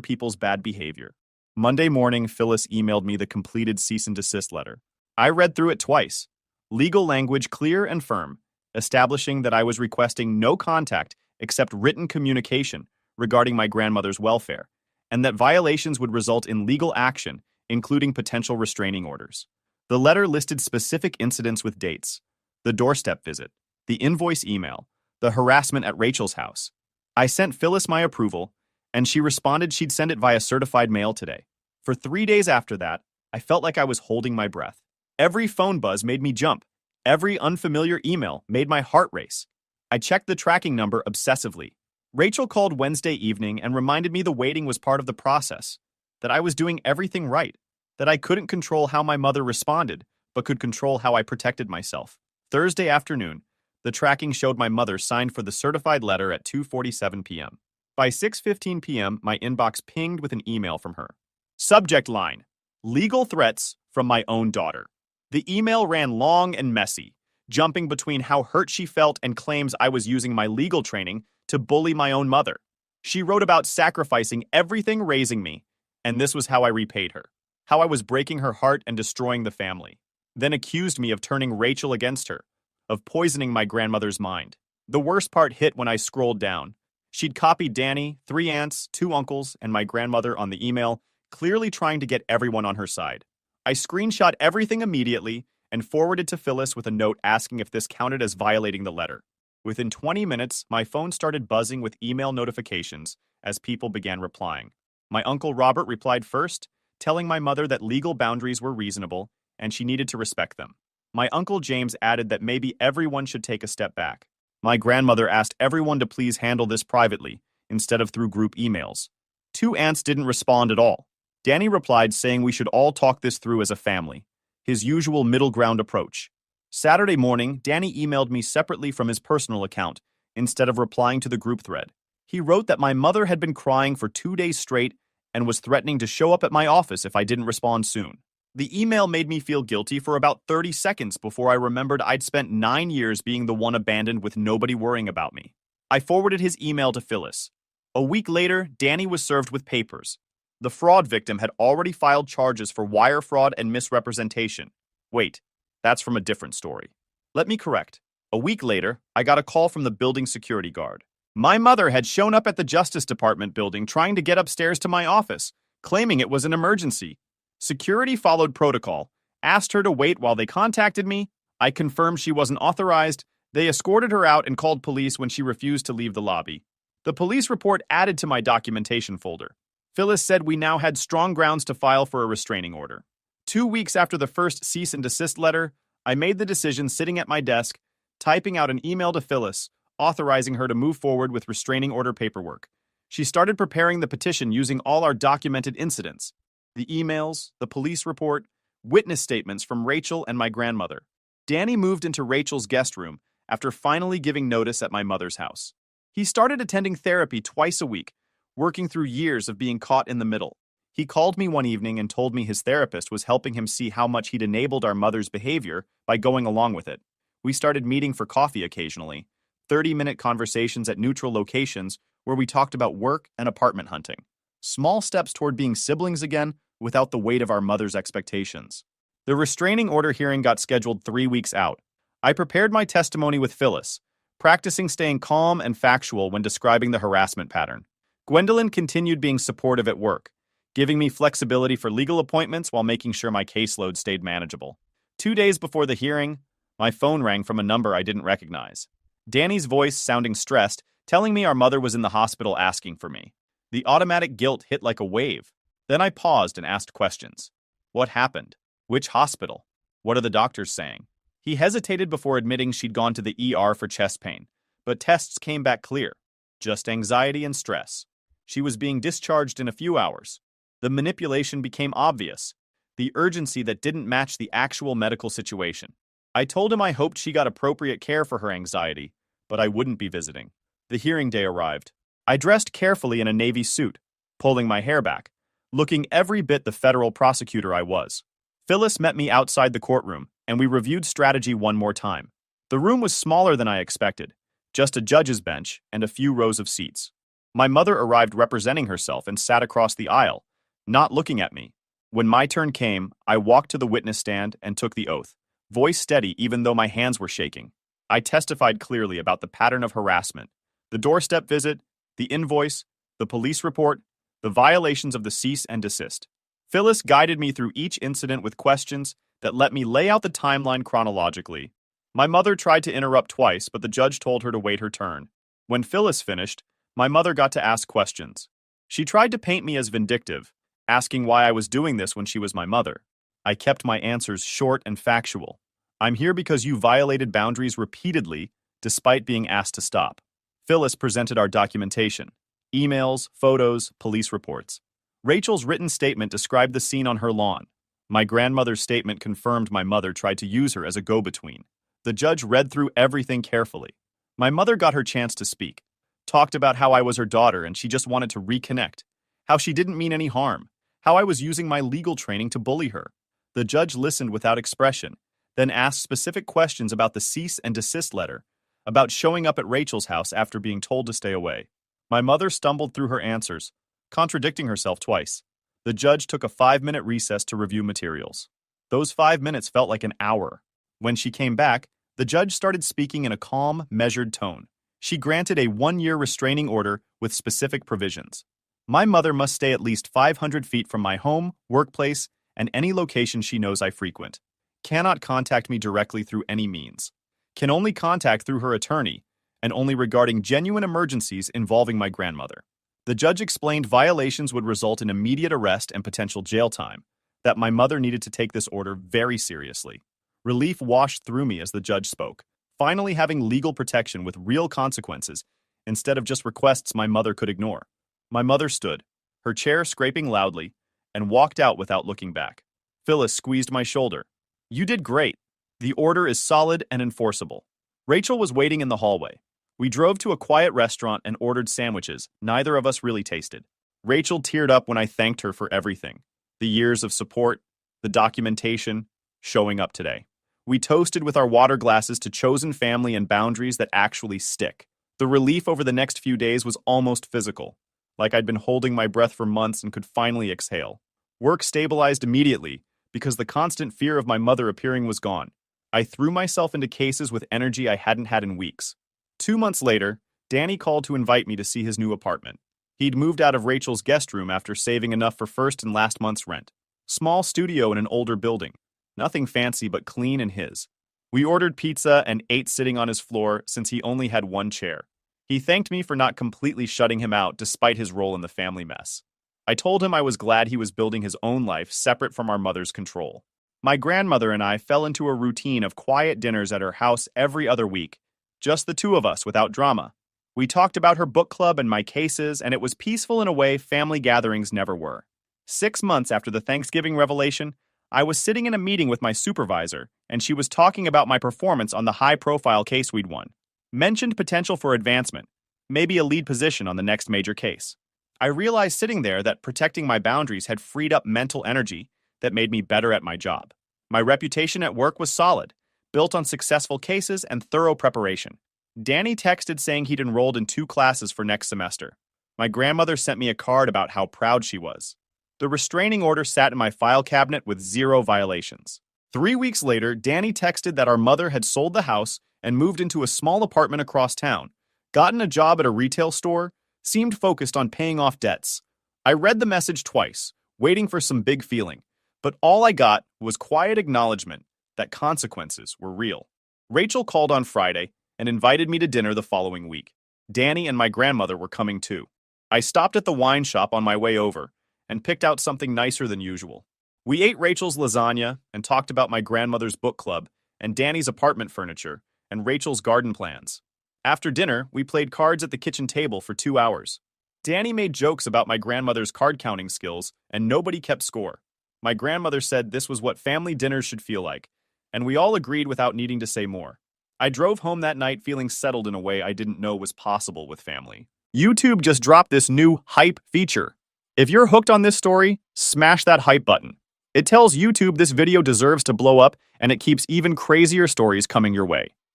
people's bad behavior. Monday morning, Phyllis emailed me the completed cease and desist letter. I read through it twice. Legal language clear and firm, establishing that I was requesting no contact except written communication regarding my grandmother's welfare, and that violations would result in legal action, including potential restraining orders. The letter listed specific incidents with dates, the doorstep visit, the invoice email, the harassment at Rachel's house. I sent Phyllis my approval, and she responded she'd send it via certified mail today. For 3 days after that, I felt like I was holding my breath. Every phone buzz made me jump. Every unfamiliar email made my heart race. I checked the tracking number obsessively. Rachel called Wednesday evening and reminded me the waiting was part of the process, that I was doing everything right, that I couldn't control how my mother responded, but could control how I protected myself. Thursday afternoon, the tracking showed my mother signed for the certified letter at 2:47 p.m. By 6:15 p.m., my inbox pinged with an email from her. Subject line: legal threats from my own daughter. The email ran long and messy, jumping between how hurt she felt and claims I was using my legal training to bully my own mother. She wrote about sacrificing everything raising me And this was how I repaid her. How I was breaking her heart and destroying the family. Then accused me of turning Rachel against her, of poisoning my grandmother's mind. The worst part hit when I scrolled down. She'd copied Danny, 3 aunts, 2 uncles, and my grandmother on the email, clearly trying to get everyone on her side. I screenshot everything immediately and forwarded to Phyllis with a note asking if this counted as violating the letter. Within 20 minutes, my phone started buzzing with email notifications as people began replying. My uncle Robert replied first, telling my mother that legal boundaries were reasonable and she needed to respect them. My uncle James added that maybe everyone should take a step back. My grandmother asked everyone to please handle this privately, instead of through group emails. 2 aunts didn't respond at all. Danny replied saying we should all talk this through as a family, his usual middle ground approach. Saturday morning, Danny emailed me separately from his personal account, instead of replying to the group thread. He wrote that my mother had been crying for 2 days straight and was threatening to show up at my office if I didn't respond soon. The email made me feel guilty for about 30 seconds before I remembered I'd spent 9 years being the one abandoned with nobody worrying about me. I forwarded his email to Phyllis. A week later, Danny was served with papers. The fraud victim had already filed charges for wire fraud and misrepresentation. Wait, that's from a different story. Let me correct. A week later, I got a call from the building security guard. My mother had shown up at the Justice Department building trying to get upstairs to my office, claiming it was an emergency. Security followed protocol, asked her to wait while they contacted me. I confirmed she wasn't authorized. They escorted her out and called police when she refused to leave the lobby. The police report added to my documentation folder. Phyllis said we now had strong grounds to file for a restraining order. 2 weeks after the first cease and desist letter, I made the decision sitting at my desk, typing out an email to Phyllis, authorizing her to move forward with restraining order paperwork. She started preparing the petition using all our documented incidents. The emails, the police report, witness statements from Rachel and my grandmother. Danny moved into Rachel's guest room after finally giving notice at my mother's house. He started attending therapy twice a week, working through years of being caught in the middle. He called me one evening and told me his therapist was helping him see how much he'd enabled our mother's behavior by going along with it. We started meeting for coffee occasionally, 30-minute conversations at neutral locations where we talked about work and apartment hunting. Small steps toward being siblings again without the weight of our mother's expectations. The restraining order hearing got scheduled 3 weeks out. I prepared my testimony with Phyllis, practicing staying calm and factual when describing the harassment pattern. Gwendolyn continued being supportive at work, giving me flexibility for legal appointments while making sure my caseload stayed manageable. 2 days before the hearing, my phone rang from a number I didn't recognize. Danny's voice sounding stressed, telling me our mother was in the hospital asking for me. The automatic guilt hit like a wave. Then I paused and asked questions. What happened? Which hospital? What are the doctors saying? He hesitated before admitting she'd gone to the ER for chest pain, but tests came back clear. Just anxiety and stress. She was being discharged in a few hours. The manipulation became obvious, the urgency that didn't match the actual medical situation. I told him I hoped she got appropriate care for her anxiety, but I wouldn't be visiting. The hearing day arrived. I dressed carefully in a navy suit, pulling my hair back, looking every bit the federal prosecutor I was. Phyllis met me outside the courtroom, and we reviewed strategy one more time. The room was smaller than I expected, just a judge's bench and a few rows of seats. My mother arrived representing herself and sat across the aisle, not looking at me. When my turn came, I walked to the witness stand and took the oath, voice steady even though my hands were shaking. I testified clearly about the pattern of harassment, the doorstep visit, the invoice, the police report, the violations of the cease and desist. Phyllis guided me through each incident with questions that let me lay out the timeline chronologically. My mother tried to interrupt twice, but the judge told her to wait her turn. When Phyllis finished, my mother got to ask questions. She tried to paint me as vindictive, asking why I was doing this when she was my mother. I kept my answers short and factual. I'm here because you violated boundaries repeatedly, despite being asked to stop. Phyllis presented our documentation. Emails, photos, police reports. Rachel's written statement described the scene on her lawn. My grandmother's statement confirmed my mother tried to use her as a go-between. The judge read through everything carefully. My mother got her chance to speak, talked about how I was her daughter and she just wanted to reconnect, how she didn't mean any harm, how I was using my legal training to bully her. The judge listened without expression, then asked specific questions about the cease and desist letter, about showing up at Rachel's house after being told to stay away. My mother stumbled through her answers, contradicting herself twice. The judge took a 5-minute recess to review materials. Those 5 minutes felt like an hour. When she came back, the judge started speaking in a calm, measured tone. She granted a 1-year restraining order with specific provisions. My mother must stay at least 500 feet from my home, workplace, and any location she knows I frequent. Cannot contact me directly through any means. Can only contact through her attorney, and only regarding genuine emergencies involving my grandmother. The judge explained violations would result in immediate arrest and potential jail time, that my mother needed to take this order very seriously. Relief washed through me as the judge spoke, finally having legal protection with real consequences instead of just requests my mother could ignore. My mother stood, her chair scraping loudly, and walked out without looking back. Phyllis squeezed my shoulder. "You did great. The order is solid and enforceable." Rachel was waiting in the hallway. We drove to a quiet restaurant and ordered sandwiches neither of us really tasted. Rachel teared up when I thanked her for everything. The years of support, the documentation, showing up today. We toasted with our water glasses to chosen family and boundaries that actually stick. The relief over the next few days was almost physical, like I'd been holding my breath for months and could finally exhale. Work stabilized immediately because the constant fear of my mother appearing was gone. I threw myself into cases with energy I hadn't had in weeks. 2 months later, Danny called to invite me to see his new apartment. He'd moved out of Rachel's guest room after saving enough for first and last month's rent. Small studio in an older building. Nothing fancy but clean and his. We ordered pizza and ate sitting on his floor since he only had one chair. He thanked me for not completely shutting him out despite his role in the family mess. I told him I was glad he was building his own life separate from our mother's control. My grandmother and I fell into a routine of quiet dinners at her house every other week, just the two of us without drama. We talked about her book club and my cases, and it was peaceful in a way family gatherings never were. 6 months after the Thanksgiving revelation, I was sitting in a meeting with my supervisor, and she was talking about my performance on the high-profile case we'd won. Mentioned potential for advancement, maybe a lead position on the next major case. I realized sitting there that protecting my boundaries had freed up mental energy that made me better at my job. My reputation at work was solid, built on successful cases and thorough preparation. Danny texted saying he'd enrolled in 2 classes for next semester. My grandmother sent me a card about how proud she was. The restraining order sat in my file cabinet with 0 violations. 3 weeks later, Danny texted that our mother had sold the house and moved into a small apartment across town, gotten a job at a retail store, seemed focused on paying off debts. I read the message twice, waiting for some big feeling, but all I got was quiet acknowledgement that consequences were real. Rachel called on Friday and invited me to dinner the following week. Danny and my grandmother were coming too. I stopped at the wine shop on my way over and picked out something nicer than usual. We ate Rachel's lasagna and talked about my grandmother's book club and Danny's apartment furniture and Rachel's garden plans. After dinner, we played cards at the kitchen table for 2 hours. Danny made jokes about my grandmother's card counting skills, and nobody kept score. My grandmother said this was what family dinners should feel like, and we all agreed without needing to say more. I drove home that night feeling settled in a way I didn't know was possible with family. YouTube just dropped this new hype feature. If you're hooked on this story, smash that hype button. It tells YouTube this video deserves to blow up, and it keeps even crazier stories coming your way.